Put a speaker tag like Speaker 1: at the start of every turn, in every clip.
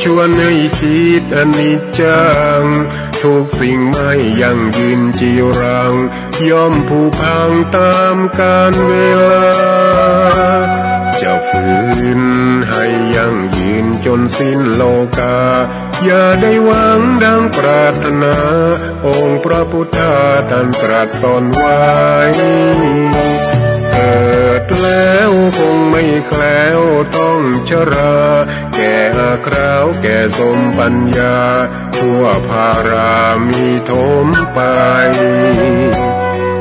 Speaker 1: ชวนให้คิดอนิจจังทุกสิ่งไม่ยั่งยืนจีรังย่อมผุพังตามกาลเวลาจะฝืนให้ยั่งยืนจนสิ้นโลกาอย่าได้หวังดังปรารถนาองค์พระพุทธาท่านตรัสสอนไว้เกิดแล้วคงไม่แคล้วต้องชราแก่อาคราวแก่สมปัญญาทั่วภารามีทมไป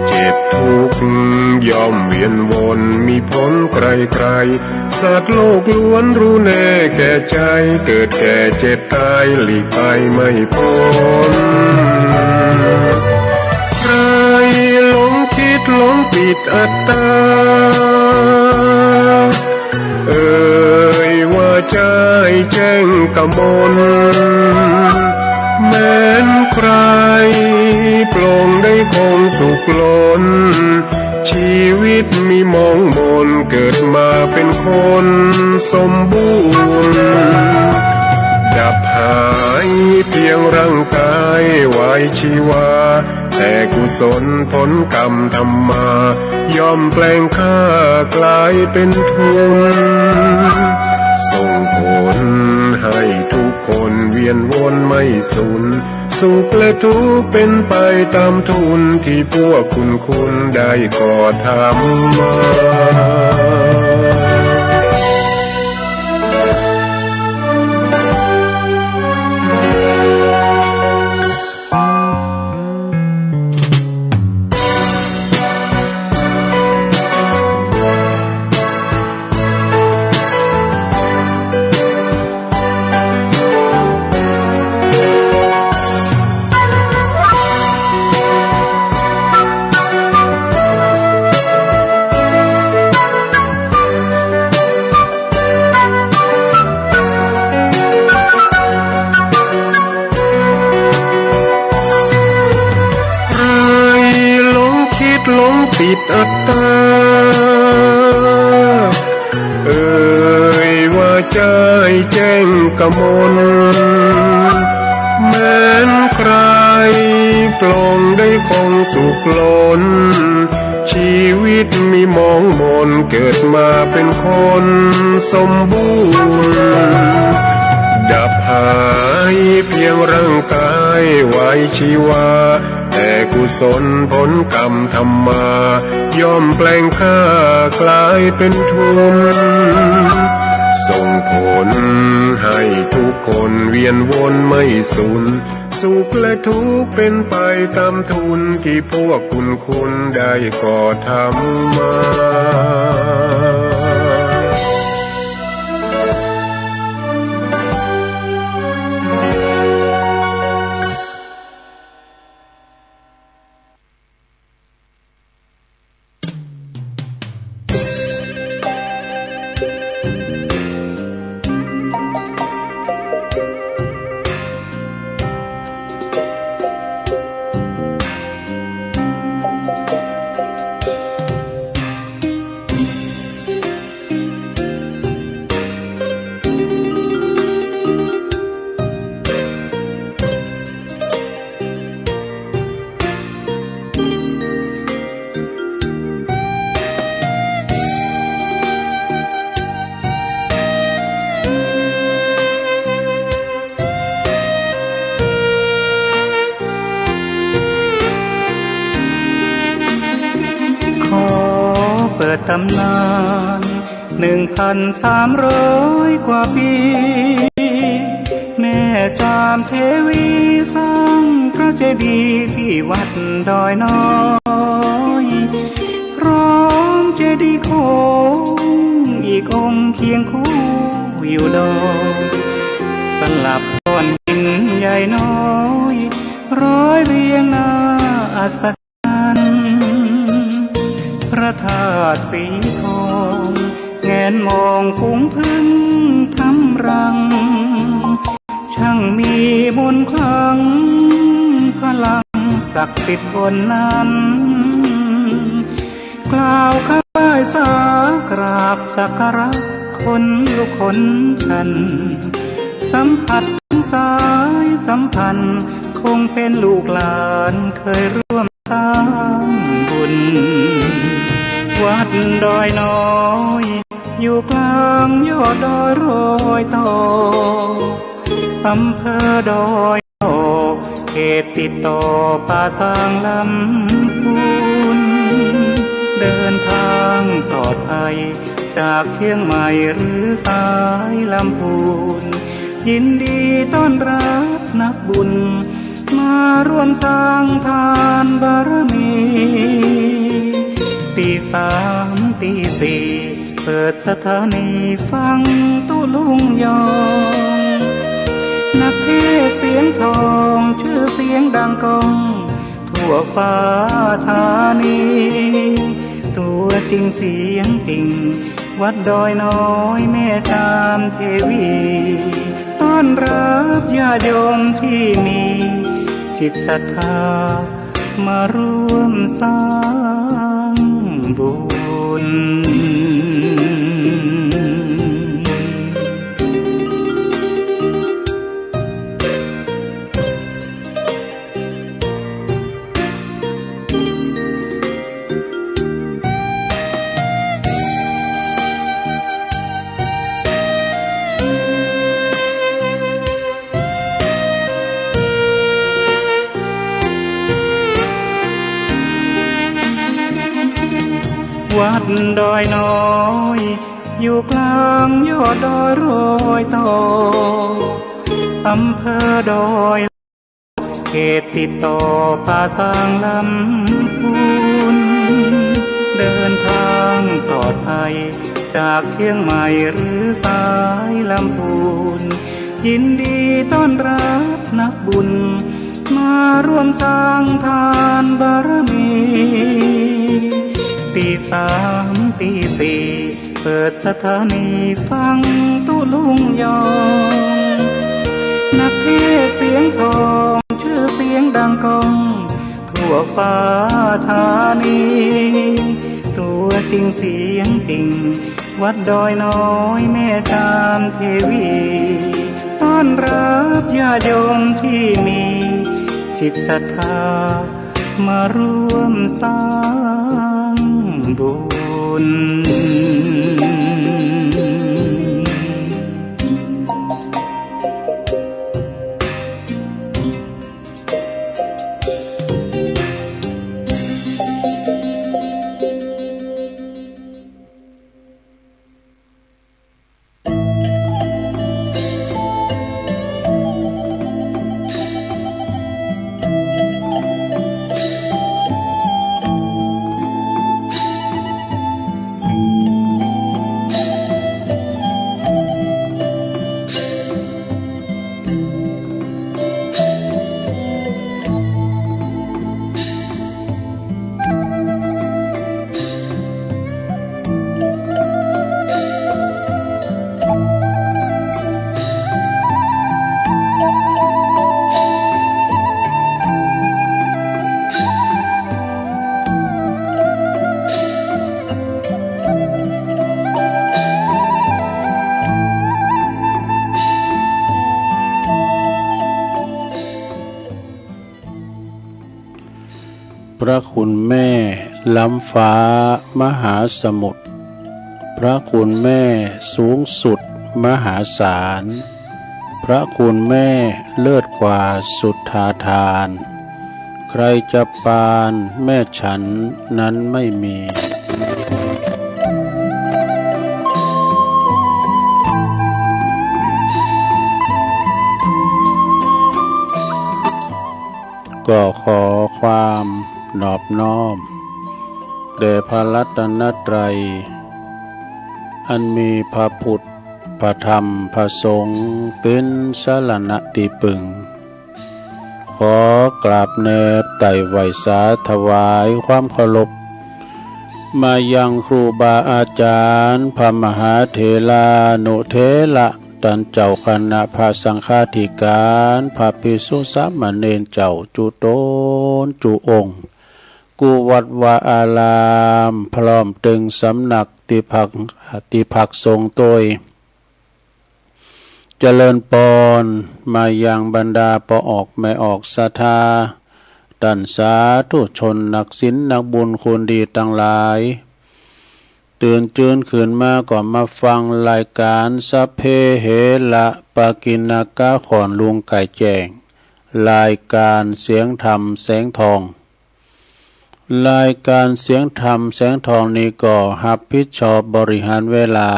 Speaker 1: เจ็บทุกข์ย่อมเวียนวนมีพ้นใครๆสัตว์โลกล้วนรู้แน่แก่ใจเกิดแก่เจ็บตายหลีกไปไม่พ้นใครหลงคิดหลงปิดอัตตาว่าใจแจ้งกมลแม้นใครปลงได้คงสุขล้นชีวิตมีมองมนเกิดมาเป็นคนสมบูรณ์ดับหายเพียงร่างกายไว้ชีวาแต่กุศลผลกรรมทำมาย่อมแปลงค่ากลายเป็นทุนส่งผลให้ทุกคนเวียนวนไม่สูญสุขและทุกข์เป็นไปตามทุนที่พวกคุณได้ก่อทำมาหลงปิดอัตตาว่าใจแจ้งกมลแม้นใครปลงได้คงสุขล้นชีวิตมีมองมนเกิดมาเป็นคนสมบูรณ์ดับหายเพียงร่างกายไว้ชีวาแต่กุศลผลกรรมทำมาย่อมแปลงค่ากลายเป็นทุนส่งผลให้ทุกคนเวียนวนไม่สูญสุขและทุกข์เป็นไปตามทุนที่พวกคุณได้ก่อทำมา
Speaker 2: เปิดตำนาน1,300 กว่าปีแม่จามเทวีสร้างพระเจดีย์ที่วัดดอยน้อยพร้อมเจดีย์โค้งอีกองค์เคียงคู่อยู่ดอยสลับก้อนหินใหญ่น้อยร้อยเรียงหน้าอัศจรรย์พระธาตุสีทองแงนมองฝูงพึ่งทำรังช่างมีมนต์ขลังพลังศักดิ์สิทธิ์บนนั้นกล่าวข้าไหว้สากราบสักการะคนลุกคนชัน สัมผัสสายสัมพันธ์คงเป็นลูกหลานเคยร่วมสร้างบุญวัดดอยน้อยอยู่กลางยอดดอยโรยต่ออำเภอดอยต่อเขตติดต่อป่าสางลำพูนเดินทางปลอดภัยจากเชียงใหม่หรือสายลำพูนยินดีต้อนรับนักบุญมาร่วมสร้างทานบารมีตีสามตีสี่เปิดสถานีฟังตุลุงยองนักเทศเสียงทองชื่อเสียงดังก้องทั่วฟ้าธานีตัวจริงเสียงจริงวัดดอยน้อยแม่ตามเทวีต้อนรับญาติโยมที่มีจิตศรัทธามาร่วมสร้างบุญวัดดอยน้อยอยู่กลางยอดดอยโรยต่ออำเภอดอยเขตติดต่อป่าสางลำพูนเดินทางปลอดภัยจากเชียงใหม่หรือสายลำพูนยินดีต้อนรับนักบุญมาร่วมสร้างทานบารมีตีสามตีสี่เปิดสถานีฟังตุลุงยองนักเทศเสียงทองชื่อเสียงดังก้องทั่วฟ้าธานีตัวจริงเสียงจริงวัดดอยน้อยแม่ตามเทวีต้อนรับญาติโยมที่มีจิตศรัทธามาร่วมสร้างบุญ
Speaker 3: พระคุณแม่ล้ำฟ้ามหาสมุทรพระคุณแม่สูงสุดมหาศาลพระคุณแม่เลิศกว่าสุดทาทานใครจะปานแม่ฉันนั้นไม่มีก็ขอความนอบน้อมแด่พระรัตนตรัยอันมีพระพุทธพระธรรมพระสงฆ์เป็นสรณะที่พึ่งขอกราบแนบไต่ไหวสาถวายความเคารพมายังครูบาอาจารย์พระมหาเถรานุเถระท่านเจ้าคณะพระสังฆาธิการพระภิกษุสามเณรเจ้าจุโตนจุองค์กุวัดวาอารามพร้อมตึงสำนักติภักสงฆ์โดย เจริญปอนมายังบรรดาปอออกไม่ออกศรัทธาดันสาธุชนนักศีลนักบุญคุณดีทั้งหลายตื่นจืนขึ้นมาก่อนมาฟังรายการสัพเพเหระปากิณกะขอนลุงไก่แจ้งรายการเสียงธรรมแสงทองรายการเสียงธรรมแสงทองนี้ก็รับผิดชอบบริหารเวลา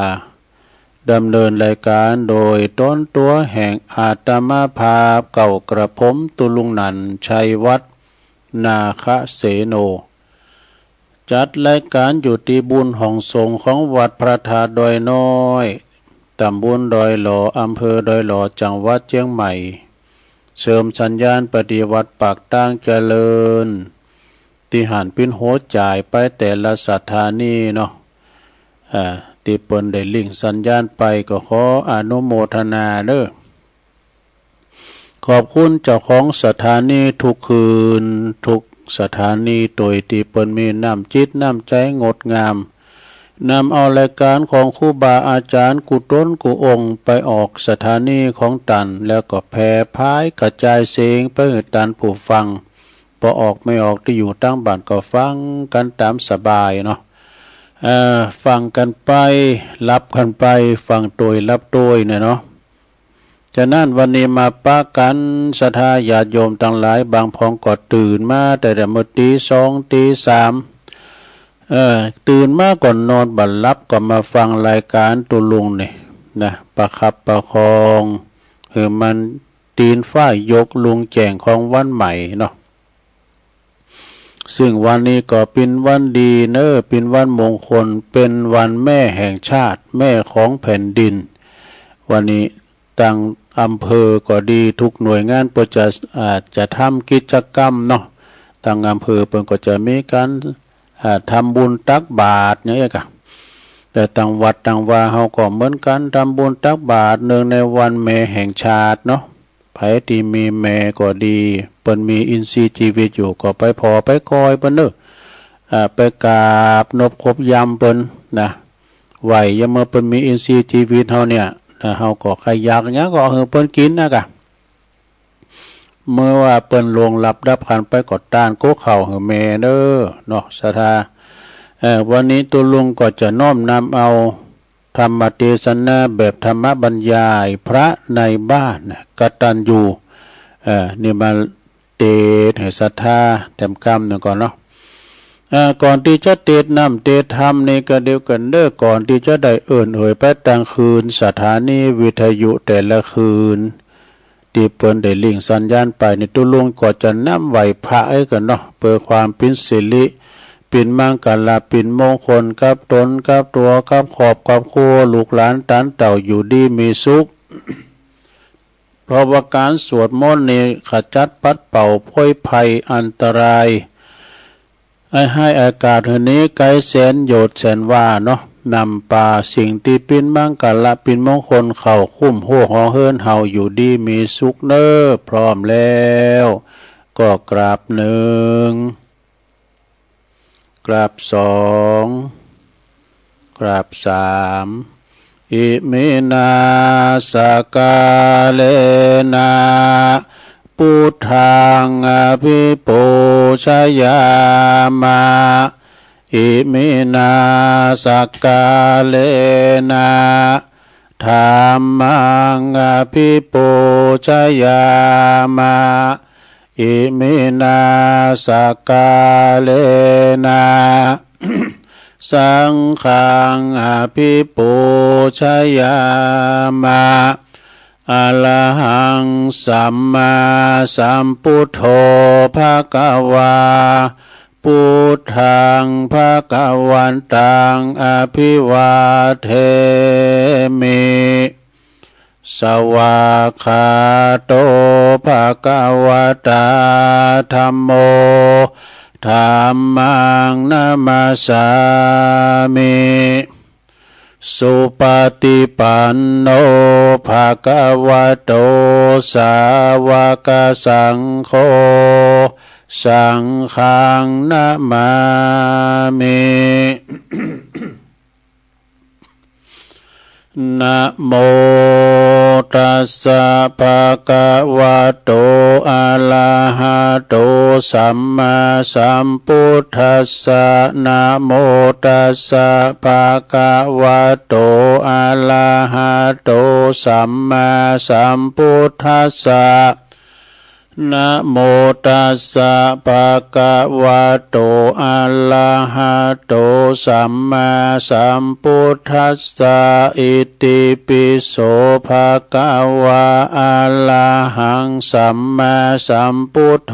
Speaker 3: ดำเนินรายการโดยต้นตัวแห่งอาตมาภาพเก่ากระผมตุลุงนันชัยวัฒน์นาคเสโนจัดรายการอยู่ที่บุญห้องสงฆ์ของวัดพระธาตุดอยน้อยตำบลดอยหล่ออำเภอดอยหล่อจังหวัดเชียงใหม่เสริมสัญญาณปฏิวัติปากตั้งเจริญที่หันปิ้นโหจ่ายไปแต่ละสถานีเนาะที่เปิ้นได้ลิงก์สัญญาณไปก็ขออนุโมทนาเด้อขอบคุณเจ้าของสถานีทุกคืนทุกสถานีโดยที่เปิ้นมีน้ำจิตน้ำใจงดงามนำเอารายการของครูบาอาจารย์กุต้นกุองค์ไปออกสถานีของตันแล้วก็แผ่พายกระจายเสียงไปให้ตันผู้ฟังพอออกไม่ออกที่อยู่ตั้งบ้านก็ฟังกันตามสบายเนาะฟังกันไปรับกันไปฟังโดยรับโดยเนี่ยเนาะฉะนั้นวันนี้มาปะกันศรัทธาญาติโยมทั้งหลายบางพองก็ตื่นมาแต่เมื่อตีสองตีสามตื่นมาก่อนนอนบัดลับก็มาฟังรายการตุลุงนี่นะประคับประคองมันตีนฝ้ายยกลุงแจงของวันใหม่เนาะซึ่งวันนี้ก็เป็นวันดีเป็นวันมงคลเป็นวันแม่แห่งชาติแม่ของแผ่นดินวันนี้ตั้งอำเภอก็ดีทุกหน่วยงานก็จะทำกิจกรรมเนาะตั้งอำเภอเพิ่นก็จะมีการทำบุญตักบาตรเนี่ยกะแต่ต่างวัดต่างวาเฮาก็เหมือนกันทำบุญตักบาตรเนื่องในวันแม่แห่งชาติเนาะไผที่มีแม่ก็ดีเปิ้นมีอินทรีย์ชีวิตอยู่ก็ไปพอไปคอยเปิ้นเด้อไปกราบนบคบยำเปิ้นนะไหวยามเมื่อเปิ้นมีอินทรีย์ชีวิตเฮาเนี่ยเฮาก็ใครอยากหยังก็ให้เปิ้นกินนะกะเมื่อว่าเปิ้นลงรับดับขันไปกดต้านโกเข้าให้แม่เด้อเนาะศรัทธาวันนี้ตัวลุงก็จะน้อมนำเอาธรรมเทศนาแบบธรรมบรรยายพระในบ้านกตัญญูนี่มาเตศให้ศรัทธาแต้มกรรมหนึ่งก่อนเนาะก่อนที่จะเตศนำเตศธรรมนี่ก็เดียวกันเด้อก่อนที่จะได้เอิ่นเอ่ยไปกลางคืนสถานีวิทยุแต่ละคืนที่เปิ้นได้ลิงก์สัญญาณไปในตุลุงก็จะนำไหวพระให้กันเนาะเพื่อความเป็นสิริเป็นมังกรเป็นมงคลกับตนกับตัวกับขอบกับครัวลูกหลานตันเต่าอยู่ดีมีสุข เพราะว่าการสวดมนต์นี้ขจัดปัดเป่าพ้อยภัยอันตรายให้อากาศนี้ไกลแสนโยชน์แสนว่าเนาะนำป่าสิ่งที่เป็นมังกรเป็นมงคลเข้าคุ้มโหหอเฮิรนเฮาอยู่ดีมีสุขเน้อพร้อมแล้วก็กราบหนึ่งกราบสองกราบสามอิมินาสกาเลนะพุทธังอภิปูชยามาอิมินาสกาเลนะธัมมังอภิปูชยามาอิมินาสกาเลนะสังฆังอภิปูชยามาอะระหังสัมมาสัมพุทโธภะคะวาพุทธังภะคะวันตังอภิวาเทมิสวากขาโตภะคะวะตาธัมโมธัมมังนะมัสสามิสุปฏิปันโนภะคะวะโตสาวกสังโฆสังฆังนะมามิ นะโม ตัสสะภะคะวะโตอะระหะโตสัมมาสัมพุทธัสสะนะโมตัสสะภะคะวะโตอะระหะโตสัมมาสัมพุทธัสสะนะโมตัสสะภะคะวะโตอะระหะโตสัมมาสัมพุทธัสสะอิติปิโสภะคะวะอะระหังสัมมาสัมพุทโธ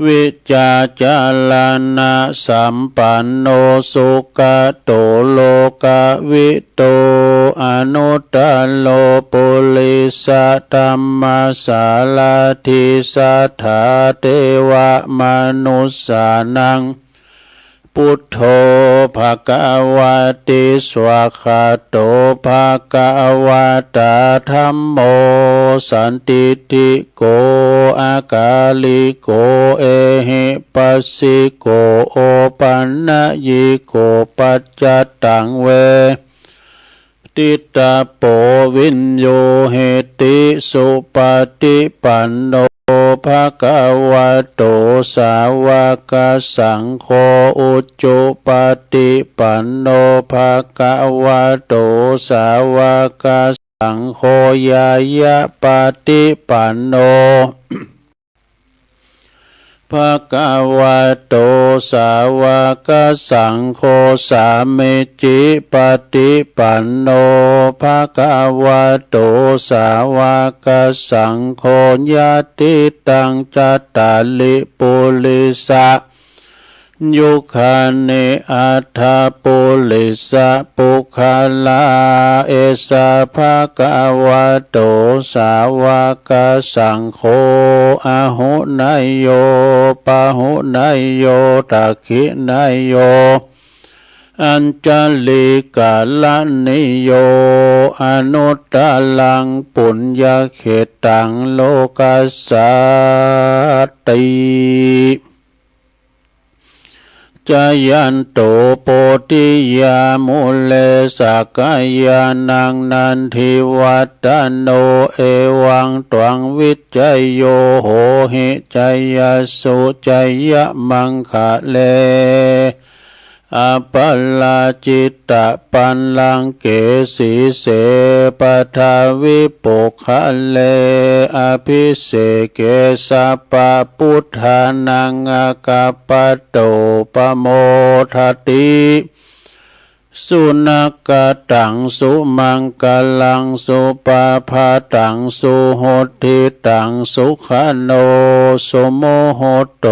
Speaker 3: วิจจาจารณะสัมปันโนสุขโตโลกวิโตอนุตตโลปุริสธัมมาสาลาทิสัทธาเทวมนุสสานังพุทโธภควติสวากขาโตภควตาธัมโมสันติติโกอากาลิโกเอหิปัสสิโกโอปันนะยิโกปัจจตังเวติตาโปวินโยเหติสุปฏิปันโนภะคะวะโตสาวกสังโฆอุจจุปฏิปันโนภะคะวะโตสาวกสังโฆยายะปฏิปันโนภะคะวะโตสาวกสังโฆสามิจิปฏิปันโนภะคะวะโตสาวกสังโฆญาติตังจัตตาลิปุริสะยุคานิอัฏฐปุริสะปุคลาเอสะภะคะวะโตสาวกสังโฆอะหุนายโยปะหุนายโยตักขินายโยอัญจลิกาลนิโยอนุตตลังปุญญเขตังโลกัสสติจายันโตโปติยามุเลสกายานังนันทิวัตโนเอวังตวังวิจัยโยโหหิจัยยสุจัยยมังคะเลอปัลลาจิตตปันลังเกสีเสปทาวิปุคะเลอภิเสเกสัปปะพุทธานังอาคาปโตปโมทติสุนักตังสุมังกลังสุปาภาตังสุโหติตังสุขโนสุโมโหโต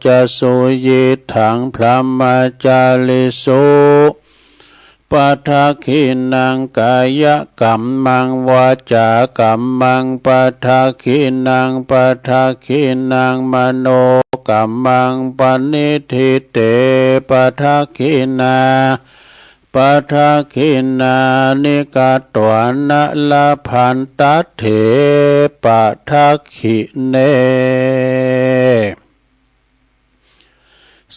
Speaker 3: จะสุยิถังพรหมจาริสุปัทขินังกายกัมมังวาจากัมมังปัทขินังปัทขินังมโนกัมมังปณิทิเตปัทขินาปัทขินานิกาตวนะละพันตเถปัทขิเน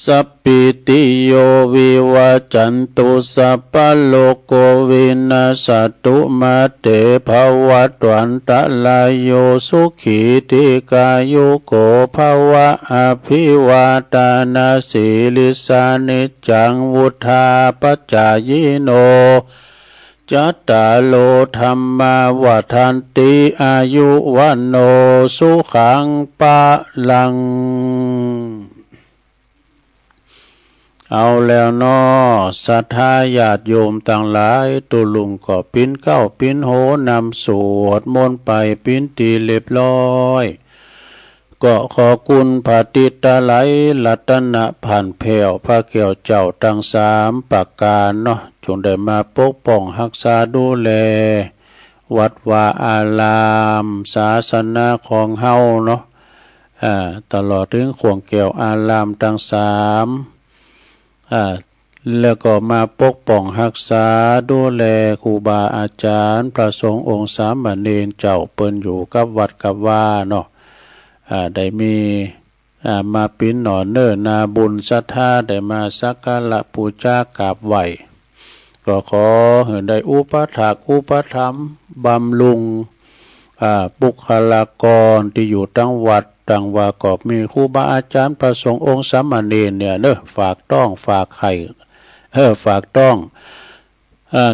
Speaker 3: สัพพิติโยวิวัจจันตุสัพพะโลกโควินาศตุมาเตภวัตวันตะลายโยสุขีติกายุโกภวะอภิวาตานาสีลิสานิจังวุธาปัจจายโนจัตตาโลธรรมาวัฏันติอายุวันโนสุขังปะลังเอาแล้วน้อศรัทธาญาติโยมต่างหลายตุลุงก็ปิ้นเก้าปิ้นโหนำสวดมนต์ไปปิ้นตีเรียบร้อยก็ขอคุณพระติตาไหลรัตนะผ่านแผ่วพระเกี่ยวเจ้าทั้งสามประการเนาะจงได้มาปกป้องรักษาดูแลวัดวาอารามศาสนาของเฮาเนาะตลอดถึงขวงแก้วอารามทั้งสามแล้วก็มาปกป้องรักษาดูแลครูบาอาจารย์พระสงฆ์องค์สามเณรเจ้าเปิ้นอยู่กับวัดกับว่าเนาะได้มีมาปิ้นหนอเนิ่นนาบุญศรัทธาได้มาสักการะบูชากราบไหว้ ก็ขอให้ได้อุปถัมภ์อุปถัมภ์บำรุงบุคลากรที่อยู่ตั้งวัดตั้งว่าก็มีครูบาอาจารย์พระสงฆ์องค์สามเณรเนี่ยเนอะฝากต้องฝากไข่ฝากต้อง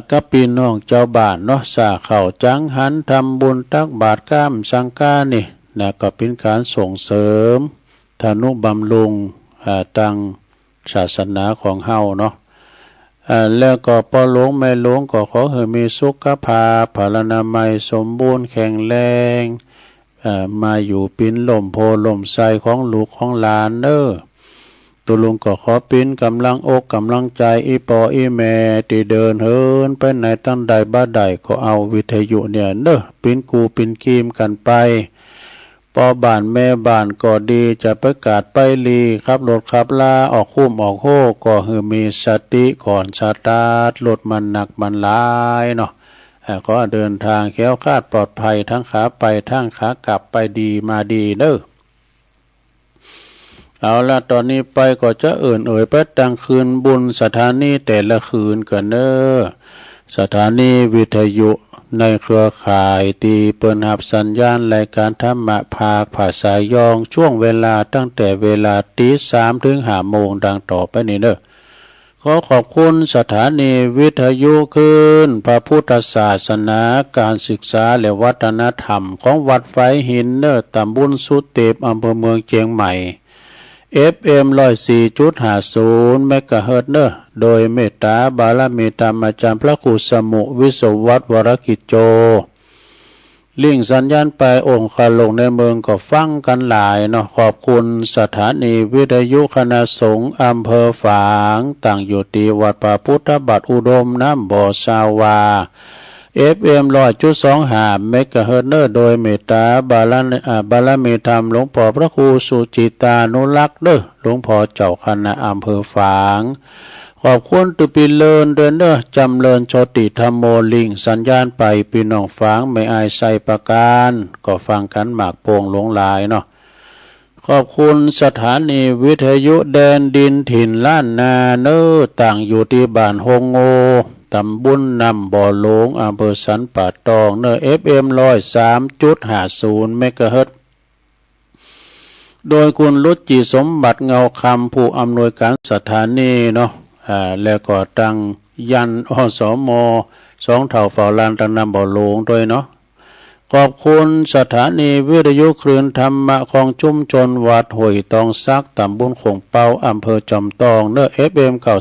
Speaker 3: กับพี่น้องเจ้าบ้านเนาะสาเข้าจังหันทำบุญตักบาตรข้ามสังฆานี่นะก็เป็นการส่งเสริมธนุบำรุงตั้งศาสนาของเฮาเนาะแล้วก็พ่อหลวงแม่หลวงก็ขอให้มีสุขภาพพลานามัยสมบูรณ์แข็งแรงมาอยู่ปินลมโพลมไทรของลูกของหลานเนอตัวลุงก็ขอปินกำลังอกกำลังใจอีปออีแม่ที่เดินเหินไปไหนตั้งใดบ้าใดก็เอาวิทยุเนี่ยเนอปินกูปินกีมกันไปปอบ้านแม่บ้านก็ดีจะประกาศไปลีครับรถขับลาออกคุ้มออกโฮก็คือมีสติก่อนสตาร์ทรถมันหนักมันหลายเนาะก็เดินทางแคล้วคลาดปลอดภัยทั้งขาไปทั้งขากลับไปดีมาดีเด้อเอาละตอนนี้ไปก็จะเอ่ยไปตั้งคืนบุญสถานีแต่ละคืนกันเด้อสถานีวิทยุในเครือข่ายตีเปิดหับสัญญาณรายการธรรมะภาคภาษายองช่วงเวลาตั้งแต่เวลาตี 3 ถึง 5 โมงดังต่อไปนี้เด้อขอขอบคุณสถานีวิทยุคืนพระพุทธศาสนาการศึกษาและวัฒนธรรมของวัดไฟหินเนอตำบลสุเตปอำเภอเมืองเชียงใหม่ FM 104.50 เมกะเฮิรตซ์เนอโดยเมตตาบารมีธรรมอาจารย์พระครูสมุวิศวัตรวรกิจโจลิงสัญญาณไปองค์คาลงในเมืองก็ฟังกันหลายเนาะขอบคุณสถานีวิทยุคณะสงฆ์อำเภอฝางตั้งอยู่ที่วัดพระพุทธบาทอุดมน้ำบ่อชาวา FM 100.25 เมกะเฮิรตซ์โดยเมตตาบารมีธรรมหลวงพ่อพระครูสุจิตานุรักษ์หลวงพ่อเจ้าคณะอำเภอฝางขอบคุณตุปิเลินเดินจำเริญโชติธรรมโมลิงสัญญาณไปพี่น้องฝางไม่อายใส่ประการก็ฟังกันหมากโป่งหลงหลายเนาะขอบคุณสถานีวิทยุแดนดินถิ่นล้านนาตั้งอยู่ที่บ้านฮงโงตำบลนำบ่อหลงอำเภอสันป่าตองFM 103.50 เมกะเฮิรตซ์โดยคุณรุจิสมบัติเงาคำผู้อำนวยการสถานีเนาะแล้วก็ตั้งยันอสม2 เท่าเฝ้าลานตั้งนำบ่อหลงด้วยเนาะขอบคุณสถานีวิทยุคลื่นธรรมะของชุมชนวัดห้วยตองซักตำบลคงเปาอำเภอจอมตองFM 98.75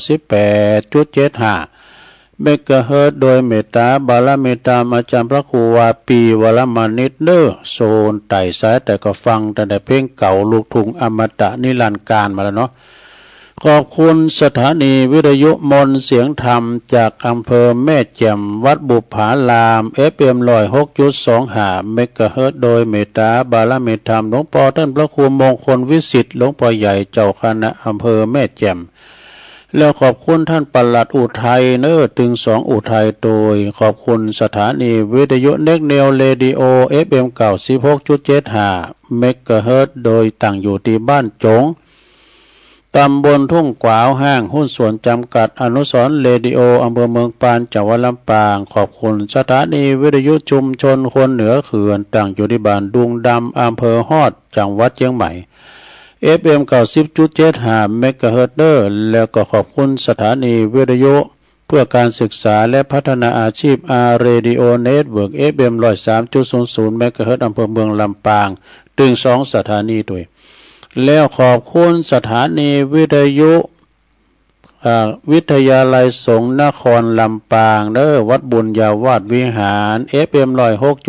Speaker 3: เมกะเฮิรตซ์โดยเมตตาบารมีธรรมอาจารย์พระครูวาปีวรมานิตโซนไต่สายแต่ก็ฟังแต่เพลงเก่าลูกทุ่งอมตะนิรันดร์การมาแล้วเนาะขอบคุณสถานีวิทยุมนต์เสียงธรรมจากอำเภอแม่แจ่มวัดบุผาราม FM 106.25 เมกะเฮิรตซ์โดยเมตตาบารมีธรรมหลวงพ่อท่านพระครูมงคลวิสิทธิ์หลวงพ่อใหญ่เจ้าคณะอำเภอแม่แจ่มแล้วขอบคุณท่านปลัดอุทัยตึง2อุทัยโดยขอบคุณสถานีวิทยุเน็กเนลเรดิโอ FM 96.75 เมกะเฮิรตซ์โดยตั้งอยู่ที่บ้านจงตำบลทุ่งกวาวห้างหุ้นส่วนจำกัดอนุสรณ์เรดิโออำเภอเมืองปานจังหวัดลำปางขอบคุณสถานีวิทยุชุมชนคนเหนือเขื่อนตั้งอยู่ที่บ้านดุงดำอำเภอฮอดจังหวัดเชียงใหม่ FM 90.75 เมกะเฮิรตซ์แล้วก็ขอบคุณสถานีวิทยุเพื่อการศึกษาและพัฒนาอาชีพเรดิโอเน็ตเวิร์ก FM 103.00 เมกะเฮิรตซ์อำเภอเมืองลำปางถึง2 สถานีด้วยแล้วขอบคุณสถานีวิทยุวิทยาลัยสงฆ์นครลำปางวัดบุญญาวาสวิหาร FM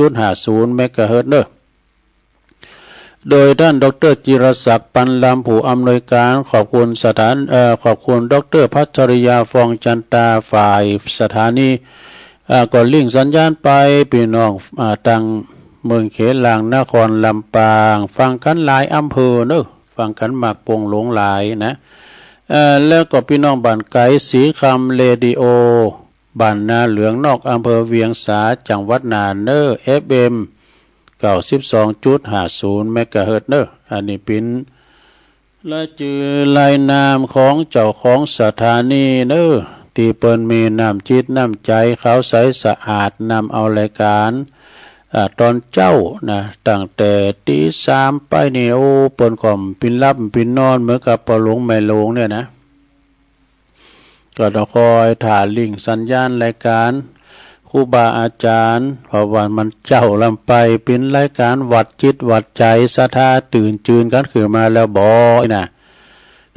Speaker 3: 106.50 เมกะเฮิรตซ์โดยท่านดร.จิรศักดิ์ปันลำผู้อำนวยการขอบคุณขอบคุณดร.พัชริยาฟองจันตาฝ่ายสถานีก็ลิงก์สัญญาณไปพี่น้องตั้งเมืองเขลางนครลำปางฟังกันหลายอำเภอฟังกันหมากโป่งหลงหลายนะแล้วก็พี่น้องบ้านไก่สีคำเรดิโอบ้านนาเหลืองนอกอำเภอเวียงสาจังหวัดน่านFM 92.50 เมกะเฮิรตซ์อันนี้เป็นและจือลายนามของเจ้าของสถานี ตีเปิ้นมีน้ำจิตน้ำใจเขาใสสะอาดนำเอารายการตอนเจ้านะตั้งแต่ตี3ไปนี่โอ้เปิ้นก็ปินรับปินนอนเหมือนกับปอหลวงแม่หลวงเนี่ยนะก็ต้องคอยถ่าลิงสัญญาณรายการครูบาอาจารย์เพราะว่ามันเจ้าลำไปเป็นรายการวัดจิตวัดใจศรัทธาตื่นจืนกันขึ้นมาแล้วบ่นะ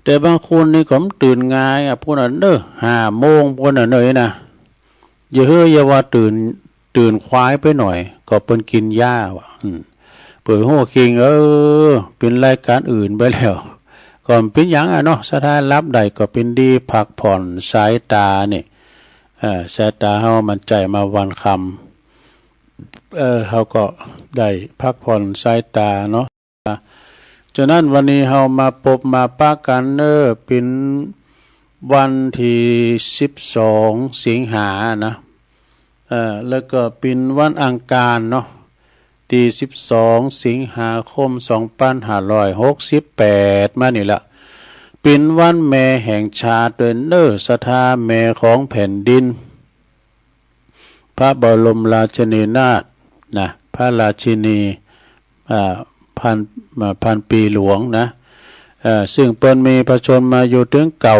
Speaker 3: แต่บางคนนี่ก็ตื่นง่ายพวกนั้น5 โมงพวกนั้นเลยนะอย่าว่าตื่นควายไปหน่อยก็เปิ้นกินหญ้าว่ะเปิดหัวคิงเป็นรายการอื่นไปแล้วก่อนเป็นหยังเนาะศรัทธารับได้ก็เป็นดีพักผ่อนสายตานี่สายตาเฮามันใจมาวันคำเฮาก็ได้พักผ่อนสายตาเนาะฉะนั้นวันนี้เฮามาพบมาปะกันเป็นวันที่12 สิงหานะแล้วก็เป็นวันอังคารเนาะที่12 สิงหาคม 2568มานี่ละเป็นวันแม่แห่งชาติด้วยศรัทธาแม่ของแผ่นดินพระบรมราชินีนาถนะพระราชินีพันปีหลวงนะซึ่งเปิ้นมีพระชนมาอยู่ถึงเก่า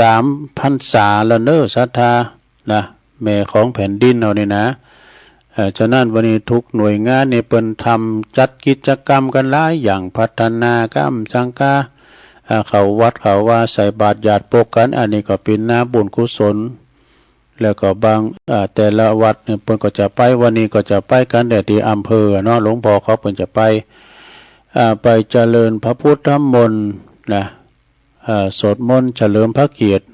Speaker 3: 13 พรรษาแล้วศรัทธานะแม่ของแผ่นดินเอานี่นะฉะนั้นวันนี้ทุกหน่วยงานนี่เปิ้นทำจัดกิจกรรมกันหลายอย่างพัฒนากรรมสังฆาเขาวัดเขาว่าใส่บาตรญาติโปกกันอันนี้ก็เป็นน้ำบุญกุศลแล้วก็บางแต่ละวัดเนี่ยเปิ้นก็จะไปวันนี้ก็จะไปกันแต่ที่อำเภอเนาะหลวงพ่อเขาเปิ้นจะไปเจริญพระพุทธมนต์นะสวดมนต์เฉลิมพระเกียรติ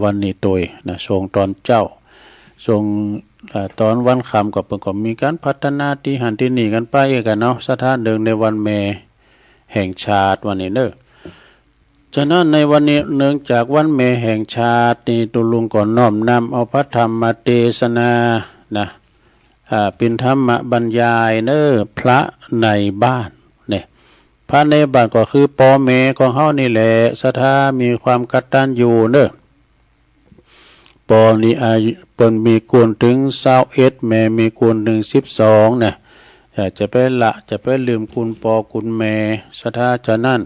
Speaker 3: วันนี้โดยนะทรงตอนเจ้าทรงตอนวันค่ำก็มีการพัฒนาที่หันที่นี่กันไปกันเนาะสถานเดิมในวันแม่แห่งชาติวันนี้ฉะนั้นในวันนี้เนื่องจากวันแม่แห่งชาตินี่ตุลุงก่อนน้อมนำเอาพระธรรมมาเทศนานะเป็นธรรมบรรยายพระในบ้านเนี่ยพระในบ้านก็คือพ่อแม่ของเฮานี่แหละศรัทธามีความกตัญญูปอนี่อายุเปิ้นมีกุลถึง21แม่มีกุลถึง12นะจะไปลืมคุณปอคุณแม่ศรัทธาฉะนั้น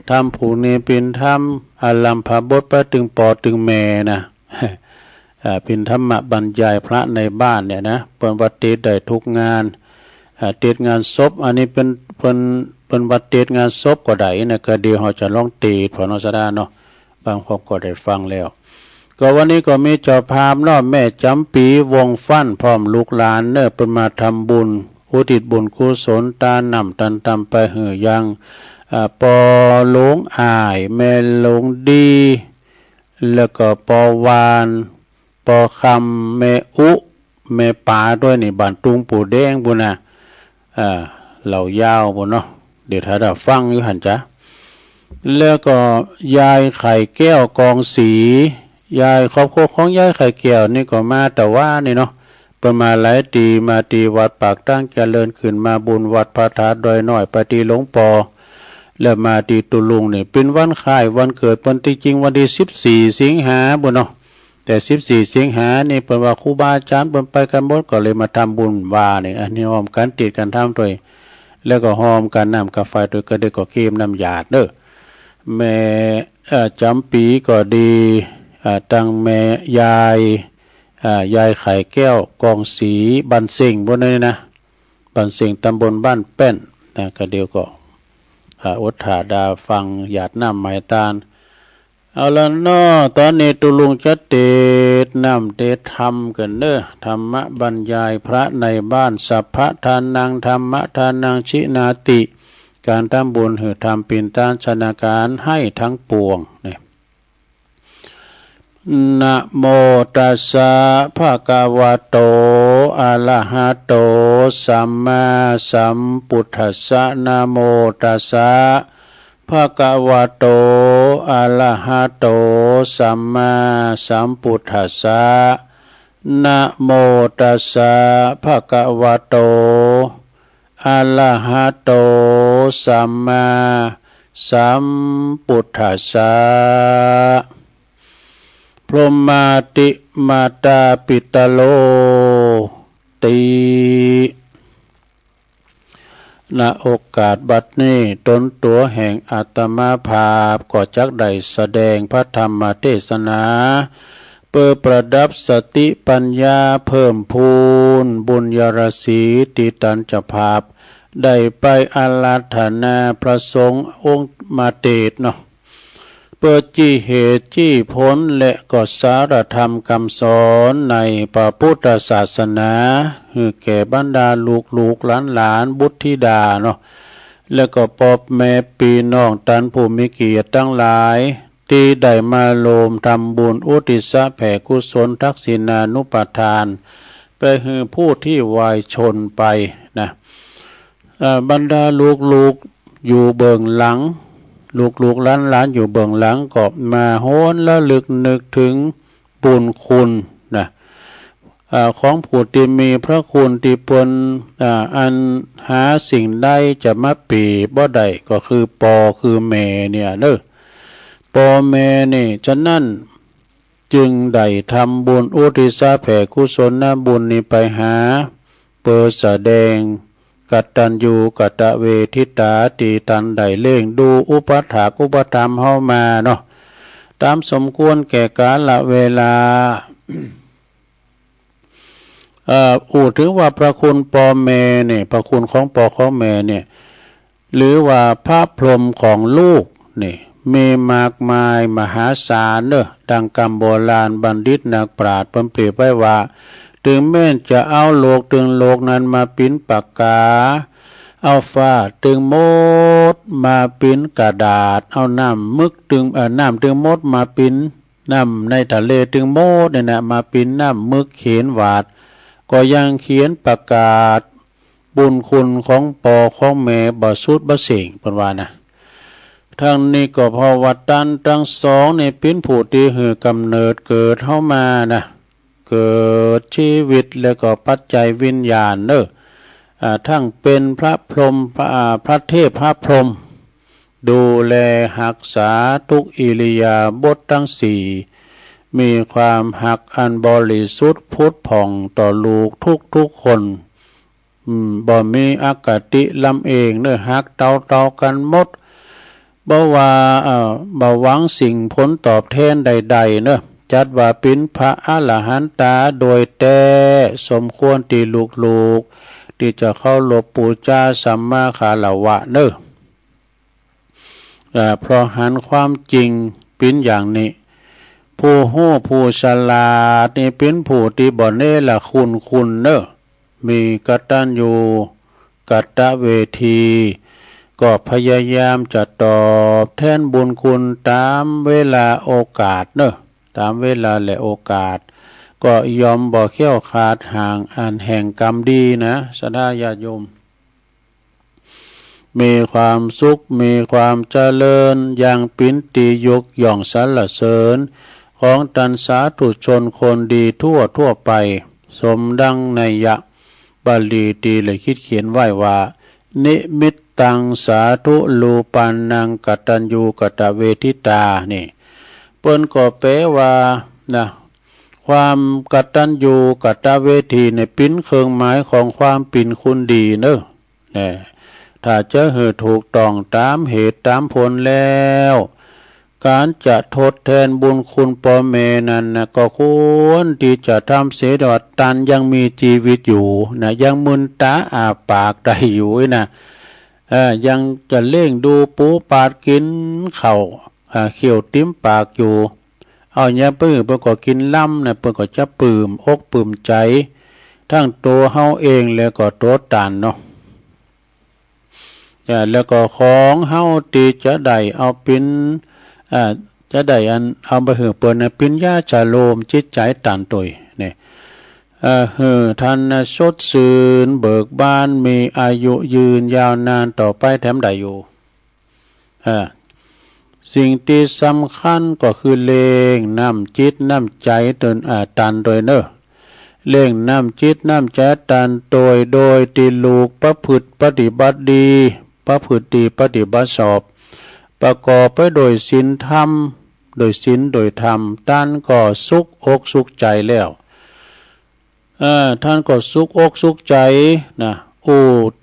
Speaker 3: ทำผู้นี้เป็นธรรมอาลัมพบทไปถึงปอถึงแม่นะเป็นธรรมบรรยายพระในบ้านเนี่ยนะเปิ้นวัดเทศได้ทุกงานเทศงานศพอันนี้เป็นวัดเทศงานศพก็ได้นะก็เดี๋ยวเราจะลองเทศพอเนาะศรัทธาเนาะบางคนก็ได้ฟังแล้วก็วันนี้ก็มีเจ้าภาพเนาะแม่จำปีวงฟั่นพร้อมลูกหลานเป็นมาทำบุญอุทิศบุญกุศลตานำตันตำไปเหือยังปอหลวงอายแม่หลวงดีแล้วก็ปอวานปอคำแม่อุแม่ป่าด้วยนี่บ้านตุงปู่แดงบุญนะเหล่ายาวบุญเนาะเดี๋ยวถ้าเราฟังอยู่หันจ้ะแล้วก็ยายไข่แก้วกองสียายครอบครัวของยายไข่แก้วนี่ก็มาแต่ว่านี่เนาะประมาณหลายตีมาตีวัดปากตั้งเจริญขึ้นมาบุญวัดพระธาตุดอยน้อยไปตีหลวงปอแล้วมาตีตุลุงนี่เป็นวันคล้ายวันเกิดเปิ้นจริงวันที่14 สิงหาบุญเนาะแต่14 สิงหานี่เปิ้นว่าครูบาอาจารย์เปิ้นไปกันหมดก็เลยมาทำบุญว่านี่อันนี้หอมกันติดกันทำด้วยแล้วก็หอมกันน้ำกาแฟด้วยก็ได้ก็เค็มน้ำหยาดแม่จำปีก็ดีตั้งแม่ยายไข่แก้วกองสีบันเสิงบนนี้นะบันเสิงตำบลบ้านแป้นนะก็เดียวก็อดถาดาฟังหยาดน้ำไม้ตาลเอาละเนาะตอนนี้ตุลุงจะเตดน้ำเตดธรรมกันธรรมบรรยายพระในบ้านสัพพทานังธรรมทานังชินาติการทำบุญหือทำปิ่นตานชนาการให้ทั้งปวงเนี่ยนะโมตัสสะภะคะวะโตอะระหะโตสัมมาสัมพุทธัสสะนะโมตัสสะภะคะวะโตอะระหะโตสัมมาสัมพุทธัสสะนะโมตัสสะภะคะวะโตอะระหะโตสัมมาสัมพุทธัสสะ พรหมาติมาตาปิตโลติณโอกาสบัดนี้ตนตัวแห่งอาตมาภาพก็จักได้แสดงพระธรรมเทศนาเพื่อประดับสติปัญญาเพิ่มพูนบุญยราศีติตัญจภาพได้ไปอาราธนาพระสงฆ์องค์มาเตศเนาะเพื่อจี้เหตุจี้ผลและก็สารธรรมคำสอนในพระพุทธศาสนาคือแก่บรรดาลูกหลานบุตรธิดาเนาะแล้วก็ปอบแม่ปีน้องตันผู้มีเกียรติทั้งหลายที่ได้มาโลมทำบุญอุทิศแผ่กุศลทักษิณานุปทานไปให้ผู้ที่วายชนไปนะบรรดาลูกอยู่เบื้องหลังลูกหลานอยู่เบื้องหลังก็มาโหนและลึกนึกถึงบุญคุณนะของผู้ที่มีพระคุณที่ปนอันหาสิ่งใดจะมาปีบ่ได้ก็คือปอคือแม่เนี่ยเด้อปอแม่นี่ฉะนั้นจึงได้ทำบุญอุทิศแผ่กุศลบุญนี้ไปหาเปิดแสดงกัตตัญญูกตเวทิตาตีตันได้เล่งดูอุปถากอุปธรรมเฮามาเนาะตามสมควรแก่กาลเวลา ถึงว่าพระคุณปอแม่เนี่ยพระคุณของปอของแม่เนี่ยหรือว่าพระพรหมของลูกนี่มีมากมายมหาศาลเนอะดังกรรมโบราณบัณฑิตนักปราชญ์เปรียบไว้ว่าถึงแม้จะเอาโลกถึงโลกนั้นมาปิ้นปากกาเอาฟ้าถึงมดมาปิ้นกระดาษเอาน้ำมึกถึงน้ำถึงมดมาปิ้นน้ำในทะเลถึงมดเนี่ยนะมาปิ้นน้ำมึกเขียนวาดก็ยังเขียนประกาศบุญคุณของปอของแม่บ่สุดบ่เสิงเพิ่นว่านะทั้งนี้ก็เพราะว่าตันทั้งสองในปิ้นผู้ที่หือกำเนิดเกิดเข้ามานะเกิดชีวิตแล้วก็ปัจจัยวิญญาณเนอะทั้งเป็นพระพรหมพระเทพพระพรหมดูแลรักษาทุกอิริยาบถทั้งสี่มีความหักอันบริสุทธิ์พุทธผ่องต่อลูกทุกคนบ่มีอคติลำเองเนอะหักเต่ากันหมดบ่ว่าบ่หวังสิ่งผลตอบแทนใดๆเนอะจัดว่าเป็นพระอรหันตาโดยแต่สมควรที่ลูกที่จะเข้าหลบปูชาสัมมาคารวะเนอะเพราะหันความจริงเป็นอย่างนี้ผู้หู้ผู้ฉลาดนี่เป็นผู้ที่บ่เนละคุณเนอะมีกตัญญูกตเวทีก็พยายามจะตอบแทนบุญคุณตามเวลาโอกาสเนอะตามเวลาและโอกาสก็ยอมบ่เขี้ยวขาดห่างอันแห่งกรรมดีนะสดาญาติโยมมีความสุขมีความเจริญอย่างปินติยกย่องสรรเสริญของตันสาธุชนคนดีทั่วไปสมดังในยะบาลีตีเลยคิดเขียนไว้ว่านิมิตตังสาธุลูปันนังกตัญญูกตเวทิตานี่เปิ้นก็แปลว่านะความกตัญญูกตเวทีในปิ้นเครื่องหมายของความปิ่นคุณดีเนอะเนี่ยถ้าจะถูกต้องตามเหตุตามผลแล้วการจะทดแทนบุญคุณพ่อแม่นั้นนะก็ควรที่จะทำเสียดอดตันยังมีชีวิตอยู่นะยังมึนตาอาปากได้อยู่นะยังจะเล่งดูปูปาดกินเข่าเขียวติ้มปากอยู่เอาเนี่ยเพิ่นก็กินล่ำนะเพิ่นก็จะปลื้มอกปลื้มใจทั้งตัวเฮาเองแล้วก็ตัวตันเนาะแล้วก็ของเฮาตีจะได้เอาเป็นจะได้อันเอาไปเหือเปิ้นนะปิญญาจาโลมจิตใจตันตัวนี่ท่านสดชื่นเบิกบานมีอายุยืนยาวนานต่อไปแถมได้อยู่สิ่งที่สำคัญก็คือเล่งน้ำจิตน้ำใจตนตันโดยเนอะเล่งน้ำจิตน้ำใจตันโดยตีลูกประพฤติปฏิบัติดีประพฤติดีปฏิบัติชอบประกอบไปโดยศีลธรรม โดยศีลโดยธรรมท่านก็สุขอกสุขใจแล้วท่านก็สุขอกสุขใจนะ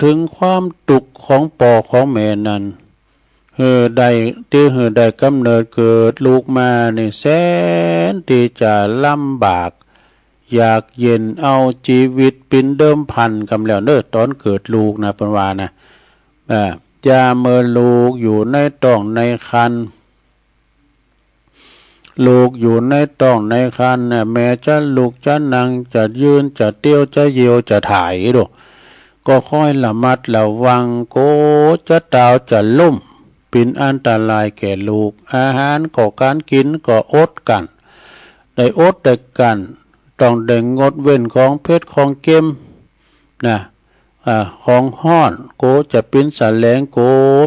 Speaker 3: ถึงความตุกข์ของพ่อของแม่นั้นได้กำเนิดเกิดลูกมานี่แสนที่จะลำบากอยากเย็นเอาชีวิตเป็นเดิมพันกำแล้วตอนเกิดลูกนะเพิ่นว่านะจะเมื่อลูกอยู่ในท้องในครรภ์ลูกอยู่ในท้องในครรภ์เนี่ยแม่จะลุกจะนั่งจะยืนจะเตี้ยวจะเยียวจะถ่ายดูก็ค่อยระมัดระวังโกจะดาวจะล่มเป็นอันตรายแก่ลูกอาหารก็การกินก็อดกันได้อดได้กันต้องได้งดเว้นของเพชรของเค็มนะของห้อนโกจะเป็นสะแหลงโก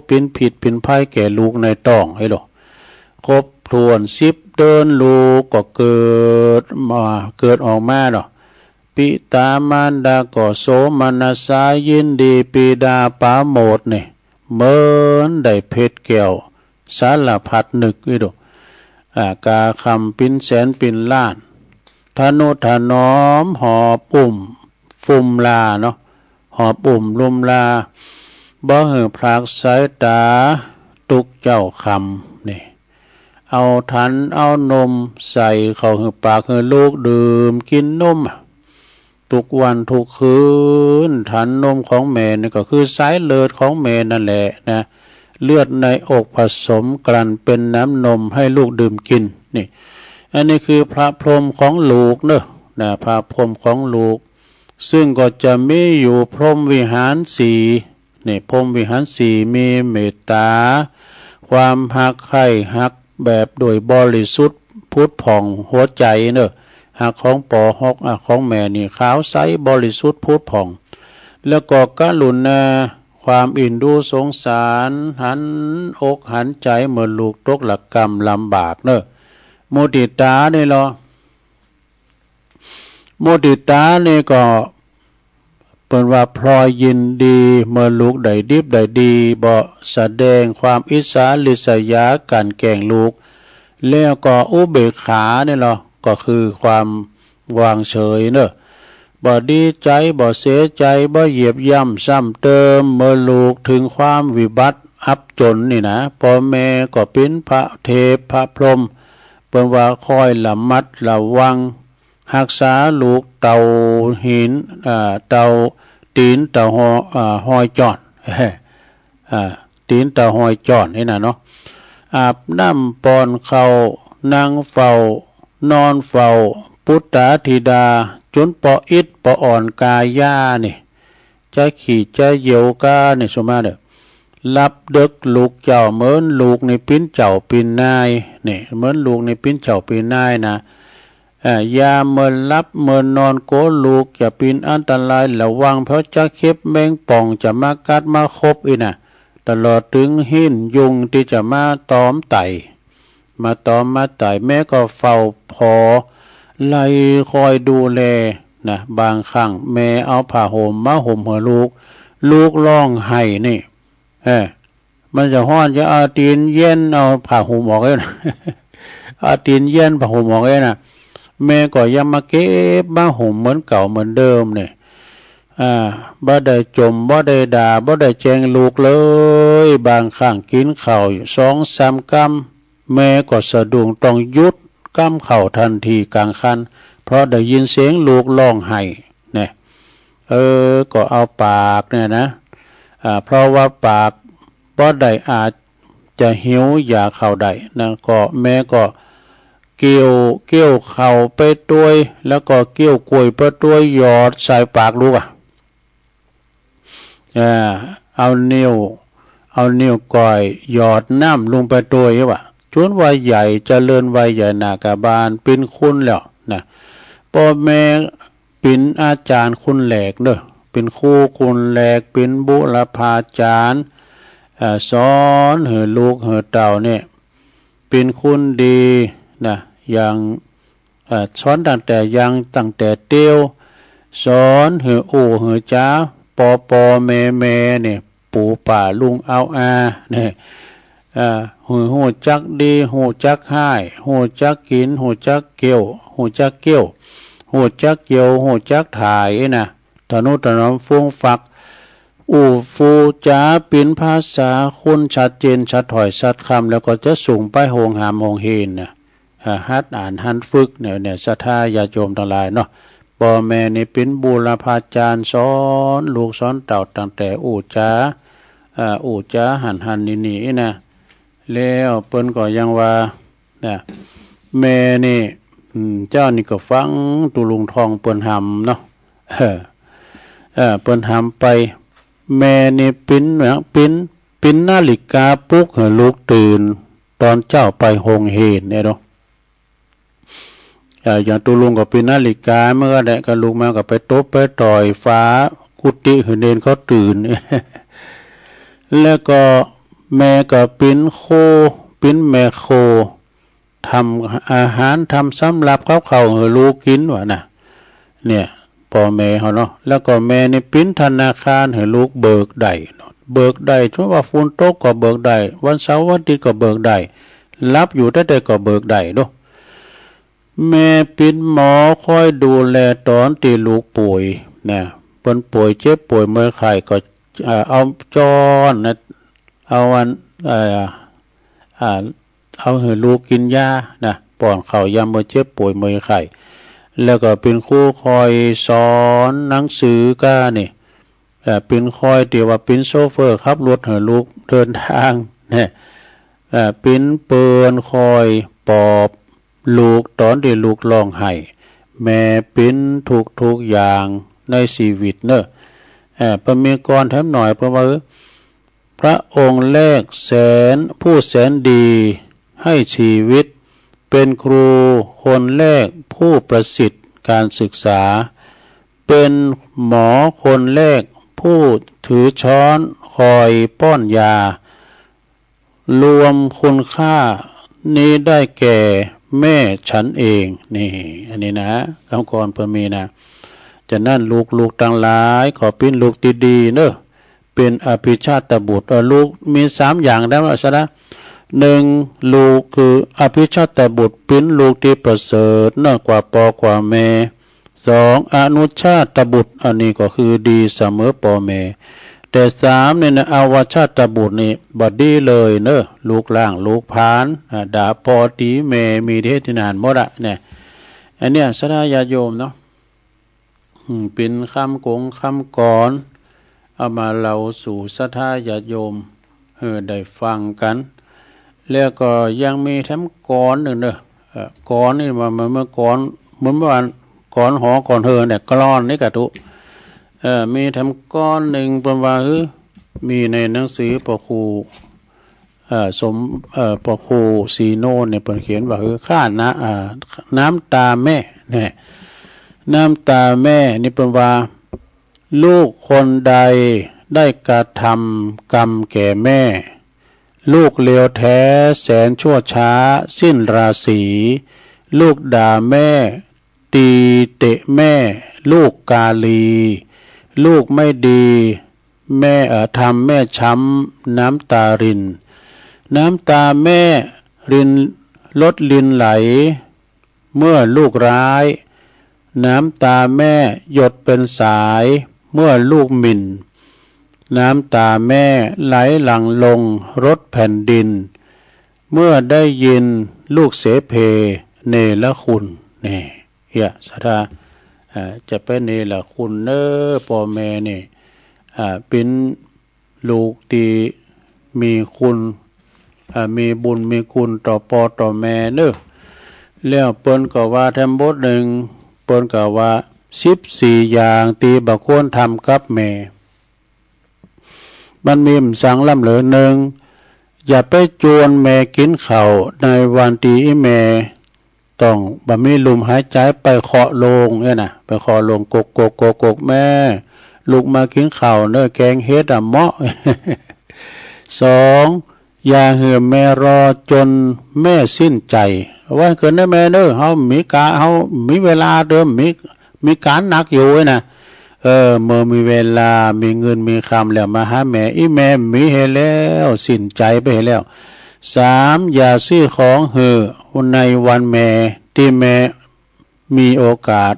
Speaker 3: เป็นผิดเป็นภัยแก่ลูกในท้องให้ดูครบถ้วน10 เดือนลูกก็เกิดออกมาดอกปิตามารดาก็โสมนัสสายินดีปีดาปาโมทนี่เหมือนได้เพชรแก้วสารพัดนึกอีดูกาคำปิ้นแสนปิ้นล้านทนุถนอมหอบฟุมลาเนาะหอบลุมลาบ่หือพรากสายตาตุกเจ้าคำนี่เอาทันเอานมใส่เข้าหือปากหือลูกดื่มกินนมทุกวันทุกคืนทันนมของแม่นี่ก็คือสายเลือดของแม่นั่นแหละนะเลือดในอกผสมกลั่นเป็นน้ำนมให้ลูกดื่มกินนี่อันนี้คือพระพรหมของลูกเนอะนะพระพรหมของลูกซึ่งก็จะมีอยู่พรหมวิหารสี่นี่พรหมวิหารสี่มีเมตตาความหักใคร่หักแบบโดยบริสุทธิ์พุทธผ่องหัวใจเนอะหักของปอฮอกของแม่นี่ขาวใสบริสุทธิ์พุทธผ่องแล้วก็กรุณาความอินดูสงสารหันอกหันใจเมื่อลูกตกหลักกรรมลำบากเนอะมุติตาเนี่ยหรอมุติตาเนี่ยก็เป็นว่าพลอยยินดีเมื่อลูกได้ดิบได้ดีบ่แสดงความอิสาลิษยาการแกล้งลูกแล้วก็อุเบกขาเนี่ยหรอก็คือความวางเฉยเนอะบ่ดีใจบ่เสียใจบ่เหยียบย่ำซ้ำเติมเมื่อลูกถึงความวิบัติอับจนนี่นะพ่อแม่ก็เป็นพระเทพพระพรหมเป็นว่าคอยระมัดระวังรักษาลูกเต่าหินเต่าตีนเต่าหอยจอนตีนเต่าหอยจอนนี่นะเนาะอาบน้ำปอนเขานั่งเฝ้านอนเฝ้าพุทธาธิดาจนปออิดปออ่อนกายานี่จะขี่จะเหยียวกานี่สมาเด้อรับดึกลูกเจ้าเหมือนลูกในปิ้นเจ้าปิ้นนายนี่เหมือนลูกในปิ้นเจ้าปิ้นนายนะยาเมินรับเมินนอนโกลูกจะเป็นอันตรายระวังเพราะจะเข็บแมงป่องจะมากัดมาคบอีนะตลอดถึงหินยุงที่จะมาตอมไต่มาตอมมาไต่แม่ก็เฝ้าพอไล่คอยดูแลนะบางครั้งแม่เอาผ้าห่มมาห่มหัวลูกร้องไห้นี่มันจะห้อนจะเอาตีนเย็นเอาผ้าห่มออกเลยนะเอาตีนเย็นผ้าห่มออกเลยนะแม่ก็ยังมาเก็บมาห่มเหมือนเก่าเหมือนเดิมเนี่ยบ่ได้จมบ่ได้ด่าบ่ได้แจงลูกเลยบางครั้งกินข้าว2-3 กำแม่ก็สะดุ้งต้องหยุดกำเข่าทันทีกลางคันเพราะได้ยินเสียงลูกร้องไห้เนี่ยก็เอาปากเนี่ยนะเพราะว่าปากบ่ได้อาจจะหิวอย่าเข้าได้นะก็แม่ก็เกี่ยวเข่าไปด้วยแล้วก็เกี่ยวกล้วยไปด้วยหยอดใส่ปากลูกเอานิ้วก้อยหยอดน้ำลงไปด้วยว่ะจนวัยใหญ่เจริญวัยใหญ่หนากาบาลเป็นคุณแล้วนะพ่อแม่เป็นอาจารย์คุณแหลกเด้อเป็นครูคุณแหลกเป็นบุรพาจารย์สอนให้ลูกให้เต่าเนี่ยเป็นคุณดีนะอย่างสอนตั้งแต่เตี้ยวสอนให้ให้จ้าปอแม่เนี่ยปู่ป่าลุงเอาเนี่ยโห หูจักดีหูจักให้หูจักกินหูจักเกี่ยวหูจักเกี่ยวหูจักเกี่ยวหูจักถ่ายนะตนุถนอมฟุ้งฟักอูฟูจ๋าปินภาษาคุณชัดเจนชัดถอยชัดคำแล้วก็จะส่งไปโหงหามโหงเฮนนะฮัดอ่านฮันฝึกเนี่ยศรัทธาญาติโยมทั้งหลายเนาะพ่อแม่นี่เป็นบูรพาจารย์สอนลูกสอนเต่าตั้งแต่อูจ๋าหันนี่นะแล้วเปิ้นก็ยังว่าแม่นี่เจ้านี่ก็ฟังตุลุงทองเปิ้นหำเนาะเปิ้นหำไปแม่นี่ปิ้นนาฬิกาปลุกให้ลูกตื่นตอนเจ้าไปโรงเห็นเนี่ยเนาะอย่างตุลุงก็ปิ้นนาฬิกาเมื่อใดก็ลูกมาก็ไปตบไปต่อยฟ้ากุฏิหืนเดนเขาตื่น แล้วก็แม่ก็ปิ้นแม่โคทำอาหารทำสำหรับเขาให้ลูกกินวะนะเนี่ยพ่อแม่เขาเนาะแล้วก็แม่นี่ปิ้นธนาคารให้ลูกเบิกได้เบิกได้เพราะว่าฝนตกก็เบิกได้วันเสาร์วันอาทิตย์ก็เบิกได้รับอยู่ได้ก็เบิกได้เนาะแม่ปิ้นหมอคอยดูแลตอนที่ลูกป่วยนะเปิ้นป่วยเจ็บป่วยเมื่อไข้ก็เอาจอนนะเอาเอาให้ลูกกินยานะป้อนข้าวยามเมื่อเจ็บป่วยเมื่อไข้แล้วก็เป็นครูคอยสอนหนังสือก้านี่เป็นคอยเดี๋ยวว่าเป็นโซเฟอร์ขับรถให้ลูกเดินทางเนี่ยเป็นเปินคอยปอบลูกตอนที่ลูกร้องไห้แม่เป็นทุกอย่างในชีวิตเนอะประเมีกรแถมหน่อยเพราะว่าพระองค์แรกผู้แสนดีให้ชีวิตเป็นครูคนแรกผู้ประสิทธิ์การศึกษาเป็นหมอคนแรกผู้ถือช้อนคอยป้อนยารวมคุณค่านี้ได้แก่แม่ฉันเองนี่อันนี้นะคำกรเพิ่นมีนะจะนั่นลูกต่างหลายขอเป็นลูกดีๆเนอะเป็นอภิชาตบุตรลูกมี3อย่างได้ไหมซะนะ1ลูกคืออภิชาตบุตรเป็นลูกที่ประเสริฐเนอะกว่าพ่อกว่าแม่2อนุชาตบุตรอันนี้ก็คือดีเสมอพ่อแม่แต่3เนี่ยนะอวชาตบุตรนี่บ่ดีเลยเนอะลูกล่างลูกพานด่าพ่อตีแม่มีเทศนานหมดอะเนี่ยอันเนี้ยสดาญาโยมเนาะเป็นคำกรเอามาเล่าสู่ศรัทธาญาติโยมได้ฟังกันแล้วก็ยังมีแถมกรหนึ่งเนอะกรนี่มาเมื่อกรเหมือนเมื่อวานกรหอกรเนี่ยกลอนนี่กะทุมีแถมกรหนึ่งเป็นว่ามีในหนังสือปครูปครูซีโนเนี่ยเป็นเขียนว่าข้าน้ำตาแม่เนี่ยน้ำตาแม่นี่เป็นว่าลูกคนใดได้กระทำกรรมแก่แม่ลูกเลวแท้แสนชั่วช้าสิ้นราศีลูกด่าแม่ตีเตะแม่ลูกกาลีลูกไม่ดีแม่ทำแม่ช้ำน้ำตารินน้ำตาแม่รินลดลินไหลเมื่อลูกร้ายน้ำตาแม่หยดเป็นสายเมื่อลูกหมิ่นน้ำตาแม่ไหลหลั่งลงรถแผ่นดินเมื่อได้ยินลูกเสเพเนรคุณนี่เฮียสาธาจะเป็นเนรคุณเนอพ่อแม่นี่เป็นลูกที่มีคุณมีบุญมีคุณต่อพ่อต่อแม่เนอแล้วเปิ้นก็ว่าแถมบทหนึ่งเปิ้นก็ว่า14อย่างตีบักควรทำกับแม่มันมีสั่งลำเหลือ1อย่าไปจวนแม่กินข้าวในวันที่แม่ต้องบ่มีลมหายใจไปเคาะโลงเนี่ยนะไปเคาะโลงกกแม่ลูกมากินข้าวเด้อแกงเฮ็ดเหมาะ 2อย่าเหือแม่รอจนแม่สิ้นใจว่าเกินได้แม่เด้อเฮามีเวลาเด้อมีการหนักอยู่นะเมื่อมีเวลามีเงินมีคำแล้วมาหาแม่อีแม่มีให้แล้วสิ้นใจไปให้แล้ว 3. อย่าซื้อของในวันแม่ที่แม่มีโอกาส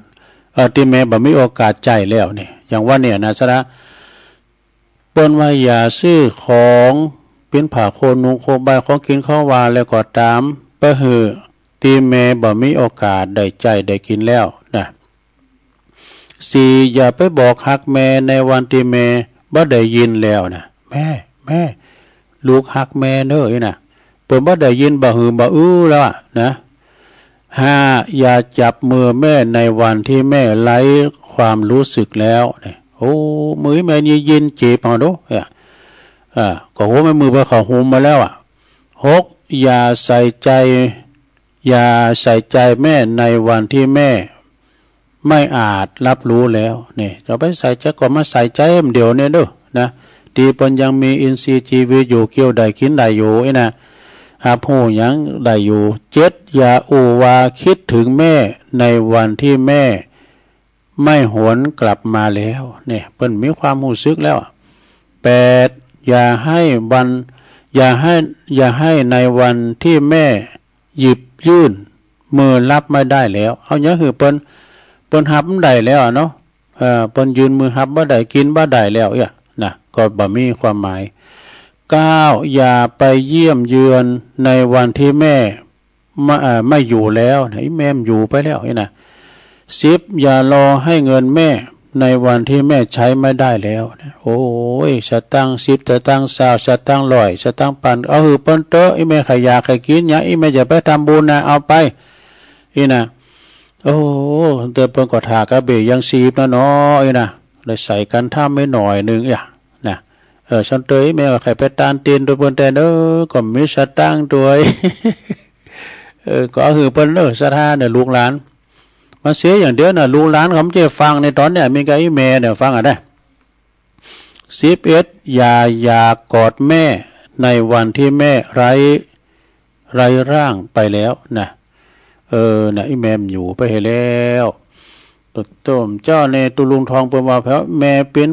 Speaker 3: ที่แม่บ่มีโอกาสใจแล้วนี่อย่างว่าเนี่ยนะซะนะเปิ้นว่าอย่าซื้อของเป็นผ้าโคนุงโคบายของกินข้าววาแล้วก็ตามเพื่อที่แม่บ่มีโอกาสได้ใจได้กินแล้วนะ4. อย่าไปบอกฮักแม่ในวันที่แม่บ่ได้ยินแล้วนะแม่ลูกฮักแม่เด้อนะเปิ้นบ่ได้ยินบ่บ่แล้วนะ 5. อย่าจับมือแม่ในวันที่แม่ไร้ความรู้สึกแล้วเนี่ยโอ้มือแม่นี่ยินจีบเอาดูก็โหแม่มือไปเข้าหูมาแล้ว6. อย่าใส่ใจแม่ในวันที่แม่ไม่อาจรับรู้แล้วนี่เราไปใส่ใจก็มาใส่ใจเดี๋ยวนี้ดูนะดีเปิ้นยังมีอินทรีย์ชีวิตอยู่เกี่ยวได้กินได้อยู่นะหาผู้ยังได้อยู่7. อย่าอูวาคิดถึงแม่ในวันที่แม่ไม่หวนกลับมาแล้วเนี่ยเปิ้นมีความรู้สึกแล้ว8. อย่าให้ในวันที่แม่หยิบยื่นมือรับไม่ได้แล้วเอาอย่างคือเปิ้นหับได้แล้วเนาะเปิ้นยืนมือหับบ่ได้กินบ่ได้แล้วนะก็บ่มีความหมาย9. อย่าไปเยี่ยมเยือนในวันที่แม่ไม่อยู่แล้วไอ้แม่อยู่ไปแล้วนะ10. อย่ารอให้เงินแม่ในวันที่แม่ใช้ไม่ได้แล้วโอ้ยสตังค์10สตังค์20สตังค์100สตังค์พันเอาหือเปิ้นเตอะไอ้แม่ขยะขกินหยังไอ้แม่จะไปทำบุญนะเอาไปนะโอ้เดินเปิ้นก็ถากระเบยยัง10นะเนาะนะได้ใส่กันท่าไม่หน่อยนึงนะฉันเตยแม่ว่าใครไปตานตีนตัวเปิ้นแต่ก็มีสตังค์ด้วยก็คือเปิ้นศรัทธาเนี่ยลูกหลานมาเสียอย่างเดียวน่ะลูกหลานเขาจะฟังในตอนเนี่ยมีกับไอ้แม่เนี่ยฟังได้11. อย่ากอดแม่ในวันที่แม่ไร้ร่างไปแล้วนะนะไอ้แม่อยู่ไปให้แล้วต้มเจ้าในตุลุงทองเปิ้นว่าเพราะแม่เป็น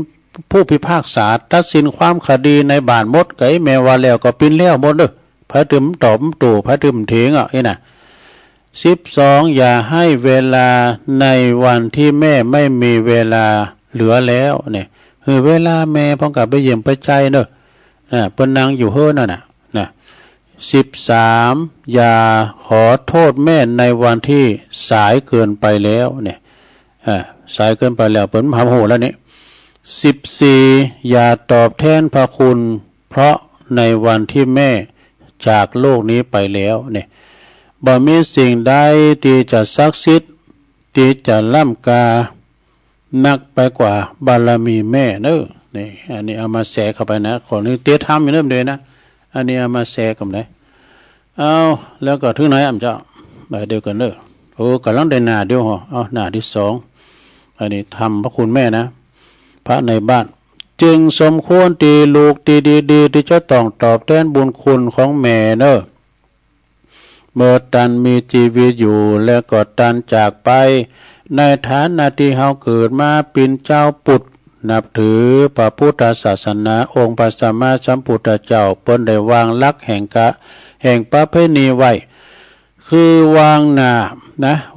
Speaker 3: ผู้พิพากษาตัดสินความคดีในบ้านมดไก่แม่ว่าแล้วก็ปิ้นแล้วหมดเด้อพระตึมตอบตู่พระตึมเถียงน่ะ12. อย่าให้เวลาในวันที่แม่ไม่มีเวลาเหลือแล้วเนี่ยคือเวลาแม่พ้องกับไปเยี่ยมไปใจเด้อเปิ้นนั่งอยู่เฮ้อนั่นน่ะ13. อย่าขอโทษแม่ในวันที่สายเกินไปแล้วเนี่ยสายเกินไปแล้วเปิ้นหาโหแล้วนี่14. อย่าตอบแทนพระคุณเพราะในวันที่แม่จากโลกนี้ไปแล้วเนี่ยบ่มีสิ่งใดที่จะศักดิ์สิทธิ์ที่จะล้ำกานักไปกว่าบารมีแม่เด้อนี่อันนี้เอามาแสเข้าไปนะขอนี้เตี้ยทำอยู่เริ่มเลยนะอันนี้เอามาแสกันเลยเอาแล้วก็ถึงไหนอ่ะเจ้าไปเดียวกันเด้อโอ้กำลังได้หน้าเดียวเอาหน้าที่2อันนี้ทำพระคุณแม่นะพระในบ้านจึงสมควรตีลูกตีดีที่จะต้องตอบแทนบุญคุณของแม่เนอะเมื่อตันมีชีวิตอยู่แล้วก็ตันจากไปในฐานะที่เฮาเกิดมาเป็นเจ้าปุตนับถือพระพุทธศาสนาองค์พระสัมมาสัมพุทธเจ้าเปิ้นได้วางหลักแห่งประเพณีไว้คือวางหน้า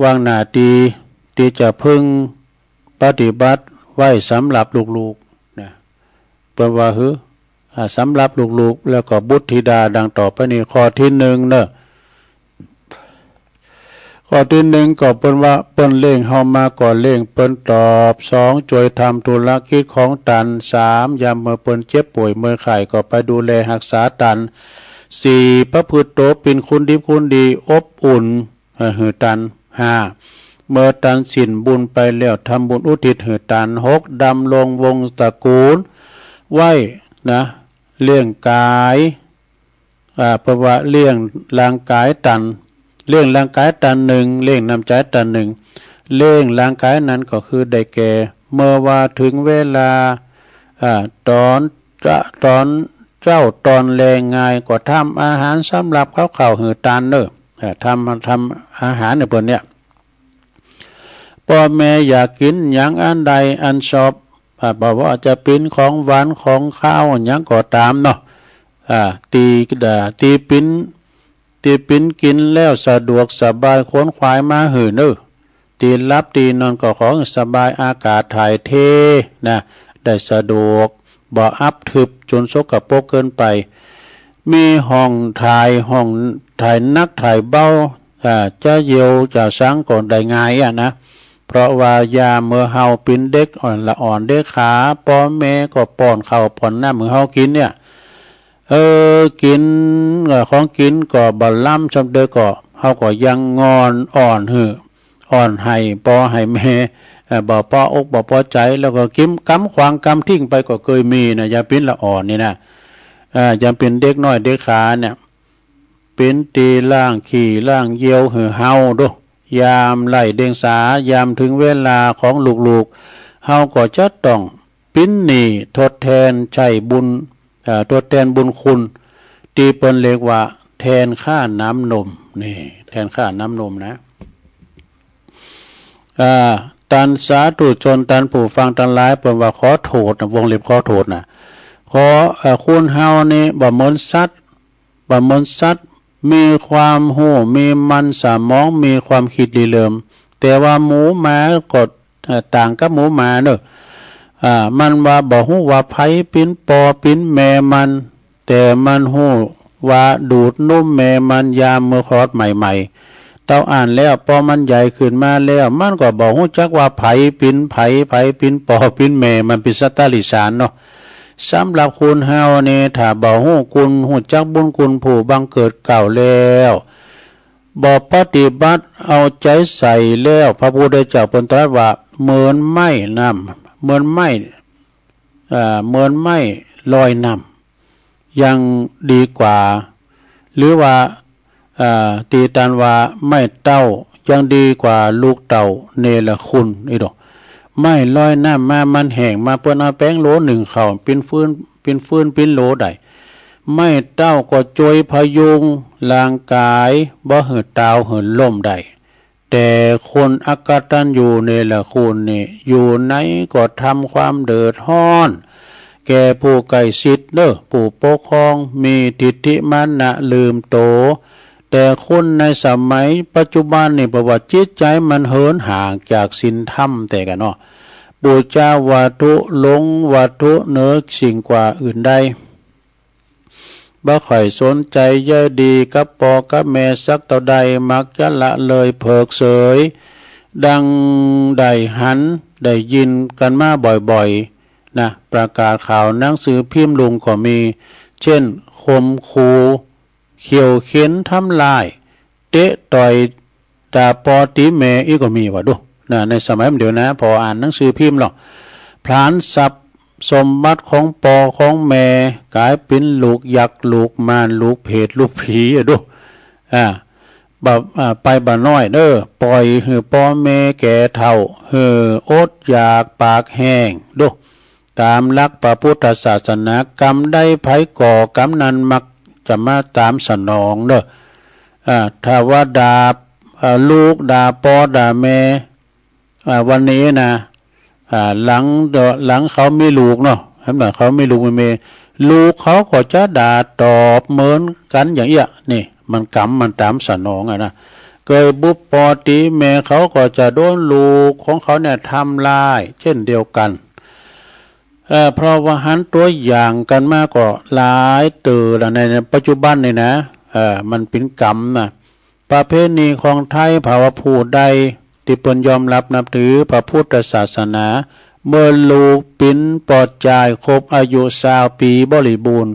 Speaker 3: วางหน้าที่จะพึงปฏิบัติไว้สำหรับลูกๆนะเปิ้นว่าสำหรับลูกๆแล้วก็บุตรธิดาดังต่อไปนี้ข้อที่1เนอะข้อที่1ก็เปิ้นว่าเปิ้นเล่งเฮามาก่อนเล่งเปิ้นตอบ2ช่วยทำธุรกิจของตัน3ยามเมื่อเปิ้นเจ็บป่วยเมื่อไข้ก็ไปดูแลรักษาตัน4ประพฤติตนเป็นคนดีอบอุ่นหือตัน5เมื่อตันสิ้นบุญไปแล้วทำบุญอุทิศหือตัน6ดำรงวงตระกูลไว้นะเลี้ยงกายเพราะว่าเลี้ยงร่างกายตันเลี้ยงร่างกายตัน1เลี้ยงน้ำใจตัน1เลี้ยงร่างกายนั้นก็คือได้แก่เมื่อว่าถึงเวลาตอนแรงงายก็ทำอาหารสำหรับเขาหือตันเนอะทำอาหารในเปิ้นเนี่ยพ่อแม่อยากกินหยังอันใดอันชอบบอกว่าจะเป็นของหวานของข้าวหยังก็ตามเนาะ ตีกระดาตีปิ้นกินแล้วสะดวกสบายขวนขวายมาหือเนอตีรับตีนอนก็ของสบายอากาศถ่ายเทนะได้สะดวกบ่อับทึบจนสกปรกเกินไปมีห้องถ่ายนักถ่ายเบ้าจะเยียวจะสังก่อนได้ง่ายนะเพราะว่ายาเมื่อเฮาเป็นเด็กอ่อนละอ่อนเด็กขาพ่อแม่ก็ป้อนข้าวป้อนน้ำมือเฮากินเนี่ยกินของกินก็บ่ล้ำจำเด้อก็เฮาก็ยังงอนอ่อนอ่อนให้ปอให้แม่บ่ปออกบ่ปอใจแล้วก็กิ้มกำขวางกำทิ้งไปก็เคยมีนะยาปิ้นละอ่อนนี่นะยังเป็นเด็กน้อยเด็กขาเนี่ยเป็นตีล่างขี่ล่างเยี่ยวเฮาดูยามไล่เดียงสายามถึงเวลาของลูกๆเฮาก็จะต้องปิ้นหนีทดแทนใช้บุญทดแทนบุญคุณตีเปิ้นเรียกว่าแทนค่าน้ำนมนี่แทนค่าน้ำนมนะตันสาธุชนตันผู้ฟังตันหลายเปิ้นว่าขอโทษนะวงเล็บขอโทษนะขอคุณเฮานี่บ่เหมือนสัตว์มีความหูมีมันสมองมีความคิดดีเลิมแต่ว่าหมูหมาก็ต่างกับหมูหมาเนอะมันว่าบ่ฮู้ว่าไผปิ้นปอปิ้นแม่มันแต่มันฮู้ว่าดูดนุ่มแม่มันยามเมื่อคลอดใหม่ๆเต้าอ่านแล้วพอมันใหญ่ขึ้นมาแล้วมันก็บ่ฮู้จักว่าไผปิ้นปิ้นปอปิ้นแม่มันเป็นสัตว์ตาลิสานเนาะสำหรับคุณเฮาเนี่ยถ้าบ่ฮู้คุณฮู้จักบุญคุณผู้บังเกิดเก่าแล้วบ่ปฏิบัติเอาใจใส่แล้วพระพุทธเจ้าเพิ่นตรัสว่าเหมือนไม้น้ำเหมือนไม้ลอยน้ำยังดีกว่าหรือว่าตีตันว่าไม้เต้ายังดีกว่าลูกเต่าเนรคุณอีดอกไม่ลอยน้ำมามันแห้งมาเปิ้นเอาแป้งโหลหนึ่งเข้าเป็นฟืนเป็นโหลได้ไม่เต้าก็จวยพยุงร่างกายบ่เหือดตาวเหือดล่มได้แต่คนอกตัญญูนี่แหละคุณนี่อยู่ไหนก็ทำความเดือดร้อนแก่ผู้ใกล้ชิดเด้อผู้ปกครองมีทิฏฐิมานะลืมโตแต่คนในสมัยปัจจุบันนี่ประวัติจิตใจมันเหินห่างจากศีลธรรมแต่กันเนาะบูชาวัตถุหลงวัตถุเหนือสิ่งกว่าอื่นใดบ่ค่อยสนใจเยอะดีกับปอกับแม่สักเท่าใดมักจะละเลยเพิกเสยดังได้หันได้ยินกันมาบ่อยๆนะประกาศข่าวหนังสือพิมพ์ลุงก็มีเช่นคมคูเขียวเข็นทำลายเตะต่อยตาปอติแม่อีกก็มีว่าดูนะในสมัยเดียวนะพออ่านหนังสือพิมพ์หรอกพลานทรัพย์สมบัติของปอของแม่กลายเป็นลูกยักษ์ลูกมารลูกเพศลูกผีดูไปบ่น้อยเด้อปล่อยหือพ่อแม่แก่เฒ่าหืออดอยากปากแห้งดูตามหลักพระพุทธศาสนากรรมได้ไผก่อกรรมนั้นมักจะมาตามสนองเด้อถ้าว่าด่าลูกด่าปอด่าแม่วันนี้นะหลังเขามีลูกเนาะเห็นไหมเขามีลูกมีลูกเขาก็จะด่าตอบเหมือนกันอย่างเงี้ยนี่มันกรรมมันตามสนองนะเกยบุปปอติแม่เขาก็จะโดนลูกของเขาเนี่ยทำลายเช่นเดียวกันเพราะว่าหันตัวอย่างกันมากกว่าหลายตื่นในปัจจุบันนี่นะมันเป็นกรรมนะประเพณีของไทยภาวะผู้ใดที่เปิ้นยอมรับนับถือพระพุทธศาสนาเมื่อลูกปิ้นปอดจ่ายครบอายุ20 ปีบริบูรณ์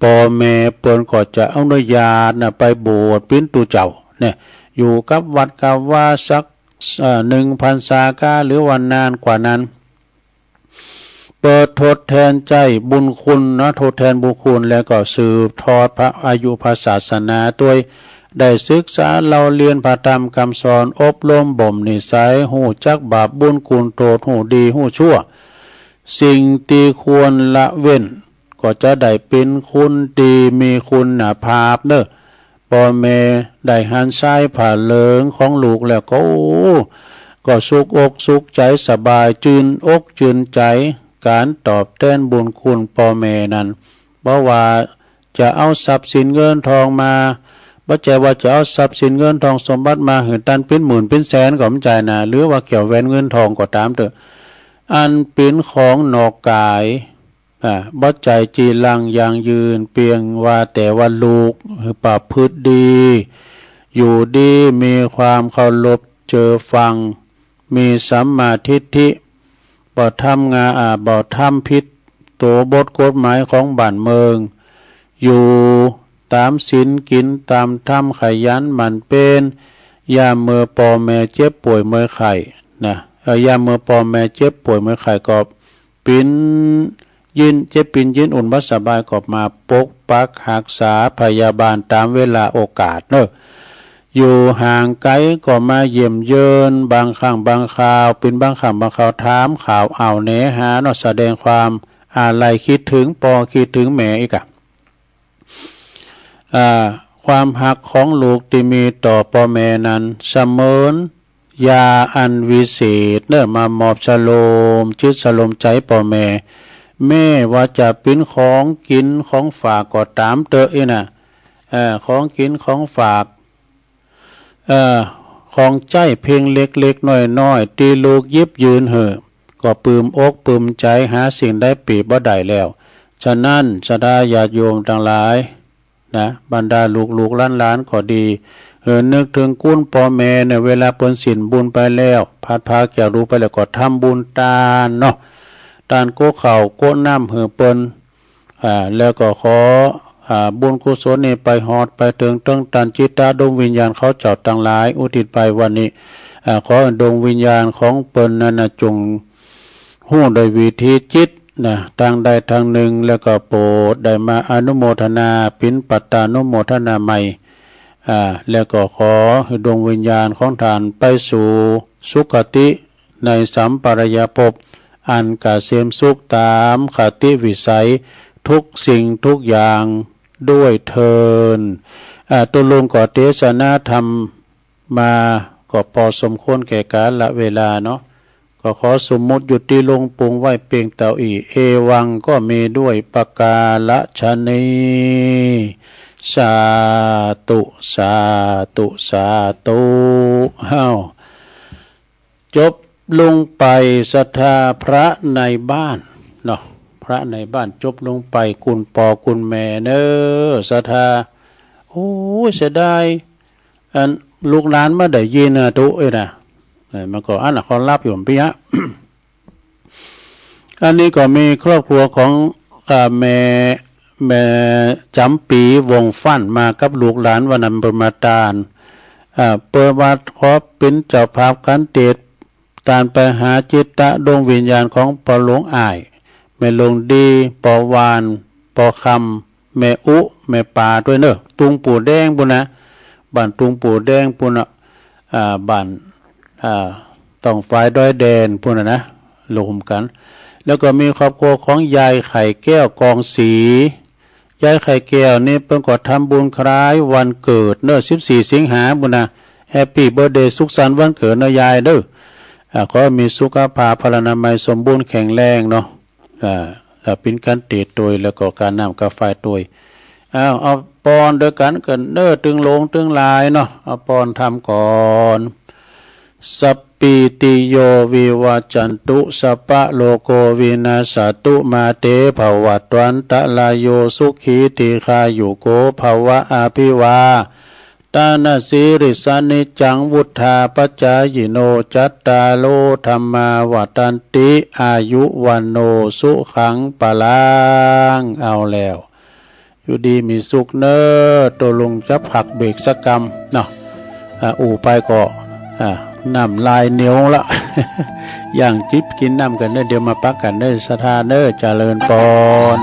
Speaker 3: พ่อแม่เปิ้นก็จะอนุญาตไปโบสถ์ปิ้นตูเจ้าเนี่ยอยู่กับวัดกับว่าสัก1 พรรษากาหรือวันนานกว่านั้นเปิดทดแทนใจบุญคุณนะทดแทนบุญคุณแล้วก็สืบทอดพระอายุพระศาสนาด้วยได้ศึกษาเราเรียนพระธรรมคำสอนอบรมบ่มนิสัยหูจักบาปบุญคุณโทษหูดีหูชั่วสิ่งที่ควรละเว้นก็จะได้เป็นคุณดีมีคุณภาพเด้อพ่อแม่ได้หันซ้ายผ่าเหลืองของลูกแล้วก็สุขอกสุขใจสบายจืนอกจืนใจการตอบแทนบุญคุณพ่อแม่นั้นเพราะว่า จะเอาทรัพย์สินเงินทองมาบ่ใจว่าจะเอาทรัพย์สินเงินทองสมบัติมาหือตันเป็นหมื่นเป็นแสนก็ไม่ใจนะหรือว่าเกี่ยวแหวนเงินทองก็ตามเถอะอันเป็นของนอกกายบ่ใจจีรังยังยืนเพียงว่าแต่ว่าลูกประพฤติดีอยู่ดีมีความเคารพเจอฟังมีสัมมาทิฏฐิบ่ทำบ่ทำผิดตัวบทกฎหมายของบ้านเมืองอยู่ตามศีลกินตามธรรมขยันหมั่นเป็นยามเมื่อพ่อแม่เจ็บป่วยเมื่อไข้นะยามเมื่อพ่อแม่เจ็บป่วยเมื่อไข้ก็ปินยินเจ็บปินยินอุ่นบ่สบายก็มาปกปักรักษาพยาบาลตามเวลาโอกาสเนอะอยู่ห่างไกลก็มาเยี่ยมเยินบางครั้งบางคราวเป็นบางครั้งบางคราวถามข่าวเอาแหนหาเนาะแสดงความอะไรคิดถึงปอคิดถึงแม่อีกความหักของลูกที่มีต่อพ่อแม่นั้นเสมือนยาอันวิเศษเนอะมามอบฉโลมจิตสลมใจพ่อแม่แม่ว่าจะเป็นของกินของฝากก็ตามเตอะนะของกินของฝากของใจเพียงเล็กๆน้อยๆตีลูกยิบยืนเหอะก็ปลื้มอกปลื้มใจหาสิ่งได้ปีบ่ได้แล้วฉะนั้นสดาญาติโยมทั้งหลายนะบรรดาลูกๆหลานๆก็ดีนึกถึงกุ้นพ่อแม่เนี่ยเวลาเปิ้นสินบุญไปแล้วพัดพาแก่รู้ไปแล้วก็ทำบุญทานเนาะทานโกเข่าโกน้ำเปิ้นแล้วก็ขอบุญกุศลนี่ไปฮอดไปถึงตั้งตันจิตตาดวงวิญญาณเขาเจ้าทั้งหลายอุทิศไปวันนี้ขอดวงวิญญาณของเปิ้นนั้นจงหู้โดยวิธีจิตนะทางใดทางหนึ่งแล้วก็โปรดได้มาอนุโมทนาปินปัตตานุโมทนาใหม่แล้วก็ขอดวงวิญญาณของท่านไปสู่สุคติในสัมปรายภพอันกะเสมสุขตามคติวิสัยทุกสิ่งทุกอย่างด้วยเทินตุลงก่อเทศนาธรรมมาก็พอสมควรแก่กาลเวลาเนาะก็ขอสมมุติหยุดที่ลงปรุงไว้เพียงเต่าอีเอวังก็มีด้วยปกาละชนีสาธุสาธุสาธุจบลงไปศรัทธาพระในบ้านเนาะพระในบ้านจบลงไปคุณปอคุณแม่เนอศรัทธาโอ้เสียดายอันลูกหลานมาได้ยินนะทุกนะมันก็อันน่ะเขารับอยู่พี่ฮะ อันนี้ก็มีครอบครัวของแม่จำปีวงฟั่นมากับลูกหลานวันนันบรมาตาลเปิดวัดขอเป็นเจ้าภาพกันเตดตานไปหาจิตตะดวงวิญญาณของปอหลวงอ้ายแม่หลวงดีปอวานปอคำแม่อุแม่ป่าด้วยเนอะตุงปู่แดงปุ่นนะบ้านตุงปู่แดงปุ่นบ้านต้องฝ่ายดอยแดนปุ่นนะรวมกันแล้วก็มีครอบครัวของยายไข่แก้วกองศรียายไข่แก้วนี่เพิ่งก็ทำบุญคล้ายวันเกิดเนอะ14 สิงหาปุ่นนะแฮปปี้เบิร์ธเดย์สุขสันต์วันเกิดเนอะยายเด้อขอมีสุขภาพพลานามัยสมบูรณ์แข็งแรงเนาะแล้วเป็นการเตะตัวแล้วก็การนำกาแฟตัวเอาปอนเดียวกันกันเนอตึงลงตึงลายเนาะเอาปอนทำก่อนสัพปิติโยวิวัจจันตุสัพพะโลโกวินาศตุมาเตภวัตวันตะลายโยสุขีติคายุโกภวะอาภิวาตานาสีริสานิจังวุธาปัจจายโนจัตตาโลธรรมาวัตันติอายุวันโนสุขังปะลังเอาแล้วอยู่ดีมีสุขเนอตัวลงจะผักเบรกสักกรรมเนาะไปก็น้ำลายเหนียวละ อย่างจิบกินน้ำกันเนอเดี๋ยวมาปักกันเนอสถานเนอเจริญพร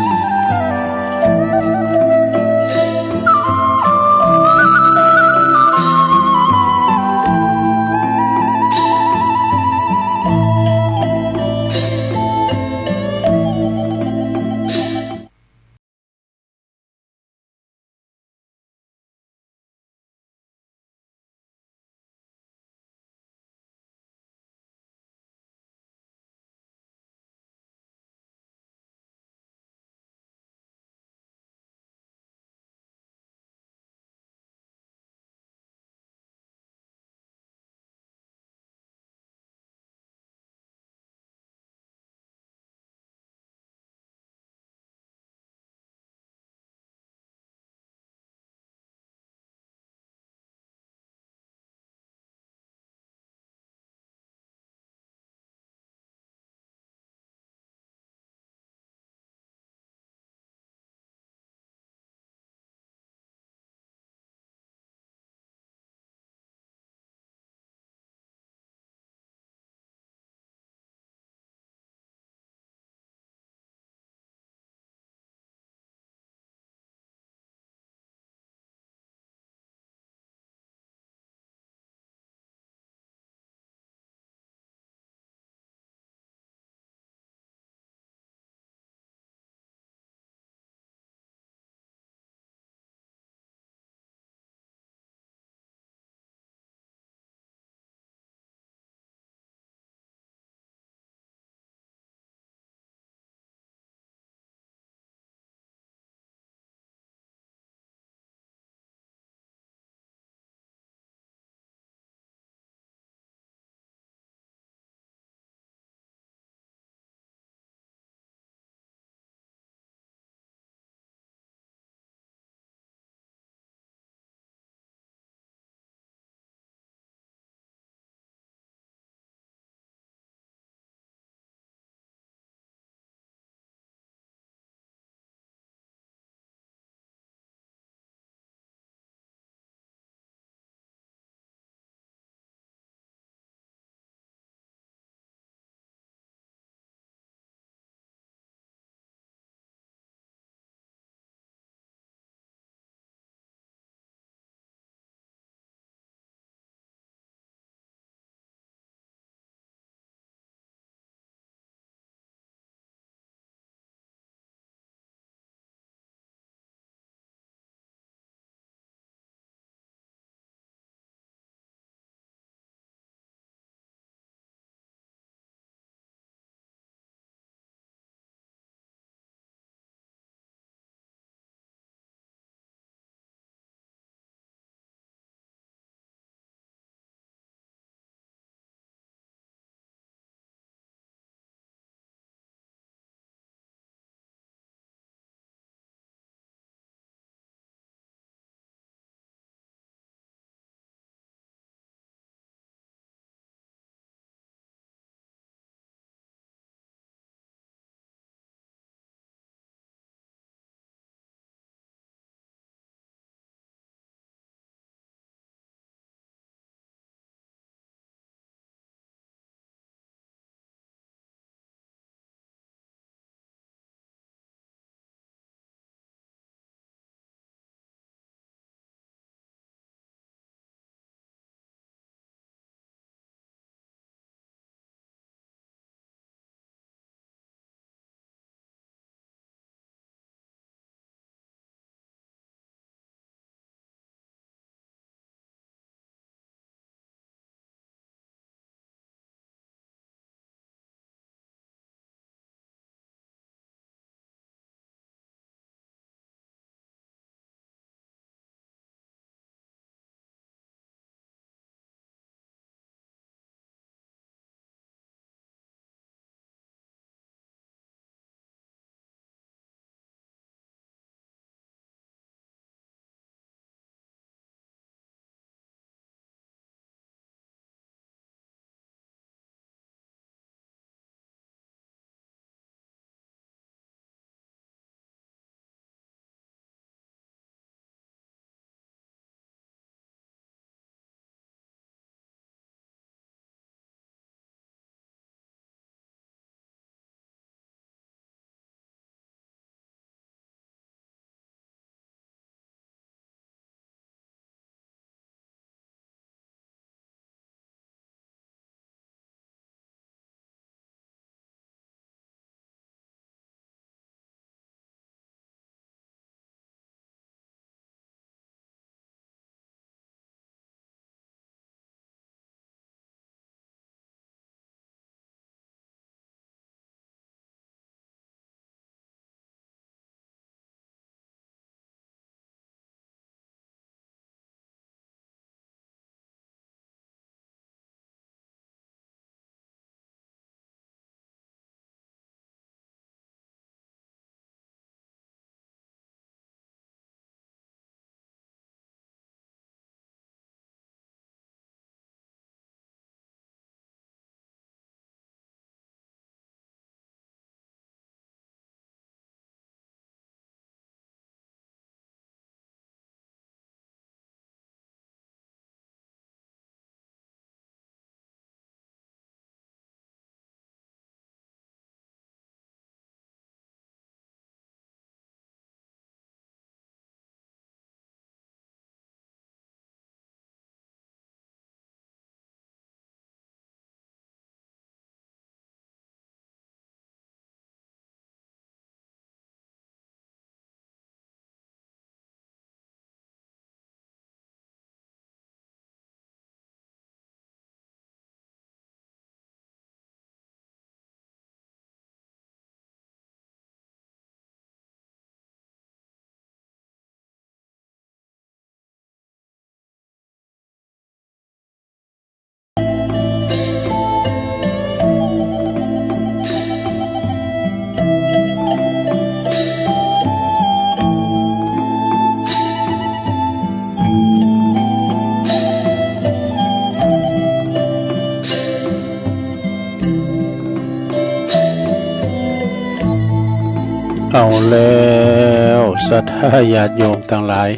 Speaker 3: เอาแล้วสัทธาญาติโยมทั้งหลาย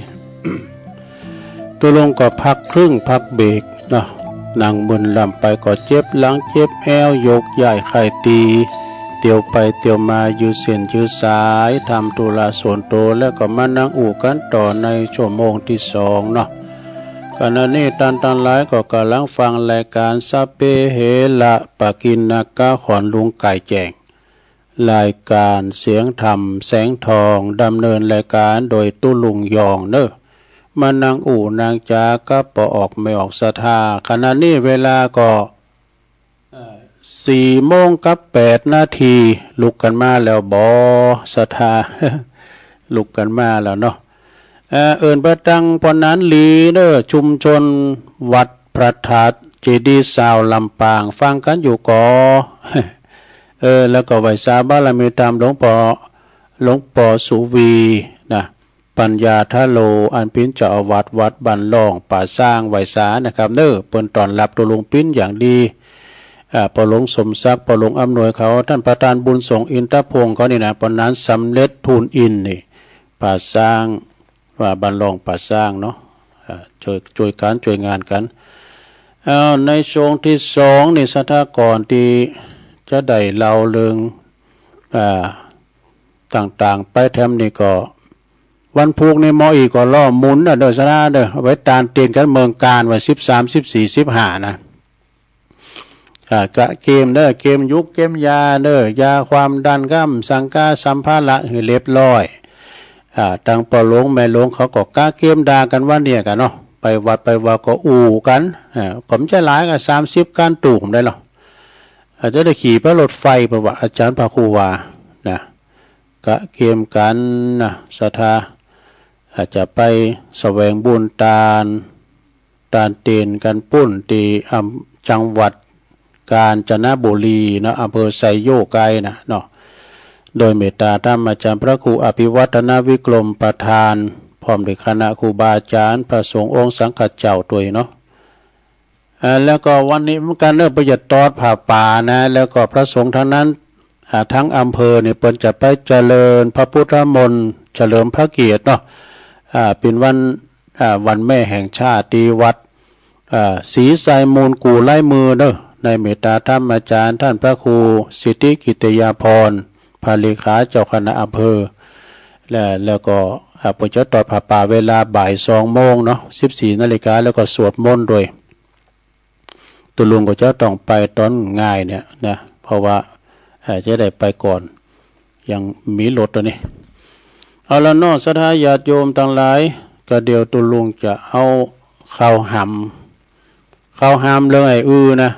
Speaker 3: ตัวลงก็พักครึ่งพักเบรกเนาะนั่งมึนลำไปก็เจ็บหลังเจ็บแอวยกใหญ่ไข่ตีเตียวไปเตียวมาอยู่เส้นอยู่สายทำตุลาส่วนโตแล้วก็มานั่งอู่กันต่อในชั่วโมงที่สองเนาะขณะนี้ตันหลายก็กำลังฟังรายการสัพเพเหระปะกินนากะขอนลุงไก่แจงรายการเสียงธรรมแสงทองดำเนินรายการโดยตุลุงยองเนอะมานางอู่นางจาก็ปออกไม่ออกศรัทธาขณะนี้เวลาก็4:08 น.ลุกกันมาแล้วบอศรัทธา ลุกกันมาแล้วเนาะเอิญประตังปนนั้นลีเนอชุมชนวัดพระธาตุเจดีย์สาวลำปางฟังกันอยู่ก่อ แล้วก็ไหวสาบารมีตามหลวงปอสุวีนะปัญญาทะโลอันปิ้นเจ้าอาวาสวัดบ้านล่องป่าสร้างไหวสานะครับเนอเปิ้นตอนรับตัวลุงปิ้นอย่างดีปอหลวงสมศักดิ์ปอหลวงอำนวยเขาท่านประธานบุญสงฆ์อินทพงศ์เขานี่นะปนนั้นสำเร็จทูลอินนี่ป่าสร้างว่าบ้านล่องป่าสร้างเนาะช่วยการช่วยงานกันในช่วงที่สองนี่สัทธากรที่จะได้เล่าเรื่องต่างๆไปแถมนี่ก็วันพุกในมออีก็ล่อหมุนเด้อสนะเด้อไว้ตานเตียนกันเมืองการไว้13 14 15นะกะเกมเด้อเกมยุกเกมยาเด้อยาความดันก้ำสังกาสัมภาระให้เรียบร้อยทางปอหลวงแม่หลวงเขาก็กะเกมด่ากันว่าเนี่ยกันเนาะไปวัดไปว่าก็อู่กันผมจะหลายกับ30การตู่ผมได้หรออาจจะได้ขี่พระรถไฟประวัติอาจารย์พระครูวานะกะเกมกันนะศรัทธาอาจจะไปแสวงบุญตาลเตียนกันปุ้นตีจังหวัดกาญจนบุรีเนาะอำเภอไซโยกไกนะเนาะโดยเมตตาธรรมอาจารย์พระครูอภิวัฒนวิกรมประธานพร้อมด้วยคณะครูบาอาจารย์พระสงฆ์องค์สังฆเจ้าตัวเนาะแล้วก็วันนี้มันการเริ่มประหยัดตอดผ่าป่านะแล้วก็พระสงฆ์ทั้งนั้นทั้งอำเภอเนี่ยเปิ้นจะไปเจริญพระพุทธมนต์เฉลิมพระเกียรติเนาะเป็นวันแม่แห่งชาติที่วัดศรีไซมูลกูไล่มือเนาะในเมตตาธรรมอาจารย์ท่านพระครูสิทธิกิตยาภรณ์ภาริขาเจ้าคณะอำเภอแล้วก็ประจะต่อผ่าป่าเวลาบ่าย2 โมงเนาะ14 นาฬิกาแล้วก็สวดมนต์ด้วยตัวลุงก็จะต้องไปตอนง่ายเนี่ยนะเพราะว่าจะได้ไปก่อนยังมีรถตัวนี้เอาละเนาะศรัทธาญาติโยมทั้งหลายก็เดี๋ยวตัวลุงจะเอาข้าวหามเรื่องไอ้นะ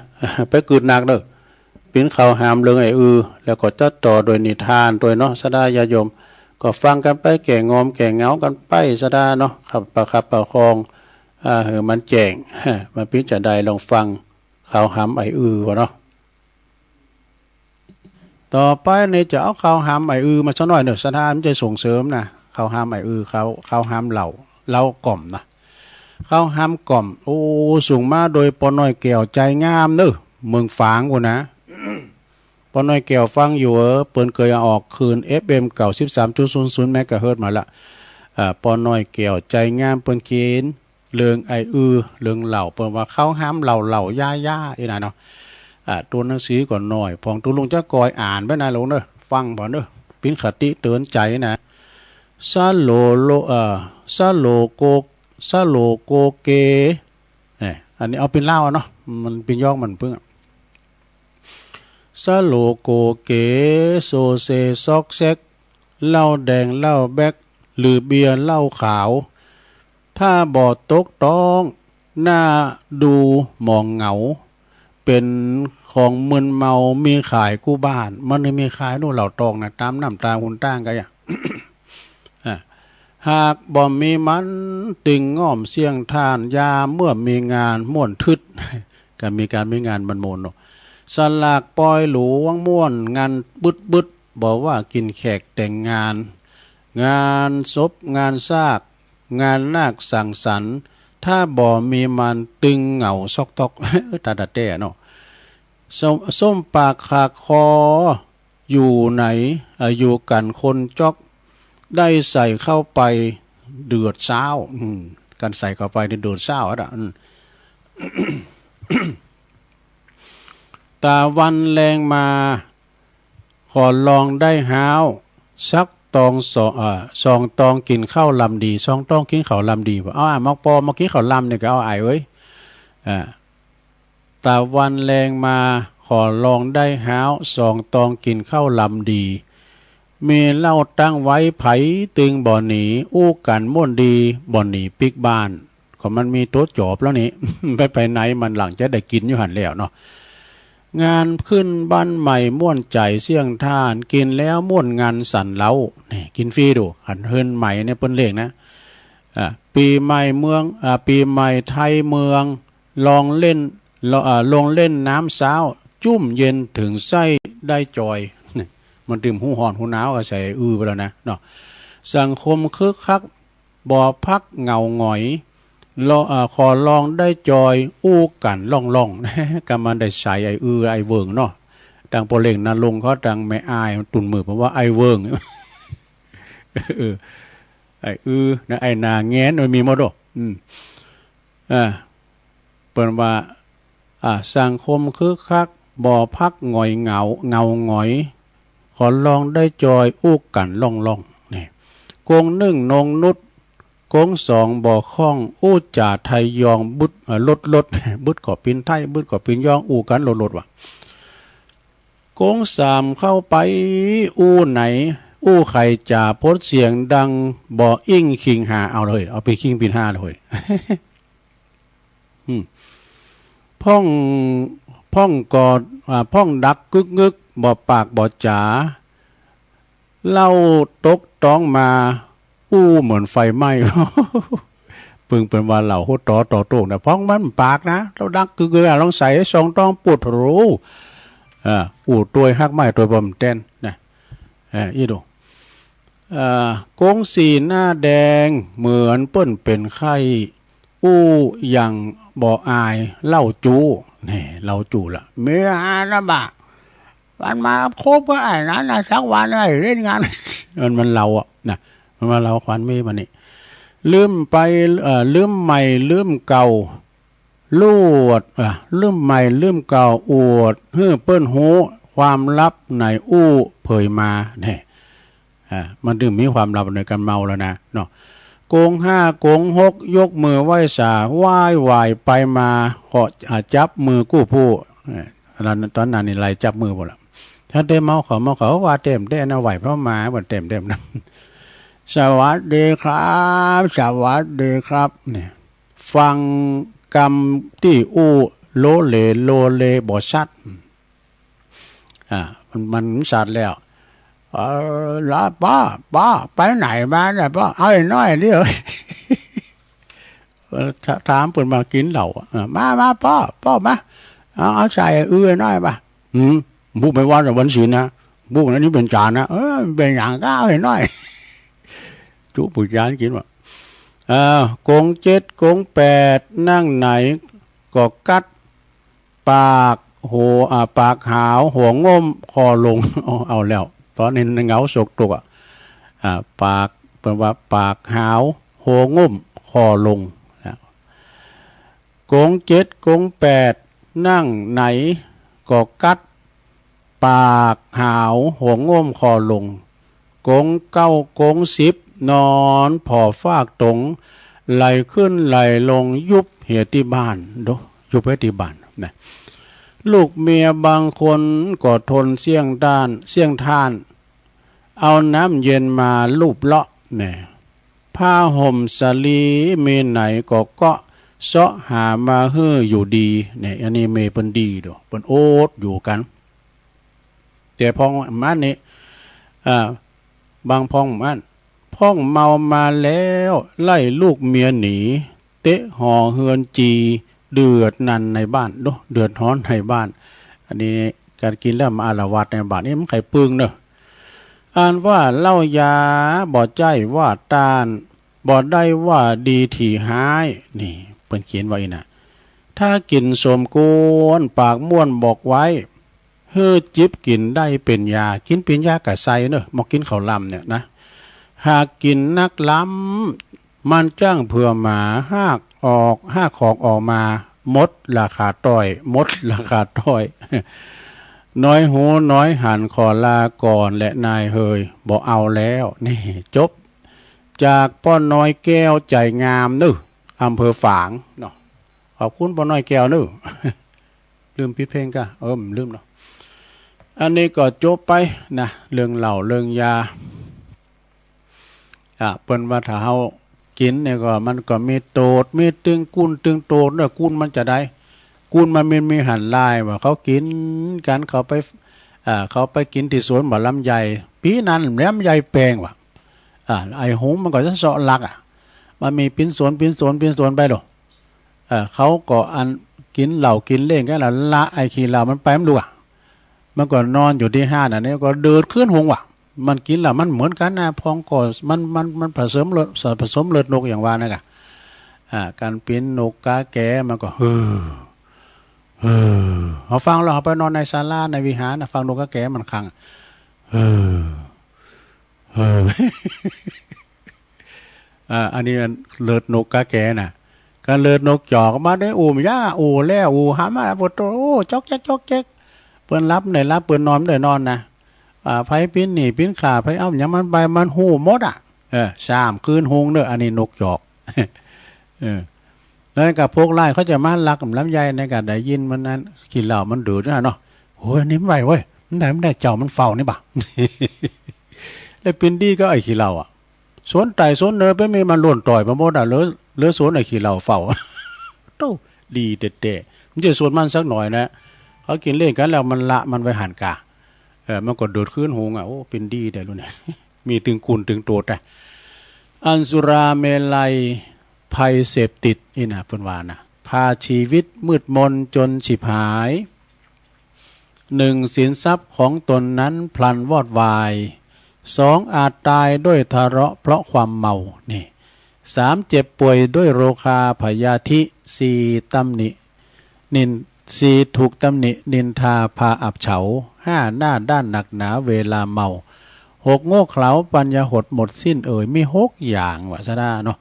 Speaker 3: ไปกึดหนักเด้อปิ้นข้าวหามเรื่องไอ้แล้วก็จะต่อโดยนิทานโดยเนาะศรัทธาญาติโยมก็ฟังกันไปแก่งอมแก่เงากันไปศรัทธาเนาะขับประคองมันแจ้งมันปิ้นจะได้ลองฟังข้าวหามไอ้วะเนาะต่อไปเนี่ยจะเอาข้าวหามไอ้มาสักหน่อยเนอะศรัทธามันจะส่งเสริมนะข้าวหามไอ้ข้าวหามเหล่ากล่อมนะข้าวหามกล่อมโอ้สูงมาโดยปอน้อยแก้วใจงามเนอะเมืองฝางกูนะ ปอน้อยแก้วฟังอยู่เปิ้นเคยออกคืน FM เก่า 13.00 เมกะเฮิรตซ์มาละปอน้อยแก้วใจงามเปิ้นเขียนเรื่องไอ้เรื่องเหล่าเปิ้นว่าข้าวหามเหล่าย่าอีน่ะเนาะตัวหนังสือก่อนหน่อยพองตุลุงจะกอยอ่านไปนะลุงเนอะฟังบ่เนอะเป็นคติเตือนใจนะซาโลโกเกเนี่ยอันนี้เอาเป็นเล่าเนาะมันเป็นย่องมันเพิ่งซาโลโกเกโซเซซอกเซ็กเหล้าแดงเหล้าแบกหรือเบียร์เหล้าขาวถ้าบ่ตกต้องหน้าดูมองเหงาเป็นของมึนเมามีขายกู้บ้านมันไม่มีขายนู่นเหล่าตองนะตามน้ำตาหุ่นตั้งกันอย่าง หากบ่มีมันติงง่อมเสียงทานยาเมื่อมีงานม่วนทึด การมีงานมันโมนสลากปล่อยหลวงม่วนงานบึดบอกว่ากินแขกแต่งงานศพงานซากงานนาคสังสรรค์ถ้าบ่มีมันตึงเหงาซอกตอก ตาเต้เนาะส้มปากขาคอ อยู่ไหนอยู่กันคนจอกได้ใส่เข้าไปเดือดเศร้าการใส่เข้าไปในเดือดเศร้าอ่ะ ตาวันแรงมาขอลองได้ห้าวสักตองสองตองกินข้าวลำดี2 ตองกินข้าวลำดีเอามักปอมากินข้าวลำเนี่ยก็เอาเว้ยตาวันแรงมาขอลองได้ห้าว2 ตองกินข้าวลำดีมีเล่าตั้งไว้ไผตึงบ่อหนีอู้กันม่วนดีบ่อหนีปิกบ้านก็มันมีตัวจอบแล้วนี่ ไปไหนมันหลังจะได้กินอยู่หันแล้วเนาะงานขึ้นบ้านใหม่ม่วนใจเสี่ยงท่านกินแล้วม่วนงานสั่นเล้านี่กินฟรีดูหันเฮินใหม่เนี่ยเปิ้นเลขนะปีใหม่เมืองปีใหม่ไทยเมืองลองเล่นลงเล่นน้ำสาวจุ่มเย็นถึงไส้ได้จอยมันดื่มหูหอนหูหนาวก็ใส่ไปแล้วนะเนาะสังคมคึกคักบ่อพักเงาหงอยขอลองได้จอยอู้กันล่องกำมันได้ใส่ไอเวิงเนาะดังโปเล่งนาลงเขาดังไม่อายตุนมือเพราะว่าไอเวิงนะไอนาแง้นมันมีหมดอ่ะเปิดว่าสังคมคึกคักบ่อพักหงอยเงาหงอยขอลองได้จอยอู้กันล่องนี่กงนึ่งนงนุดกง2บ่อคล้องอู้จ่าไทยยองบุดลดบุดก่อปินไทยบุดก่อปินยองอู้กันลดว่ะกง3เข้าไปอู้ไหนอู้ไข่จ่าพดเสียงดังบ่ออิ้งคิงหาเอาเลยเอาไปคิงปิน5เลยพ่องกอดพ่องดักกึกงึกบ่ปากบ่จ๋าเล่าตกต้องมาอู้เหมือนไฟไหม้ปึงเป็นว่าเหล่าโหต่อโตกนะพ้องมันปากนะเราดักกึกลองใส่2 ต้องปวดรู้อู้ตัวหักไม้ตัวบอมเต้นนะอีดูกง4หน้าแดงเหมือนเปิ้นเป็นไข้อู้อย่างบ่อายเล่าจูนี่เราจูละเมียนะบะวันมาคบก็ไอ้นั้นนะสักวันไอ้เล่นงานมันเราอ่ะนะมันมาเราควันมีมันนี่ลืมไปลืมใหม่ลืมเก่าลูดลืมใหม่ลืมเก่าอวดเฮ้อเปิ้นหูความลับในอู้เผยมาเนี่ยมันถึงมีความลับในการเมาแล้วนะเนาะโกง5โกง6ยกมือไหว้สาไหว้ไปมาขอจับมือกู้ผู้ตอนนั้นนี่ไล่จับมือหมดละถ้าได้เมาเขาว่าเต็มได้นะไหวเพราะมาวันเต็มนะสวัสดีครับสวัสดีครับเนี่ยฟังกรรมที่อู้โลเลบ่ชัดมันชัดแล้วแล้วป้าไปไหนมาเนี่ยป้าเอาไอ้น้อยเดียวถามเปิดมากินเหล้ามาป้ามาเอาใส่น้อยป่ะบุกไปวัดวันศีลนะบุกนั้นนี่เป็นจานนะเป็นอย่างก็เอาไอ้น้อยจุปุจานกินว่ะกง7กง8นั่งไหนก็กัดปากปากหาวหัวง้มคอลงเอาแล้วตอนนี้เหงาสกตกปากเป็นว่าปากหาวหัวง้มคอลงกง7กง8นั่งไหนก็กัดปากหาวหัวง้มคอลงกง9กง10นอนผอฟากตรงไหลขึ้นไหลลงยุบเหียที่บ้านยุบไว้ที่บ้านนะลูกเมียบางคนก็ทนเสี่ยงท่านเอาน้ำเย็นมาลูบเลาะเนี่ยผ้าห่มสลีเมไหนก็เสาะหามาเฮืออยู่ดีเนี่ยอันนี้เมเป็นดีดูเป็นโอ๊ตอยู่กันแต่พองมันนี่บางพองมันพ่องเมามาแล้วไล่ลูกเมียหนีเตะห่อเฮือนจีเดือดนันในบ้านเดือดร้อนในบ้านอันนี้การกินแล้วมาอาละวาดในบ้านนี่มันไข่ปึงเนอะอ่านว่าเล่ายาบ่ใจว่าตานบ่ได้ว่าดีถี่หายนี่เป็นเขียนไว้นะถ้ากินสมกวนปากม่วนบอกไว้ เฮ้อจิบกินได้เป็นยากินเป็นยากะไซเนอะมากินข้าวลำเนี่ยนะหากกินนักล้ำมันจ้างเผื่อหมาห้าของออกมามดราคาต้อยมดราคาต้อย น้อยหูน้อยหันขอลาก่อนและนายเฮยบอกเอาแล้วนี่จบจากป้อนน้อยแก้วใจงามนึอำเภอฝางเนาะขอบคุณป้อนน้อยแก้วนึ ลืมปิดเพลงกะลืมเนาะอันนี้ก็จบไปนะเรื่องเหล่าเรื่องยาเปิ้นว่าถ้าเฮากินเนี่ยก็มันก็มีโตดมีตึงกุ้นตึงโตดเนี่ยกุ้นมันจะได้กุ้นมันมีหันลายว่าเขากินกันเขาไปกินที่สวนบ่ลำไยปีนั้นลำไยแปลงว่ะไอ้หงมันก็จะเสาะลักมันมีปิ้นสวนไปหรอเขาก็อันกินเหล่ากินเล่นกันละไอ้ขี้เหล่ามันไปมันดูมันก็นอนอยู่ที่ห้าน่ะนี่ก็เดินขึ้นหงว่ะมันกินแล้วมันเหมือนกันนะพองก็มันผสมเลือดนกอย่างว่านะกะการเป็นนกกาแกมันก็เขาฟังเราไปนอนในศาลาในวิหารนะฟังนกกาแกมันคังอันนี้เลือดนกกาแกน่ะการเลือดนกจอกมาได้อู่ย่าอู่แล้วอู่หามาปวดโอ้จอกแจ๊กเปิ้นรับไหนรับเปิ้นนอนได้นอนนะไผปิ้นหนีปิ้นขาไผเอาอย่างมันไปมันหูหมด3 คืนหงเด้ออันนี้นกจอกแล้วกับพวกไล่เขาจะมาลักลำไยในการได้ยินมันนั้นกินเหล้ามันดื้อนะเนาะโอ้ยนี่ไหวเว้ยมันได้เจ้ามันเฝ้านี่ป่ะ แล้วปิ้นดีก็ไอ้ขี้เหล้าสวนไต่สวนเนอไปมีมันหล่นต่อยมาหมดเหลือสวนไอ้ขี้เหล้าเฝ้า โตดีเด็ดๆมันจะสวนมันสักหน่อยนะเขากินเล่นกันแล้วมันละมันไปหันกามันก็โดดขึ้นหงโอ้เป็นดีแต่รู้เนี่ย มีตึงกุนตึงโตดอันสุราเมลัยภัยเสพติดนี่นะเพิ่นว่านะพาชีวิตมืดมนจนฉิบหาย1สินทรัพย์ของตนนั้นพลันวอดวาย2อาจตายด้วยทะเลาะเพราะความเมานี่3เจ็บป่วยด้วยโรคาพยาธิ4ตำหนิ4ถูกตำหนินินทาพาอับเฉา5หน้าด้านหนักหนาเวลาเมา6โง่เขลาปัญญาหดหมดสิ้นมี6อย่างวะซะดาเนาะ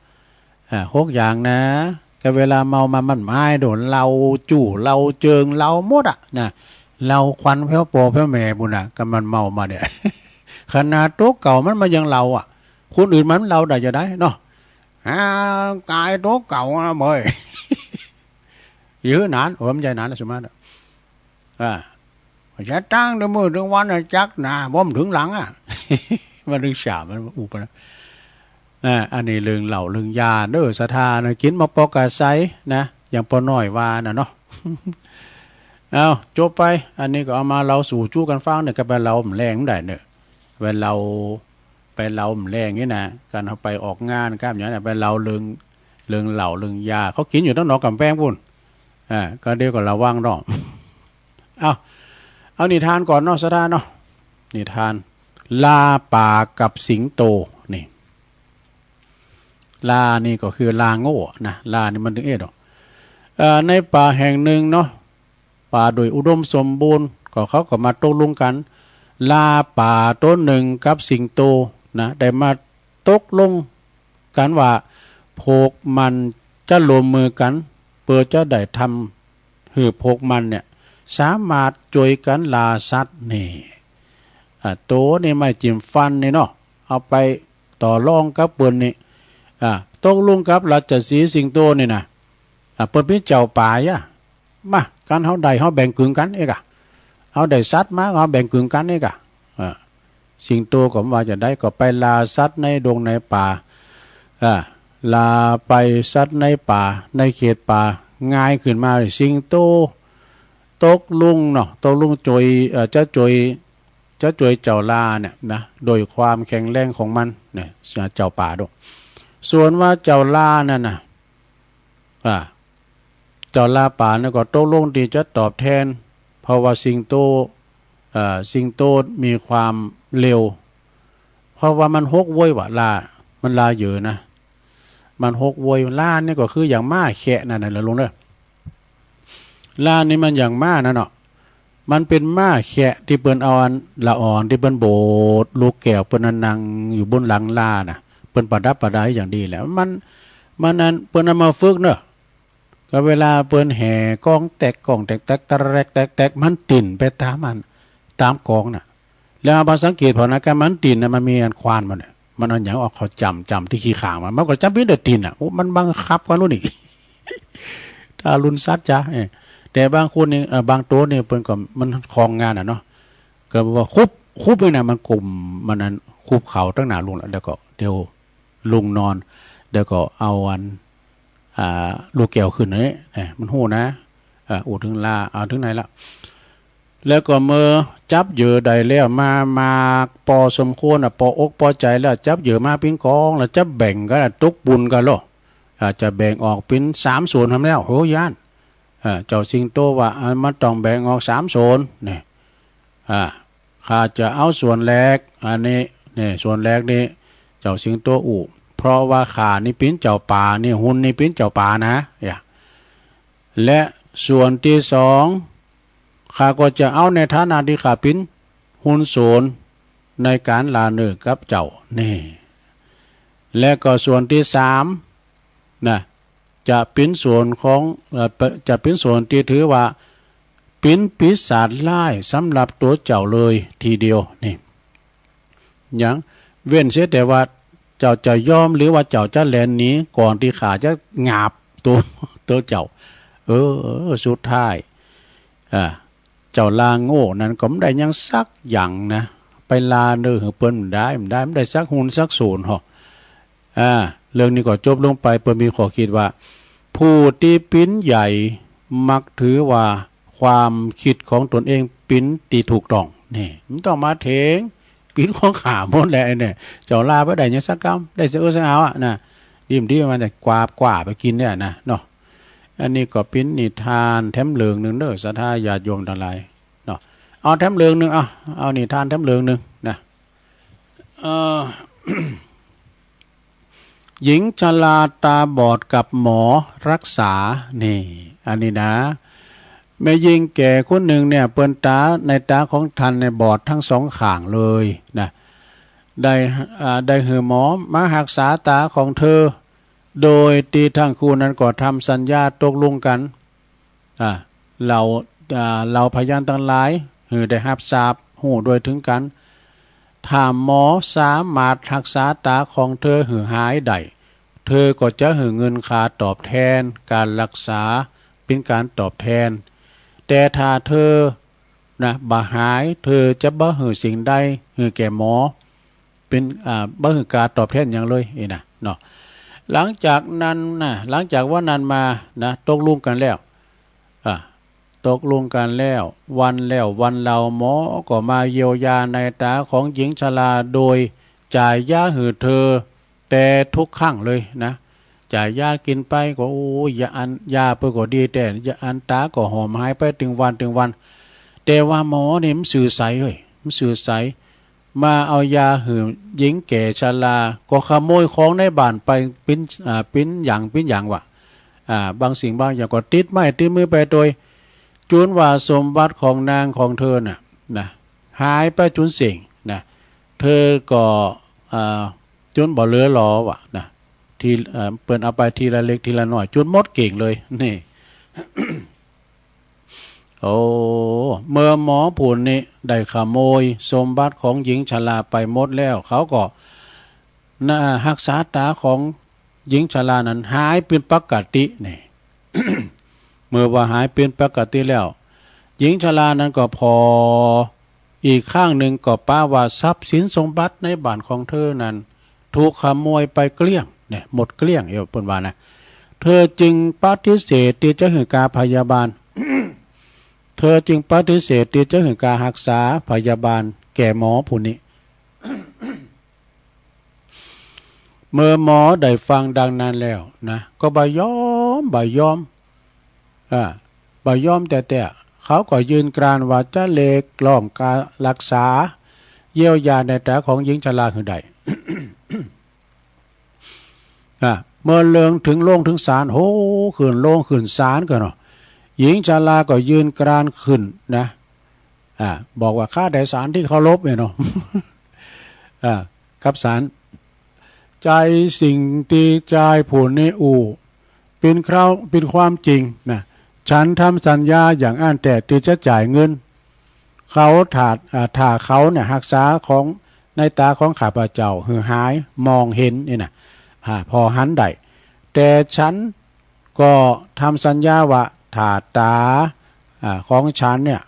Speaker 3: 6อย่างนะก็เวลาเมามามันไม้โดนเราจู่เราเจิงเราหมดนะเราควันแพ้วโปแพ้วแม่บุญก็มันเมามาเนี่ย ขนาดโต๊ะเก่ามันมายังเราคนอื่นมันเราได้จะได้เนาะกายโต๊ะเก่านะเมย ยื้อนานผมใจนานแล้วสมัยจะตั้งเดือนมือเดือนวันจักนะบ่มถึงหลังมันดึงฉาบมันอุปนะอันนี้เรื่องเหล่าเรื่องยาเด้อสถานกินมาปอกกาไซนะอย่างปอน้อยว่านะเนาะ เอาจบไปอันนี้ก็เอามาเราสู่จู้กันฟังเนี่ยก็ไปเราแรงได้เนี่ยไปเราแรงนี่นะการเอาไปออกงานกันอย่างนี้ไปเราเรื่องเหล่าเรื่องยาเขากินอยู่ตั้งนอกกำแพงพุ่นก็เดี๋ยวก็ระวังเนาะเอานิทานก่อนเนาะสถานเนาะนิทานลาป่ากับสิงโตนี่ลานี่ก็คือลาโง่นะลานี่มันถึงในป่าแห่งหนึ่งเนาะป่าโดยอุดมสมบูรณ์ก็เขาก็มาตกลงกันลาป่าต้นหนึ่งกับสิงโตนะได้มาตกลงกันว่าพวกมันจะรวมมือกันเพื่อจะได้ทำหือพวกมันเนี่ยสามารถช่วยกันลาสัตว์นี่โตนี่ไม่จิ้มฟันนี่เนาะเอาไปต่อรองกับเปิ้นนี่ตกลงกับราชสีห์สิงโตนี่นะเปิ้นเป็นเจ้าป่ามากันเฮาได้เฮาแบ่งครึ่งกันเอกเอาได้สัตว์มาเฮาแบ่งครึ่งกันเอกสิงโตก็ว่าจะได้ก็ไปลาสัตว์ในดงในป่าลาไปสัตว์ในป่าในเขตป่าง่ายขึ้นมาสิงโตตกลุงเนาะตกลุงจอยจะจอยเจ้าลาเนี่ยนะโดยความแข็งแรงของมันเนี่ยเจ้าป่าด้วยส่วนว่าเจ้าลานั่นน่ะเจ้าลาป่าเนี่ยก็ตกลงที่จะตอบแทนเพราะว่าสิงโตมีความเร็วเพราะว่ามันฮกโวยว่าลามันลาเยอะนะมันฮกโวยลานี่ก็คืออย่างม้าแขะนั่นแหละลงเด้อลานี่มันอย่างม้านั่นเนาะ มันเป็นม้าแขะที่เปิ้นเอาอันละอ่อนที่เปิ้นโบดลูกแก้วเปิ้นนั่งอยู่บนหลังลาน่ะเปิ้นประดับประดาอย่างดีแล้วมันนั้นเปิ้นเอามาฝึกเนอะก็เวลาเปิ้นแห่กองแตกกองแตกแตกตะแรกแตกมันติ่นไปตามมันตามกองน่ะแล้วมาสังเกตพอนะการมันติ่นน่ะมันมีอันควานมันมันเอาอย่างออกเขาจำที่ขี้ข่างมันก็จำเป็นแต่ติ่นอ่ะโอ้มันบังคับกันรู้นี่ ถ้ารุนซัดจ้ะแต่บางคนนี่บางโต๊ะนี่เปิ้นก็มันคลองงานอ่ะเนาะก็ว่าคุบไปน่ะมันกลุ่มมันนั้นคุบเข่าตั้งหน้าลุงแล้วก็เดี๋ยวลุงนอนเดี๋ยวก็เอาอันลูกแก้วขึ้นนี่มันหู้นะอูถึงลาเอาถึงไหนละแล้วก็เมื่อจับเหยื่อใดแล้วมาปอสมควรปออกปอใจแล้วจับเหยื่อมาเป็นกองแล้วจับแบ่งก็ตุกบุญกันหรอจะแบ่งออกเป็น3 ส่วนทำแล้วโหย่านเจ้าสิงโตว่ามันต้องแบ่งออก3 ส่วนนี่ข้าจะเอาส่วนแรกอันนี้นี่ส่วนแรกนี่เจ้าสิงโตเพราะว่าขานี่เป็นเจ้าป่านี่หุ่นนี่เป็นเจ้าป่านะและส่วนที่2ข้าก็จะเอาในฐานะที่ข้าเป็นหุ่นโสนในการลาเนื้อกับเจ้านี่และก็ส่วนที่3นะจะเป็นส่วนของจะเป็นส่วนที่ถือว่าเป็นปีศาจร้ายสำหรับตัวเจ้าเลยทีเดียวนี่อย่างเว้นเสียแต่ว่าเจ้าจะยอมหรือว่าเจ้าจะแลนหนีก่อนที่ขาจะงาบตัวเจ้าสุดท้ายเจ้าลาโง่นั้นก็ไม่ได้ยังสักอย่างนะไปลาเนื้อเปิ้นไม่ได้สักหุ่นสักศูนย์หรอกเรื่องนี้ก็จบลงไปเปิ้นมีข้อคิดว่าผู้ที่ปิ้นใหญ่มักถือว่าความคิดของตนเองปิ้นตีถูกต้องนี่มันต้องมาเถงปิ้นของขาหมดแหละเนี่ยเจ้าลาบ่ได้ยังสักกำได้เสือสักเอานะดิ่มที่มันกวาไปกินเนี่ยนะเนาะอันนี้ก็ปิ้นนิทานแถมเหลืองนึงเด้อศรัทธาญาติโยมทั้งหลายเนาะเอาแถมเหลืองนึงเอานิทานแถมเหลืองนึงนะหญิงชราตาบอดกับหมอรักษานี่อันนี้นะแม่หญิงแก่คนหนึ่งเนี่ยเปิ้นตาในตาของท่านในบอดทั้ง2 ข้างเลยนะได้หือหมอมารักษาตาของเธอโดยที่ทั้งคู่นั้นก็ทำสัญญาตกลงกันเราพยานทั้งหลายได้รับทราบหูโดยถึงกันถ้าหมอสามารถรักษาตาของเธอหายได้เธอก็จะให้เงินค่าตอบแทนการรักษาเป็นการตอบแทนแต่ถ้าเธอบ่หายเธอจะบ่ให้สิ่งใดให้แก่หมอเป็นบ่ให้การตอบแทนอย่างเลยนะเนาะหลังจากว่านั้นมาตกลงกันแล้ววันเราหมอก็มาเยียวยาในตาของหญิงชราโดยจ่ายยาให้เธอแต่ทุกครั้งเลยนะจ่ายยากินไปก็โอ้ยาเพื่อก็ดีแต่ยาอันตาก็หอมหายไปถึงวันแต่ว่าหมอเนี่ยมันสื่อใสมาเอายาให้หญิงแก่ชราก็ขโมยของในบ้านไปปิ้นอย่างว่ะบางสิ่งบางอย่างก็ติดไม้ติดมือไปโดยจนว่าสมบัติของนางของเธอนะหายไปจนเสิ่งนะเธอก็จนบ่เหลือหลอว่ะนะที่เปิ้นเอาไปทีละเล็กทีละน้อยจนหมดเก่งเลยนี่ โอ้เมื่อหมอผู้นี้ได้ขโมยสมบัติของหญิงชราไปหมดแล้วเขาก็รักษาตาของหญิงชรานั้นหายเป็นปกตินี่ เมื่อว่าหายเป็นปกติแล้วหญิงชรานั้นก็พออีกข้างหนึ่งก็ป้าว่าทรัพย์สินสมบัติในบ้านของเธอนั้นถูกขโมยไปเกลี้ยงเนี่ยหมดเกลี้ยงเปิ้นว่านะเธอจึงปฏิเสธที่จะให้การพยาบาล เธอจึงปฏิเสธที่จะให้การรักษาพยาบาลแก่หมอผู้นี้ เมื่อหมอได้ฟังดังนั้นแล้วนะก็บ่ยอมบ่ยอมแต่เขาก็ยืนกรานว่าจะเลกล่อมการรักษาเยียวยาในตาของหญิงชราคือใด เมื่อเลืองถึงโลงถึงศาลโหขึ้นโลงขึ้นศาลกันเนาะหญิงชราก็ยืนกรานขึ้นนะ บอกว่าข้าแต่ศาลที่เคารพเนี่ยเนาะ ครับศาลใจสิ่งที่ใจผู้นี้เป็นความจริงนะฉันทำสัญญาอย่างอันแต่ที่จะจ่ายเงินเขาถ้าเขาเนี่ยรักษาของในตาของข้าพเจ้าหือหายมองเห็นนี่นะพอหันได้แต่ฉันก็ทำสัญญาว่าถ้าตาของฉันเนี่ย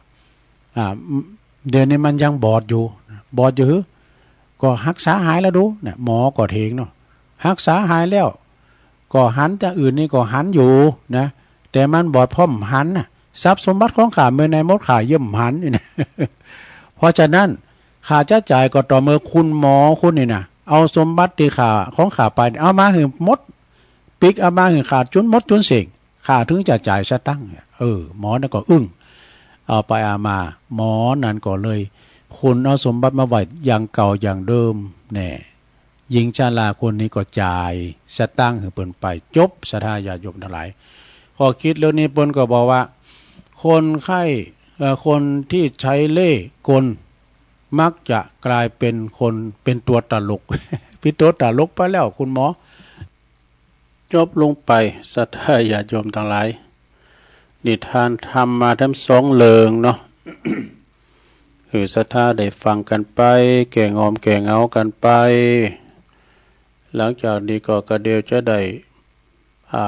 Speaker 3: เดี๋ยวนี้มันยังบอดอยู่ก็รักษาหายแล้วดูเนี่ยหมอก็เทงเนาะรักษาหายแล้วก็หันจากอื่นนี่ก็หันอยู่นะแต่มันบอดพร้อมหันนะทรัพย์สมบัติของข้าเมื่อในมดข้าเยี่ยมหันนี่นะ เพราะฉะนั้นข้าจะจ่ายก็ต่อเมื่อคุณหมอคุณนี่นะเอาสมบัติที่ข้าของข้าไปเอามาถึงมดปิกเอามาถึงขาดจุนมดจุนเสกข้าถึงจะจ่ายสตังค์หมอนั่นก็อึ้งเอาไปเอามาหมอนั่นก็เลยคุณเอาสมบัติมาไว้อย่างเก่าอย่างเดิมแน่หญิงชราคนนี้ก็จ่ายสตังค์ให้เปิ้นไปจบศรัทธาญาติโยมทั้งหลายพอคิดแล้วนี่เปิ้นก็บอกว่าคนไข้คนที่ใช้เล่ห์กลมักจะกลายเป็นคนเป็นตัวตลก เป็นตัวตลกไปแล้วคุณหมอจบลงไปศรัทธาญาติโยมทั้งหลายนิทานทำมาทั้งสองเลิงเนาะ คือศรัทธาได้ฟังกันไปแก่งอมแก่เงากันไปหลังจากนี้ก็กระเดียวจะได้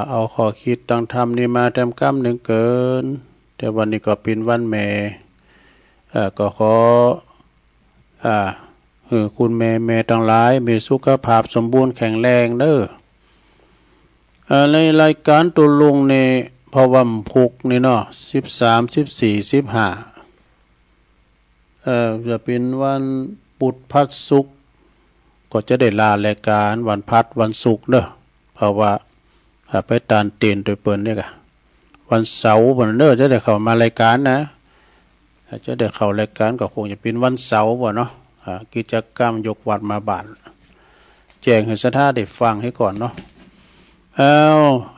Speaker 3: เอาข้อคิดตั้งธรรมนี่มาเต็มกำหนึ่งเกินแต่วันนี้ก็เป็นวันแม่ก็ขอคุณแม่ทั้งหลายมีสุขภาพสมบูรณ์แข็งแรงเด้อในรายการตุลุงในพวันพุกนี่เนาะ13 14 15จะเป็นวันพุธพัดศุกร์ก็จะได้ลารายการวันพัดวันศุกร์เด้อเพราะว่าไปตานเตียนโดยเปิ้นเนี่ยกะวันเสาร์วันเด้อจะได้เข้ามารายการนะจะได้เข้ารายการก็คงจะเป็นวันเสาร์บ่เนาะกิจกรรมยกวัดมาบาทแจ้งให้ศรัทธาได้ฟังให้ก่อนเนาะ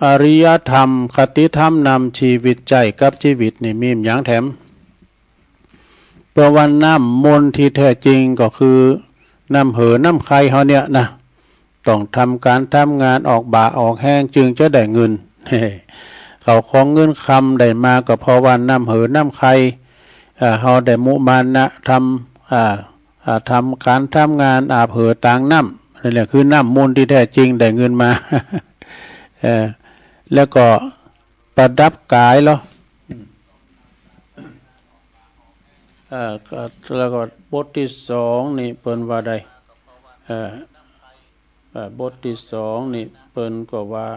Speaker 3: อริยธรรมคติธรรมนำชีวิตใจกับชีวิตนี่มีอย่างแถมเพื่อวันน้ำมนต์ที่แท้จริงก็คือน้ำน้ำไข่เขาเนี่ยนะต้องทำการทำงานออกบ่าออกแห้งจึงจะได้เงิน เขาของเงินคำได้มาก็เพราะวันน้ำน้ำไข่เขาได้มุมานะทำการทำงานอาบต่างน้ำนั่นแหละคือน้ำมนต์ที่แท้จริงได้เงินมา แล้วก็ประดับกายแล้วแล้วก็บทที่สองนี่เปิ้นว่าใดบทที่สองนี่เปิ้นก็ว่า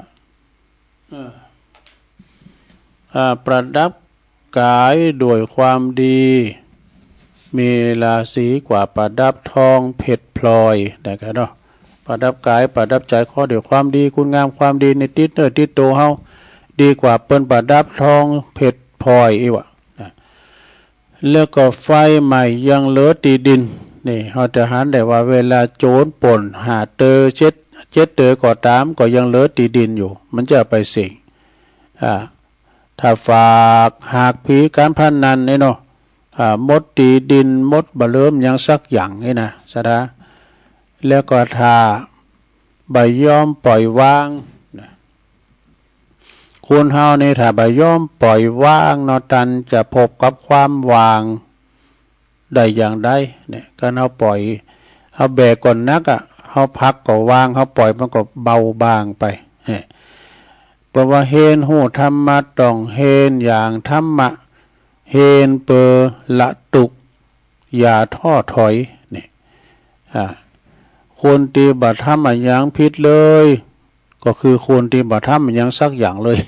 Speaker 3: ประดับกายด้วยความดีมีราศีกว่าประดับทองเพชรพลอยได้กันเนาะประดับกายประดับใจข้อเดียวความดีคุณงามความดีในติดติดตัวเฮาดีกว่าเปิ้นประดับทองเพชรพลอยอีกว่ะแล้วก็ไฟใหม่ยังเหลือตีดินนี่เฮาจะหันได้ว่าเวลาโจรป่นหาเจอเจ็ดก็ตามก็ยังเหลือตีดินอยู่มันจะไปสิ่งถ้าฝากหากผีการพนันนี่เนาะมดตีดินมดบะเริ่มยังสักอย่างนี่นะสะดาแล้วก็ถ้าใบย่อมปล่อยวางคุณเฮานี่ถ้าใบย่อมปล่อยวางนอตันจะพบกับความวางได้อย่างใดเนี่ยการเฮาปล่อยเฮาแบกก่อนนักเฮาพักก็วางเฮาปล่อยมันก็เบาบางไปเพราะว่าเฮนหูธรรมะต้องเฮนอย่างธรรมะเฮนเปอละตุกอย่าท้อถอยนี่คนตีบัตรธรรมอย่างผิดเลยก็คือคนตีบัตรธรรมอย่างสักอย่างเลย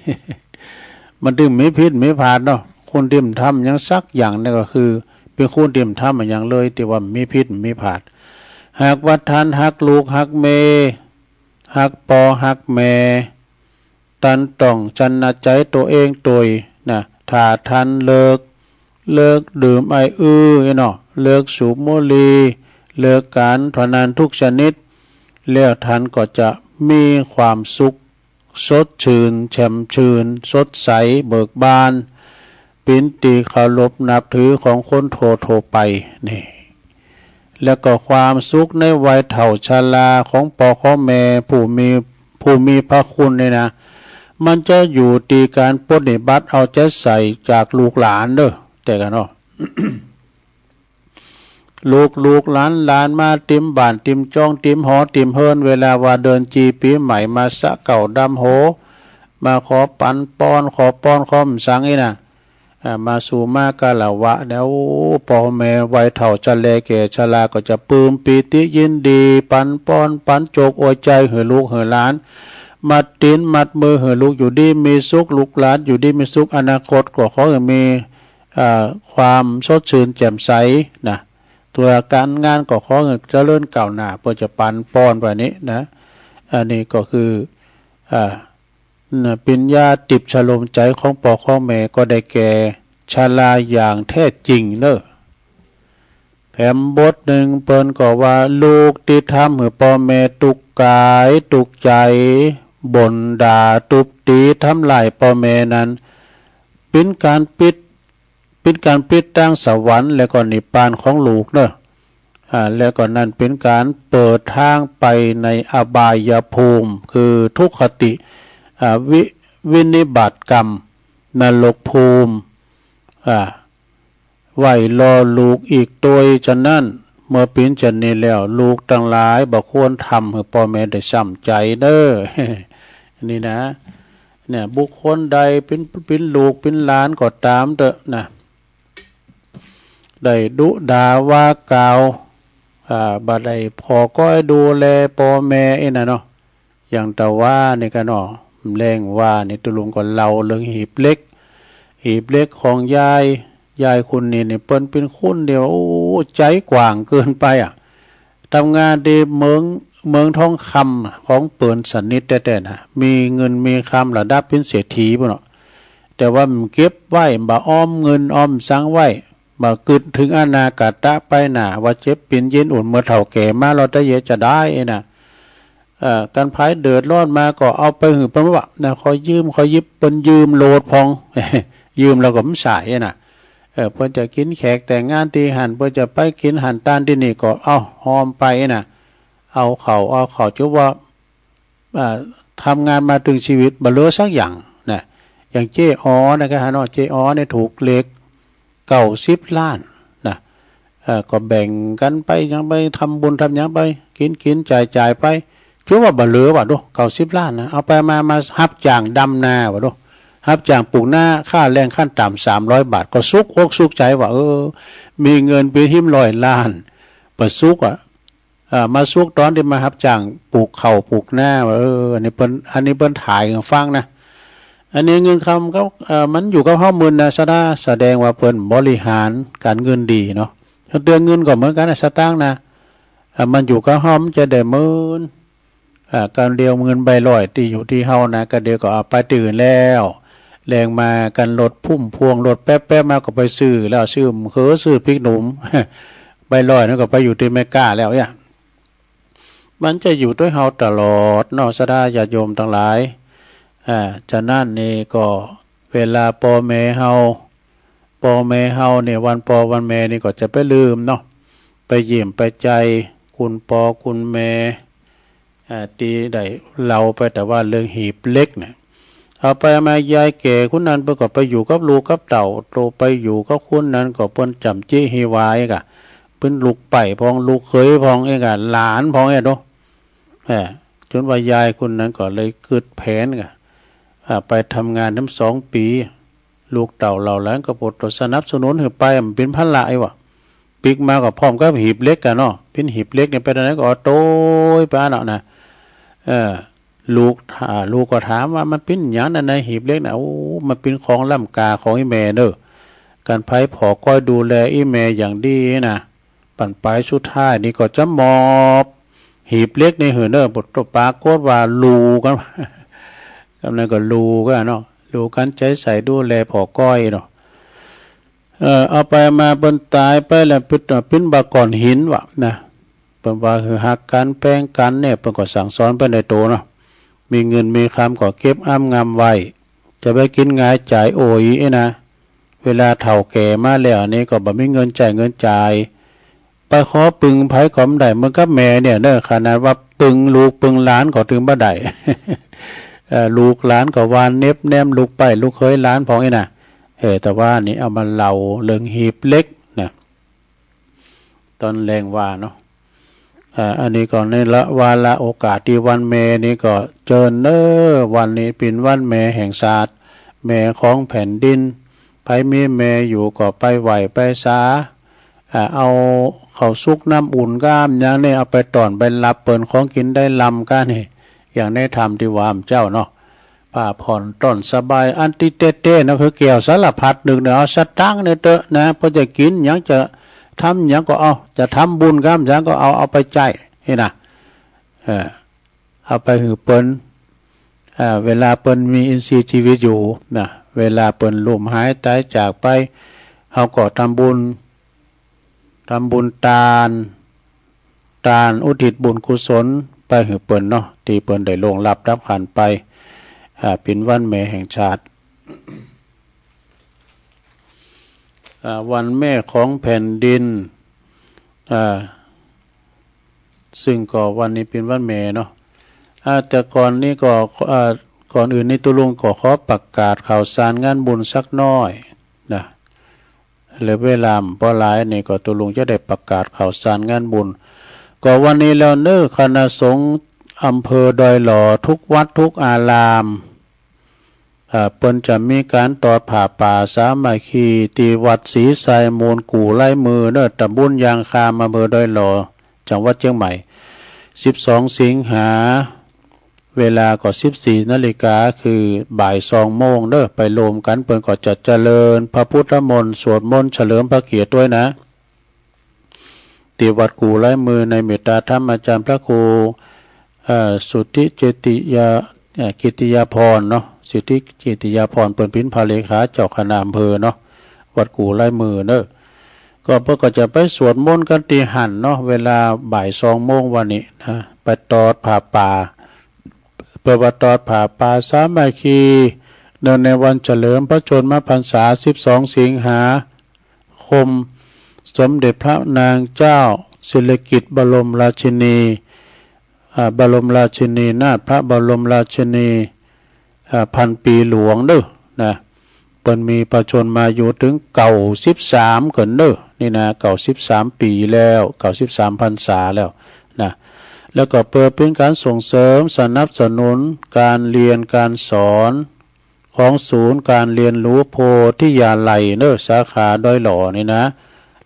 Speaker 3: มันถึงไม่ผิดไม่พลาดเนาะคนที่มันทำอย่างสักอย่างนี่ก็คือเป็นคนที่มันทำอย่างเลยที่ว่าไม่ผิดไม่พลาดหากว่าท่านหักลูกหักเมหักปอหักแม่ตันต้องชนะใจตัวเองตัวนะถ้าท่านเลิกดื่มไอเนาะเลิกสูบบุหรี่เลิกการพนันทุกชนิดแล้วท่านก็จะมีความสุขสดชื่นแช่มชื่นสดใสเบิกบาน เป็นตีเคารพนับถือของคนโทไปนี่แล้วก็ความสุขในวัยเฒ่าชราของพ่อของแม่ผู้มีพระคุณเนี่ยนะมันจะอยู่ตีการปฏิบัติเอาใจใส่จากลูกหลานเด้อแต่กันเนาะ ลูกหลานมาติมบ้านติมจ้องติมหอติมเฮินเวลาว่าเดินจีปีใหม่มาสะเก่าดำโหมาขอปันป้อนขอมสังนี่นะมาสู่มากาละวะแล้วพ่อแม่วัยเฒ่าจะแลแก่ชราก็จะปลื้มปีติยินดีปันป้อนปันโจกอวยใจเหือลูกเหือหลานมัดตีนมัดมือเหือลูกอยู่ดีมีสุขลูกหลานอยู่ดีมีสุขอนาคตก็ขอให้มีความสดชื่นแจ่มใสนะตัวการงานก็ขอให้เจริญก้าวหน้าเพื่อจะปันป้อนแบบนี้นะอันนี้ก็คือปัญญาติบฉลมใจของพ่อของแม่ก็ได้แก่ชราอย่างแท้จริงเนอะแถมบทหนึ่งเปิ้นก็ว่าลูกที่ทำให้พ่อแม่ตุกกายตุกใจบ่นด่าตุบตีทำลายพ่อแม่นั้นเป็นการปิดตั้งสวรรค์และก็นิพพานของลูกเนอะแล้วก็นั่นเป็นการเปิดทางไปในอบายภูมิคือทุกขติวินิบาตกรรมนรกภูมิไหวรอลูกอีกตัวฉะนั้นเมื่อปิ้นจันนี้แล้วลูกทั้งหลายบ่ควรทำให้พ่อแม่ได้ช้ำใจเด้อ นี่นะเนี่ยบุคคลใดเป็นลูกเป็นหลานก็ตามเถอะนะได้ดุด่าว่ากล่าวบ่ได้พอก็ดูแลพ่อแม่เนาะอย่างแต่ว่านี่ก็เนาะแรงว่านี่ตุลุงก็เล่าเรื่องหีบเล็กของยายคุณนี่เปิ้นเป็นคุณเดียวโอ้ใจกว้างเกินไปทำงานดีเมืองทองคำของเปิ้นสนิทแต่นะมีเงินมีคำระดับเป็นเศรษฐีบ่เนาะแต่ว่ามันเก็บไว้บ่อ้อมเงินอ้อมสังไว้บ่กึดถึงอนาคตไปหน้าว่าเจ็บเป็นเย็นอุ่นเมื่อเฒ่าแก่มาเราได้เยอะจะได้นะการพายเดือดร้อนมาก็เอาไปหือเปิ้นว่านะขอยิบเปิ้นยืมโลดพอง ยืมแล้วก็มันสายนะเพื่อจะกินแขกแต่งงานตีหันเพื่อจะไปกินหันต้านที่นี่ก็เอาหอมไปนะเอาเขาจุว่าทำงานมาถึงชีวิตบเหลือสักอย่างนะอย่างเจ้อ๋อนะครับฮะเนาะเจ้อ๋อเนี่ยถูกเล็ก90 ล้านนะก็แบ่งกันไปยังไปทำบุญทำยังไปกินจ่ายไปจุว่าบเหลือว่ะดู90 ล้านนะเอาไปมาฮับจ้างดำนาว่ะดูฮับจ้างปลูกหน้าค่าแรงขั้นต่ำ300 บาทก็สุกอกสุกใจว่ามีเงินไปทิ่ม100 ล้านประสุกมาสุกตอนที่มาฮับจ้างปลูกข้าวปลูกหน้าว่าอันนี้เปิ้นถ่ายให้ฟังนะอันนี้เงินคำก็มันอยู่กับเฮาหมื่นนะแสดงว่าเปิ้นบริหารการเงินดีเนาะเดือนเงินก็เหมือนกันนะสตางค์นะมันอยู่กับเฮามันจะได้หมื่นการเดียวเงินใบลอยที่อยู่ที่เฮานะก็เดียวก็เอาไปตื่นแล้วแรงมากันรถพุ่มพวงรถแป๊บมาก็ไปซื้อแล้วซื้อพริกหนุ่ม ใบลอยนั่นก็ไปอยู่ที่เมกาแล้วเนี่ยมันจะอยู่ด้วยเฮาตลอดเนาะสดาญาติโยมทั้งหลายจะนั่นนี่ก็เวลาพ่อแม่เฮาเนี่ยวันพ่อวันแม่นี่ก็จะไปลืมเนาะไปเยี่ยมไปใจคุณพ่อคุณแม่ตีได้เราไปแต่ว่าเรื่องหีบเล็กเนี่ยเอาไปมายายแก่คุณนั้นเพิ่นก็ไปอยู่กับลูกกับเต่าโตไปอยู่กับคุณนั้นก็เพิ่นจำจี้ฮีวายกะเพิ่นลูกไปพองลูกเคยพองเองอ่ะหลานพองเนาะจนว่ายายคุณนั้นก็เลยเกิดแผนกะไปทำงานทั้ง2 ปีลูกเต่าเราแล้วก็ปลดสนับสนุนให้ไปมันเป็นพันละไอ้วะปิกมาก็พร้อมกับหีบเล็กกันเนาะเป็นหีบเล็กเนี่ยไปตอนนั้นก็โตยไปเนาะนะลูกก็ถามว่ามันเป็นหยังนั่นในหีบเล็กนะโอ้มันเป็นของล้ำกาของอีแม่เด้อการไผผอก้อยดูแลอีแม่อย่างดีนะปั่นปลายสุดท้ายนี่ก็จะมอบหีบเล็กในเหือเด้อปดปากโคตรว่าลูกันกำลังก็ลูก็เนาะลูกันใจใส่ดูแลผอก้อยเนาะเอาไปมาบนตายไปแล้วเป็นบาก่อนหินวะนะเป็นว่าคือหักกันแป้งกันเนี่ยเป็นก็สั่งสอนไปในโตเนาะมีเงินมีคำก็เก็บอ้ำงำไว้จะไปกินงายจ่ายโอยนะ เวลาเฒ่าแก่มาแล้วนี่ก็บ่มีเงินจ่ายไปขอปึงไผก็บ่ได้เหมือนกับแม่เนี่ยเด้อขนาดว่าปึงลูกปึงหลานก็ถึงบ่ได้ ลูกหลานก็วานเน็บแนมลูกไปลูกเคยหลานพองนี่น่ะแต่ว่านี่เอามาเล่าเรื่องหีบเล็กนะตอนแรงว่าเนาะอันนี้ก่อนในละวาระโอกาสที่วันแม่นี่ก็เจิญวันนี้เป็นวันแม่แห่งชาติแม่ของแผ่นดินไปมีแม่อยู่ก็ไปไหวไปสาเอาข้าวสุกน้ำอุ่นก้ามอย่างนี้เอาไปตอนไปรับเปินของกินได้ลำกันนี่อย่างในธรรมที่วามเจ้าเนาะป่าผ่อนต้นสบายอันติเต้ๆนะคือเกี่ยวสารพัดหนึ่งเนาะเอาสตังค์เนี่ยเตอะนะพอจะกินยังจะทำยังก็เอาจะทำบุญก้ามยังก็เอาไปใจนี่นะเอาไปหือเปินเวลาเปินมีอินทรีย์ชีวิตอยู่นะเวลาเปินลุ่มหายตายจากไปเอาก็ทำบุญทานอุทิศบุญกุศลไปหือเปินเนาะที่เปินได้ลงรับขันไปเป็นวันแม่แห่งชาติวันแม่ของแผ่นดินซึ่งก็วันนี้เป็นวันแม่เนาะแต่ก่อนนี้ก็ก่อนอื่นในตุลุงก็ขอประกาศข่าวสารงานบุญสักน้อยนะเหลือเวลาพอหลายนี่ก็ตุลุงจะได้ประกาศข่าวสารงานบุญก็วันนี้แล้วคณะสงฆ์อำเภอดอยหล่อทุกวัดทุกอารามเปิ้นจะมีการตอดผ่าป่าสามัคคีที่วัดศรีไซมูลกู่ไล่มือตำบลยางคามอำเภอดอยหล่อจังหวัดเชียงใหม่12 สิงหาเวลาก็ 14 นาฬิกาคือบ่าย2 โมงไปรวมกันเปิ้นก็จะเจริญพระพุทธมนต์สวดมนต์เฉลิมพระเกียรติด้วยนะที่วัดกู่ไล่มือในเมตตาธรรมอาจารย์พระครูสุทธิเจติยากิติยาพรเนาะสิทธิกิติยาพรเปิ้นเป็นภาเลขาเจ้าคณะอำเภอเนาะวัดกู่ไล่มือก็เพิ่นก็จะไปสวดมนต์กันที่หันเนาะเวลาบ่าย2 โมงวันนี้นะไปตอดผ่าป่าเปิดวัดตอดผ่าป่าสามัคคีเนื่องในวันเฉลิมพระชนมพรรษา12 สิงหาคมสมเด็จพระนางเจ้าสิริกิติ์บรมราชินีนาถพระบรมราชินีพันปีหลวงนะเปิ้นมีประชนมาอยู่ถึง93กันนี่นะ93 ปีแล้ว93 พรรษาแล้วนะแล้วก็เปิดเป็นการส่งเสริมสนับสนุนการเรียนการสอนของศูนย์การเรียนรู้โพธิยาลัยสาขาดอยหล่อนี่นะ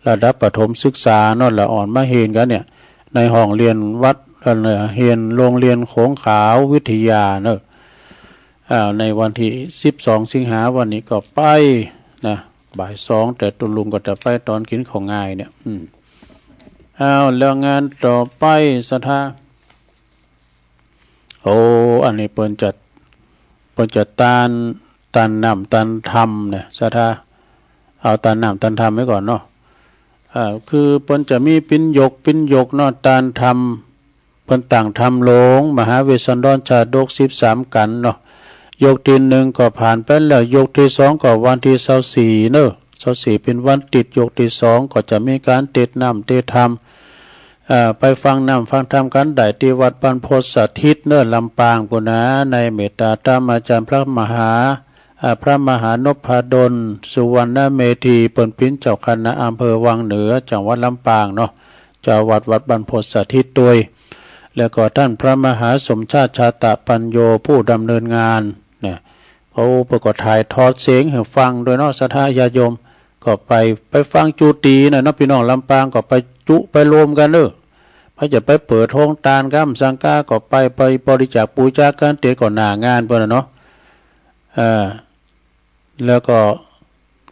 Speaker 3: ระดับประถมศึกษาละอ่อนมาเห็นกันเนี่ยในห้องเรียนวัดเรียนโรงเรียนโขงขาววิทยาในวันที่12 สิงหาวันนี้ก็ไปนะบ่าย 2แต่ตุลุงก็จะไปตอนกินของง่ายเนี่ยแล้วงานต่อไปสถาอันนี้เปิ้นจะตานน้ำตานธรรมเนี่ยสถาเอาตานน้ำตานธรรมไว้ก่อนเนาะคือเปิ้นจะมีปิ้นยกเนาะตานธรรมเปิ้นต่างธรรมหลงมหาเวสสันดรชาดก13 กันเนาะยกที่1ก็ผ่านไปแล้วยกที่2ก็วันที่24เป็นวันติดยกที่2ก็จะมีการติดน้ำติดธรรมไปฟังน้ำฟังธรรมกันได้ที่วัดบรรพตสถิตลำปางปุณาในเมตตาธรรมอาจารย์พระมหานพดลสุวรรณเมธีเปิ้นพินเจ้าคณะอำเภอวังเหนือจังหวัดลำปางเนาะเจ้าวัดบรรพตสถิตด้วยแล้วก็ท่านพระมหาสมชาติชาตปัญโยผู้ดำเนินงานเนี่ยเขาประกอบถ่ายทอดเสียงให้ฟังโดยเนาะศรัทธาญาโยมก็ไปฟังจุตีนะเนาะพี่น้องลำปางก็ไปจุไปรวมกันพระจะไปเปิดโรงทานกัมสังฆาก็ไปบริจาคปูชากันเตก่อนหน้างานเพิ่นเนาะแล้วก็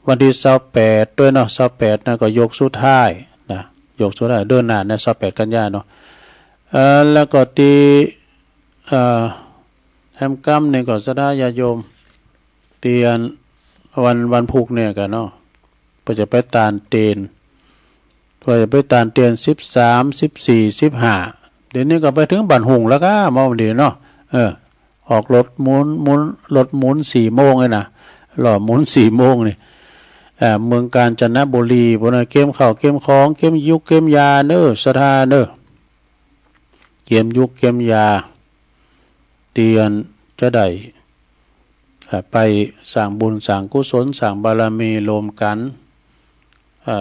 Speaker 3: วันที่28ด้วยเนาะ28นะก็ยกสุดท้ายนะยกสุดท้ายเดือนหน้านะ28 กันยายนเนาะแล้วก็ที่แฮมกัมเนี่ยก็ศรัทธาญาโยมเตียนวันพุกเนี่ยกันเนาะเพื่อจะไปตานเตียน13 14 15เดี๋ยวนี้ก็ไปถึงบ้านหุงแล้วก็มาดีเนาะออกรถหมุน4 โมงเลยนะหล่อหมุน4 โมงนี่ เมืองกาญจนบุรีพวกนั้นเก็มข้าวเก็มของเก็มยุกเก็มยาเนอสถาเนอเก็มยุกเก็มยาเตียนจะได้ไปสร้างบุญสร้างกุศลสร้างบารมีรวมกัน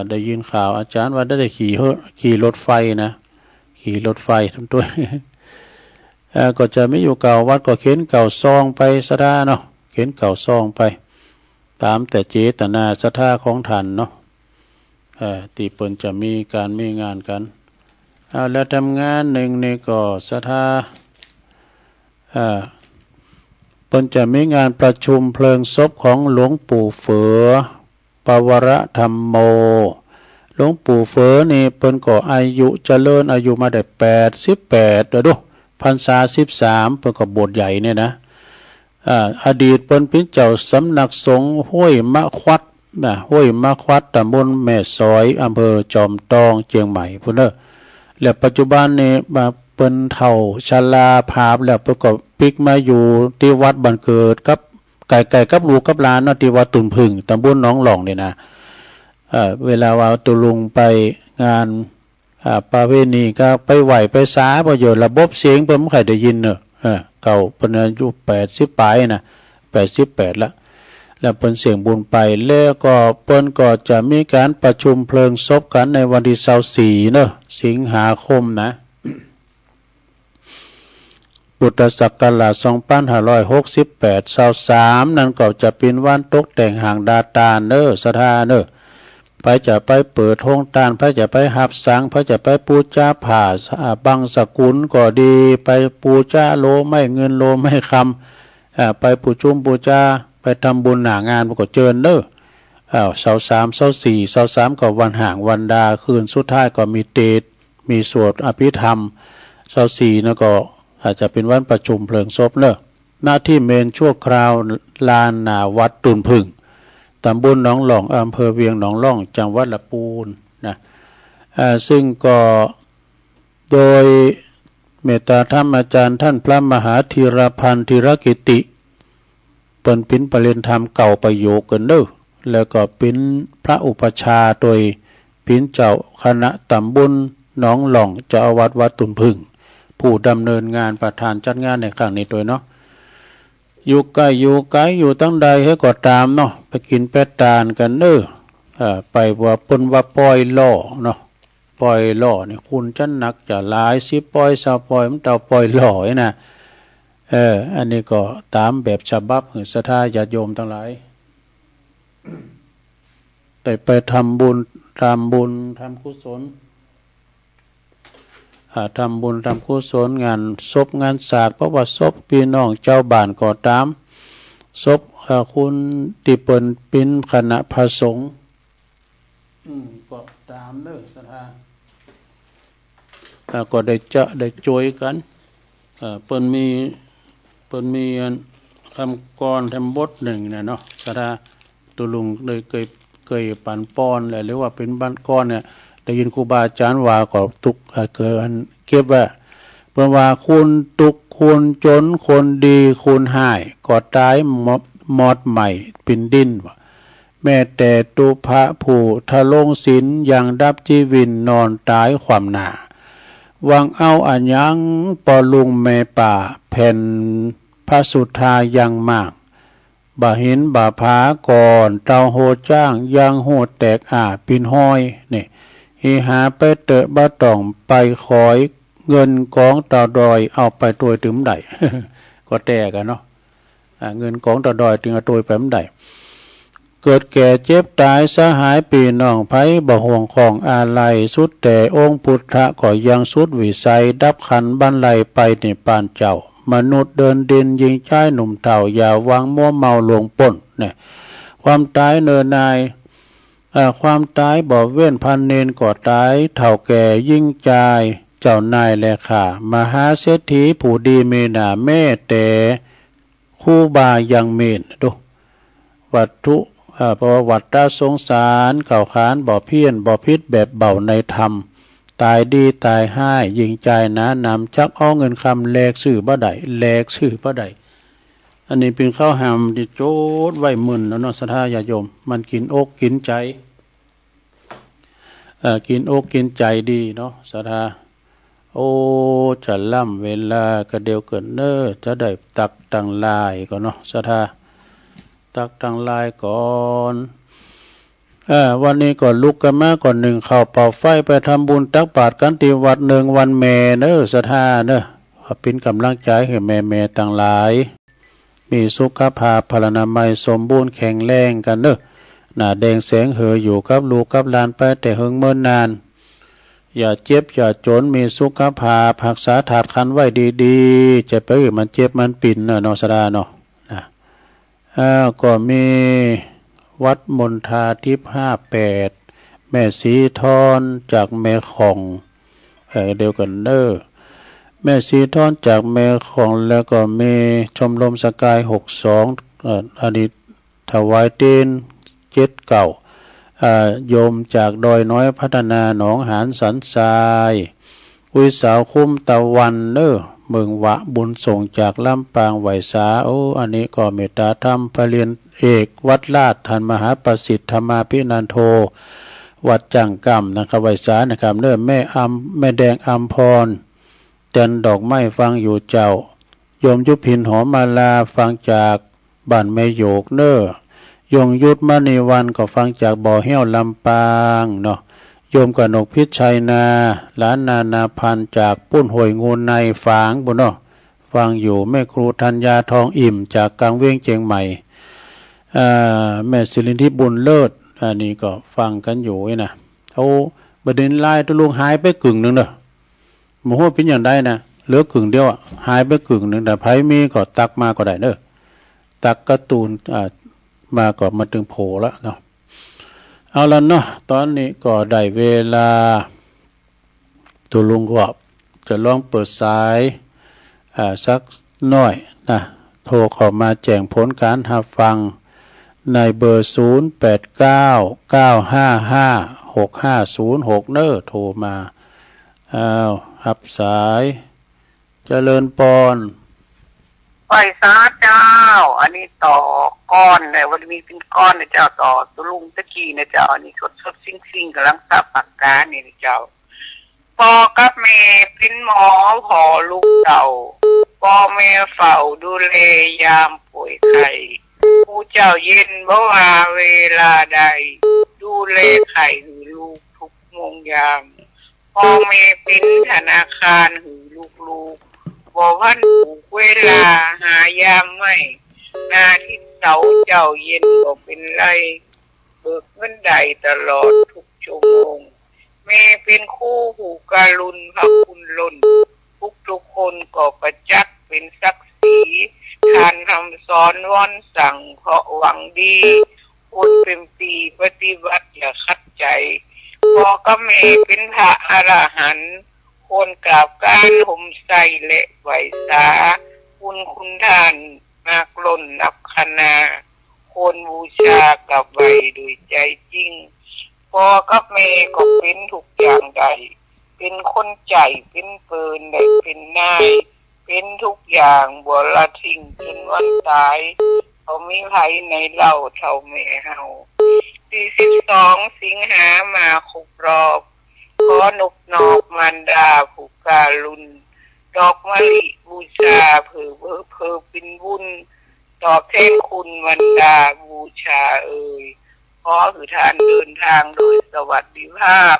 Speaker 3: ได้ยินข่าวอาจารย์ว่าได้ขี่รถไฟนะขี่รถไฟทำตัว ก็จะไม่อยู่เก่าวัดก็เข็นเก่าซองไปสถาเนาะเข็นเก่าซองไปตามแต่เจตนาศรัทธาของท่านเนาะตีเปิ่นจะมีการมีงานกันแล้วทำงานหนึ่งนี่ก็ศรัทธาเปิ่นจะมีงานประชุมเพลิงศพของหลวงปู่เฝอปวรธรรมโมหลวงปู่เฝอนี่เปิ่นก็อายุเจริญอายุมาได้88เด้อดูพรรษา13เปิ่นก็บวชใหญ่เนี่ยนะอดีตเป็นเจ้าสำนักสงฆ์ห้วยมะควัดห้วยมะควัดตำบลแม่สอยอำเภอจอมตองเชียงใหม่พุ่นเด้อและปัจจุบันนี้มาเป็นเฒ่าชราภาพแล้วประกอบปิกมาอยู่ที่วัดบ้านเกิดกับไก่กับลูกกับหลานเนาะที่วัดตุนพึ่งตำบลหนองหล่องนี่นะเวลาว่าตุลุงไปงานประเวณีก็ไปไหวไปสาบ่อยู่ระบบเสียงเพิ่นบ่ค่อยได้ยินเนาะเก่าเพิ่นอายุ80ปลายนะ88ละแล้วเพิ่นเสียงบุญไปแล้วก็เพิ่นก็จะมีการประชุมเพลิงศพกันในวันที่24เนาะสิงหาคมนะพุทธศักราช2568 23นั่นก็จะเป็นวันตกแต่งหางดาตาเน้อสถาเน้อพระจะไปเปิดห้องตานพระจะไปหับสังพระจะไปปูจาผ่าบังสกุลก็ดีไปปูจาโลไม่เงินโลไม่คำไปปูจุมปูจาไปทำบุญหนางานก็เจิญเด้อ23 24 23ก็วันห่างวันดาคืนสุดท้ายก็มีเตศมีสวดอภิธรรม24นั่นก็อาจจะเป็นวันประชุมเพลิงศพเนอะหน้าที่เมนชั่วคราวลานนาวัดตุนพึ่งตำบลหนองหล่องอำเภอเวียงหนองหล่องจังหวัดลำพูนนะซึ่งก็โดยเมตตาธรรมอาจารย์ท่านพระมหาธีรพันธ์ธีรกิติเปิ้นปิ้นประเรียนธรรมเก่าประโยคกันเด้อแล้วก็ปิ้นพระอุปชาโดยปิ้นเจ้าคณะตำบลหนองหล่องเจ้าอาวาสวัดตุนพึ่งผู้ดำเนินงานประธานจัดงานในครั้งนี้โดยเนาะอยู่ใกล้อยู่ไกลอยู่ตั้งใดให้ก็ตามเนาะไปกินแปดตานกันเด้อไปว่าปนว่าปล่อยล่อเนาะปล่อยล่อนี่คุณจันหนักจะหลาย10ปล่อย20ปล่อยมันเต่าปล่อยล่อนะอันนี้ก็ตามแบบฉบับศรัทธาญาติโยมทั้งหลายแต่ไปทำบุญทำกุศลทำบุญทำกุศลงานศพงานสากเพราะว่าศพพี่น้องเจ้าบ้านก็ตามศพคุณติเปิลปิ้นคณะพระสงฆ์ก็ตามเด้อศรัทธาก็ได้ช่วยกันเปิ้นมีคำกรทำบทหนึ่งนะเนาะศรัทธาตุลุงเลยเคยปั่นป้อนหรือว่าเป็นบ้านก้อนเนี่ยได้ยินครูบาอาจารย์ว่าก็ทุกเกิดเก็บว่าเพราะว่าคุณทุกคุณจนคนดีคุณหายก็ตายหมดใหม่ปินดินว่าแม้แต่ตุพระผู้ทะลงศีลยังดับชีวินนอนตายความหนาวังเอาอัญญังปอลุงแม่ป่าแผ่นพระสุธายังมากบ่หินบ่ผาก่อนเตาโหจ้างยังโหดแตกปินห้อยนี่ฮีหาไปเตะบ่ต้องไปคอยเงินของตาดอยเอาไปตัวถึงใด ก็แตกกันเนาะเงินของตาดอยถึงเอาตัวไปมใดเกิดแก่เจ็บตายสหายปีน้องไผบ่ห่วงของอาลัยสุดแต่องค์พุทธะก็ยังสุดวิสัยดับขันบรรลัยไปในปานเจ้ามนุษย์เดินดินยิงใจหนุ่มเฒ่าอย่าวางมัวเมาหลวงป่นเนี่ยความตายเนินนายความตายบ่เว้นพันเนนก็ตายเฒ่าแก่ยิ่งใจเจ้านายและข้ามหาเศรษฐีผู้ดีเมนาแม่แต่คู่บายังเมนดูวัตถุประวัติตาสงสารเก่าขานบ่เพี้ยนบ่พิษแบบเบาในธรรมตายดีตายห้ายยิงใจนะนำจักเอาเงินคำแลกซื้อบ่ได้แลกซื้อบ่ได้ อันนี้เป็นข้าวหามที่โจดไว้มึนแล้วเนาะศรัทธาญาติโยมมันกินอกกินใจกินอกกินใจดีเนาะศรัทธาโอ้จะล่ำเวลากระเดียวเกินเนอจะได้ตักตังลายก่อนเนาะศรัทธาตักตังลายก่อนวันนี้ก่อนลุกกันมาก่อนหนึ่งเข้าเป่าไฟไปทำบุญตักบาตรกันที่วัดหนึ่งวันแม่เนอศรัทธาเนอเป็นกำลังใจให้แม่ต่างหลายมีสุขภาพพลานามัยสมบูรณ์แข็งแรงกันเนอหน้าแดงแสงเหออยู่กับลูกกับหลานไปแต่เฮิงเมื่อนานอย่าเจ็บอย่าจนมีสุขภาพรักษาถาดคันไว้ดีๆจะไปมันเจ็บมันปิ่นเนาะศรัทธาเนาะก็มีวัดมณฑาทิพย์58แม่สีทอนจากแม่ของเดียวกันเนอแม่สีทอนจากแม่ของแล้วก็มีชมรมสกาย62อดีตถวายเต้น7 โยมจากดอยน้อยพัฒนาหนองหานสันทรายวิสาวคุ้มตะวันเนอเมืองวะบุญส่งจากลำปางไหวสาอันนี้ก็เมตตาธรรมพระเรียนเอกวัดลาดทันมหาประสิทธิ์ธรรมาภินันโทวัดจังกำนะครับไหวสานะครับเนอแม่แดงอัมพรเต็นดอกไม้ฟังอยู่เจ้าโยมยุพินหอมมาลาฟังจากบ้านแม่โยกเนอยงยุทธมณีวันก็ฟังจากบ่อเหี้ยวลำปางเนาะโยมกนกพิชัยนาล้านนาพันจากปุ้นหวยงูในฝางบุญเนาะฟังอยู่แม่ครูธัญญาทองอิ่มจากกลางเวียงเชียงใหม่แม่ศิรินทิบุญเลิศอันนี้ก็ฟังกันอยู่นะเอาประเด็นไล่ตัวลุงหายไปกึ่งหนึ่งเนาะหมู่เป็นอย่างได้นะเหลือกึ่งเดียวหายไปกึ่งหนึ่งแต่ไผมีก็ตักมาก็ได้เด้อตักการ์ตูนมาก็มาถึงโผล่แล้วเนาะเอาละเนาะตอนนี้ก็ได้เวลาตัวลุงก็จะลองเปิดสายสักหน่อยนะโทรเข้ามาแจ้งผลการรับฟังในเบอร์0899555656เนอโทรมารับสายเจริญปอน
Speaker 4: ไปซาเจ้าอันนี้ต่อก้อนเลยวันนี้เป็นก้อนนะเจ้าต่อตุลุงตะกี้นะเจ้าอันนี้สดซิ่งกำลังซับปากกาเนี่ยนะเจ้าพอกับแม่เป็นหมอพอลูกเต่าพ่อแม่เฝ้าดูแลยามป่วยไข้ผู้เจ้าเย็นบ่ว่าเวลาใดดูแลไข้หือลูกทุกโมงยามพ่อแม่เป็นธนาคารหือลูกบ่วันผูกเวลาหายามไม่นาที่เสาเจ้าเย็นบ่เป็นไรเบิกเงินใดตลอดทุกชั่วโมงแม่เป็นคู่หูการุณพระคุณล้นทุกคนก็ประจักษ์เป็นศักดิ์ศรีทานคำสอนวอนสั่งเพราะหวังดีคนเป็นปีปฏิบัติอย่าคัดใจพ่อกับแม่เป็นพระอรหันต์คนกราบการห่มใส่และไหวสาคุณท่านมากล้นนับคณาคนบูชากับไหวด้วยใจจริงพ่อกับแม่ก็เป็นทุกอย่างใดเป็นคนใจเป็นเปินและเป็นนายเป็นทุกอย่างบ่ละทิ้งจนวันตายเขามีไผในเล่าเท่าแม่เฮา42 สิงหามาครบรอบขอนบนอกมารดาผู้การุณดอกมะลิบูชาเพื่อเป็นบุญตอบแทนคุณมารดาบูชาขอคือท่านเดินทางโดยสวัสดิภาพ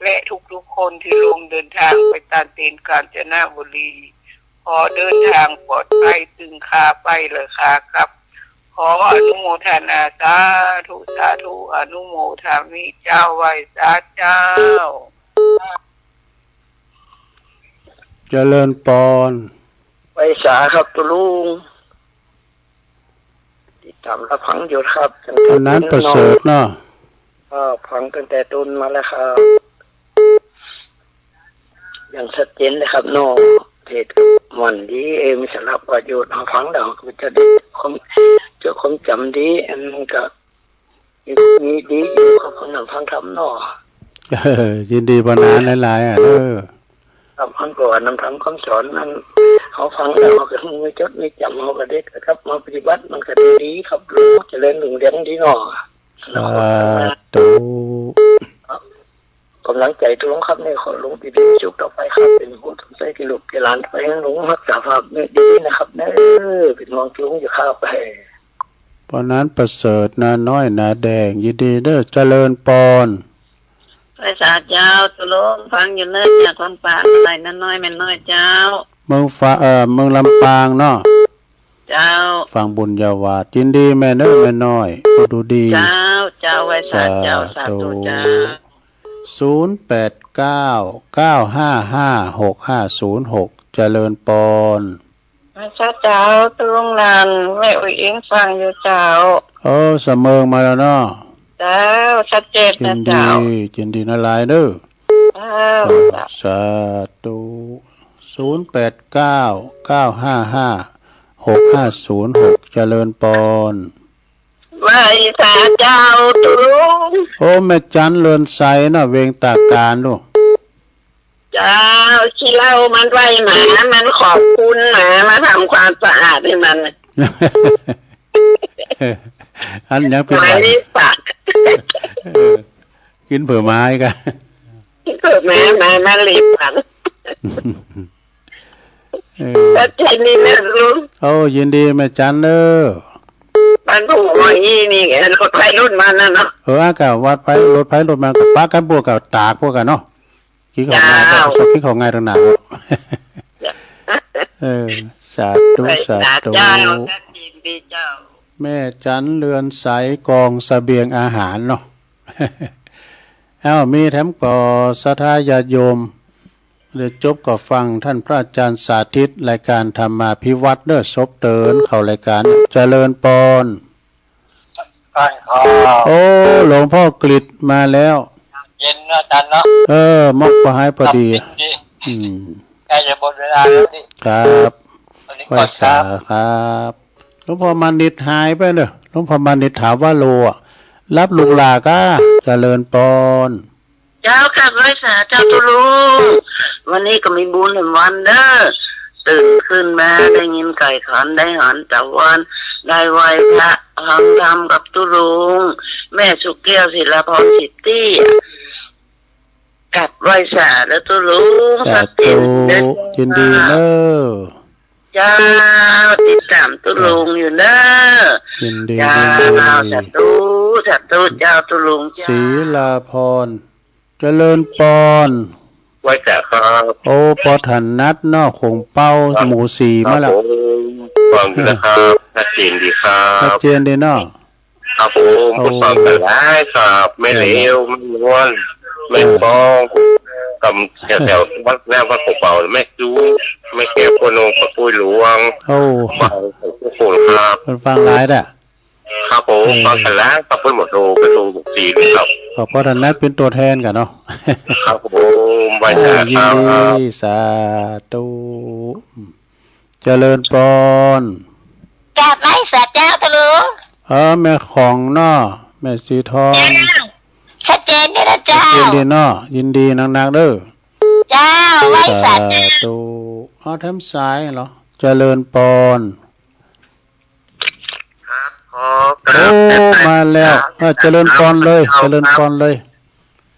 Speaker 4: และทุกคนที่ลงเดินทางไปตามเต็นกาญจนบุรีขอเดินทางปลอดภัยถึงขาไปเลยค่ะครับขออนุโมทนาสาธุอนุโมทามิเจ้าไว้สาเจ้า
Speaker 3: เจริญปอน
Speaker 4: ไว้สาครับตุลุงติดตามรับฟังอยู่ครับ
Speaker 3: อันนั้นประเสริฐเนาะ
Speaker 4: ฟังตั้งแต่ต้นมาแล้วครับอย่างชัดเจนเลยครับน้องเทศมันดีมีสาระประโยชน์ฟังแล้วก็จะได้ความจำดีอันนั้นก็มีดีอยู่ครับฟังธรรมเนาะ
Speaker 3: ยินดีบรรณาหลายๆครับ
Speaker 4: ฟังก่อนนำทำคำสอนนั้น
Speaker 5: เขาฟังแล้วเขาก็ไม่จดไม่จำเขาก็ได้ครับมาปฏิบัติมันก็ดีครับรู้เจริญรุ่งเรืองดีเนาะ
Speaker 3: สาธุ
Speaker 5: กำลังใจทุกครับในขอลงปีดีชุกต่อไปครับเป็นผู้ทำใจกิลุกกิลานไปให้ลงรักษาภาพดีนะครับเด้อเป็นมองลุงอยู่ข้าวไป
Speaker 3: เพราะนั้นประเสริฐนาน้อยนาแดงยินดีเด้อเจริญปอน
Speaker 6: พระสาเจ้าตุลงฟังอยู่เนิ่นจากคนป่าอะไรนั้นน้อยแม่น้อยเจ้า
Speaker 3: เมืองลำปางเนาะ
Speaker 6: เจ้า
Speaker 3: ฟังบุญญาวาสยินดีแม่เน้อแม่น้อยดูดี
Speaker 6: เจ้าไว้สาเจ้าสาธุเจ้า
Speaker 3: 0899555656เจริญปอน
Speaker 6: พระเจ้าตุลงนานแม่อุ้ยเองฟังอยู่เจ้า
Speaker 3: เสมอมาแล้วเนาะ
Speaker 6: เจ้าชัดเจนนะเจ้า
Speaker 3: ยินดีนะหลายเด้อสาธุ0899555656เจริญปอน
Speaker 6: ไหว้สาเจ้าตุลุง
Speaker 3: แม่จันเลือนใสเนาะเวงตาการลูก
Speaker 6: เจ้าขี้เล่ามันไหวหมามันขอบคุณหมามาทำความสะอาดให้มัน
Speaker 3: อันยังเป็น
Speaker 6: ไม้ปัก
Speaker 3: กินเผื่อไม้กัน
Speaker 6: เผื่อไม้รีบปักแล้วทีนี้นะลุง
Speaker 3: ยินดีแม่จันเด้อ
Speaker 6: มันถูกว่าอีนี่ไงรถไฟรุ่นมันนั่นเนาะ
Speaker 3: อากาศวัดไฟรถไฟรถมากับป้ากันพวกกับตากพวกกันเนาะคิดของง่ายคิดของง่ายต่างหากสาธุสาธุแม่จันเรือนใสกองเสบียงอาหารเนาะมีแถมก่อศรัทธาญาติโยมเดี๋ยวจบก็ฟังท่านพระอาจารย์สาธิตรายการธรรมาภิวัตรเด้อศพเตินเข้ารายการเจริญปอนหลวงพ่อกฤษมาแล้ว
Speaker 7: เย็นนะอาจารย์เนาะ
Speaker 3: มกประหายพอดี
Speaker 7: ใกล้จะหมดเวลาแล้วนี่
Speaker 3: ครับไหว้สาครับหลวงพ่อมานิดหายไปเด้อหลวงพ่อมานิดถามว่าโลรับลูกหลากะเจริญปอน
Speaker 6: เจ้าค่ะไหว้สาเจ้าตุลุงวันนี้ก็มีบุญหนึ่งวันเด้อตื่นขึ้นมาได้ยินไก่ขันได้หันตะวันได้ไหว้พระหังธรรมกับตุลุงแม่สุเกี้ยวศิลปรสิทธิ์กับไหว้สาแล้วตุลุง
Speaker 3: สาธุยินดีเด้อ
Speaker 6: เจ้าติดตามตุลุงอยู่เด้อ
Speaker 3: ยินดี
Speaker 6: เจ้าสาธุเจ้าตุลุง
Speaker 3: ศีลาพรเจริญปอน
Speaker 7: ไว้แต่ครับ
Speaker 3: ปอถันนัดนอกคงเป้าหมู่สี่มาแล้ว
Speaker 7: ฟังนะครับชัดเจนดีครับ
Speaker 3: ชัดเจนดีเนาะ
Speaker 7: ครับผมฟังกันได้ครับไม่เลวไม่ล้วนไม่ป้องกำแถววัดแรกวัดเป่าไม่จู้ไม่เก็บโคโนปะปุ้ยหลวงฟังทุกคนครับ
Speaker 3: ฟังร้ายด่ะ
Speaker 7: ครับผมฟังกันแล้วปะปุ้ยหมดโลกระตูบุกสีครับ
Speaker 3: พอถันนัดเป็นตัวแทนกันเนาะ
Speaker 7: ครับผมไว้แต่
Speaker 3: ยินดีสาธุเจริญปอน
Speaker 6: จับไม้สัตว์เจ้าตุลุง
Speaker 3: แม่ของเนาะแม่สีทอง
Speaker 6: ชัดเจนเลยนะเจ้า
Speaker 3: ยินดีเนาะยินดีนักๆเด้อ
Speaker 6: เจ้าไว้สัตว์
Speaker 3: ตูทำสายเหรอเจริญปอนมาแล้วเจริญปอนเลยเจริญปอนเลย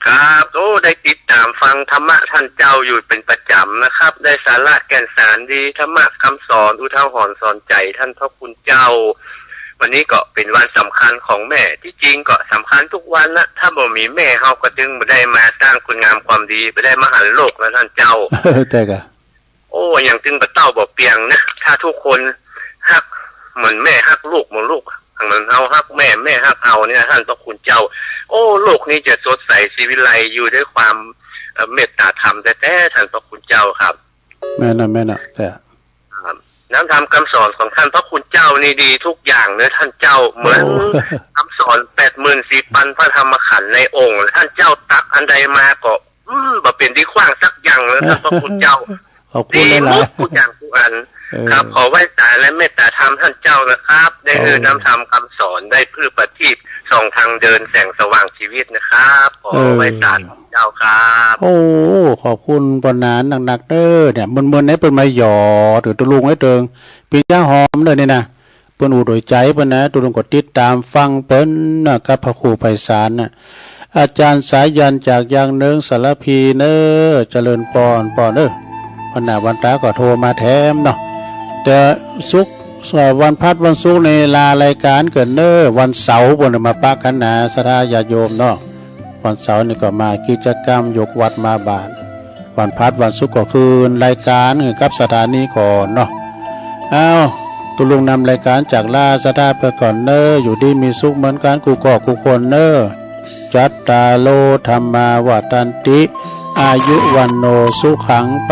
Speaker 7: ครับได้ติดตามฟังธรรมะท่านเจ้าอยู่เป็นประจำนะครับได้สาระแก่นสารดีธรรมะคำสอนอุทาหรณ์สอนใจท่านพระคุณเจ้าวันนี้ก็เป็นวันสำคัญของแม่ที่จริงก็สำคัญทุกวันนะถ้าบ่มีแม่เฮาก็จึงไม่ได้มาสร้างคุณงามความดีไม่ได้มาหันโลกนะท่านเจ้า
Speaker 3: แต่กะ
Speaker 7: อย่างจึงกระเต้าบ่เปียงนะถ้าทุกคนฮักเหมือนแม่ฮักลูกเหมือนลูกเหมือนเฮาฮักแม่ฮักเอาเนี่ยท่านพระคุณเจ้าโลกนี้จะสดใสชีวิไลอยู่ด้วยความเมตตาธรรมแต่ท่านพระคุณเจ้าครับ
Speaker 3: แม่น่ะแต่
Speaker 7: น้ำธรรมคำสอนของท่านพระคุณเจ้านี่ดีทุกอย่างเนื้อท่านเจ้าเหมือนคำสอน84,000พระธรรมขันธ์ในองค์ท่านเจ้าตักอันใดมาก็บ่เป็นที่ขว้างสักอย่างเลยท่านพระคุณเจ้า
Speaker 3: ขอบคุณหลาย
Speaker 7: ทุกอย่างทุ ทุกอันครับขอไหว้ศาลและเมตตาธรรมท่านเจ้านะครับ ได้นำธรรมคำสอนได้พืชประทีปส่องทางเดินแสงสว่างชีวิตนะครับขอไหว้ศาลเจ้าครับ
Speaker 3: โอ้ขอบคุณปนานหนักๆเด้อเนี่ยมันๆให้เปิ้นมาหยอดหรือตุลุงให้เติงปีย่าหอมเด้อนี่นะเปิ้นอู่โดยใจเปิ้นนะตุลุงก็ติดตามฟังเปิ้นนะกับพระครูไพศาลน่ะอาจารย์สายันจากยางเนิงสารพีเน้อเจริญปอนเด้อวันหน้าวันตาก็โทรมาแถมเนาะแต่ศุกร์วันพัดวันศุกร์ในลารายการเกิดเน้อวันเสาร์บนมาปะกันนะสราญาโยมเนาะวันเสาร์นี่ก็มากิจกรรมยกวัดมาบานวันพัดวันศุกร์ก็คืนรายการกับสถานีก่อนเนาะอ้าวตุลุงนำรายการจากลาสถาไปก่อนเน้ออยู่ดีมีสุขเหมือนกันกูก็กูคนเน้อจัตตาโลธรรมาวัฏันติอายุวันโนสุขัง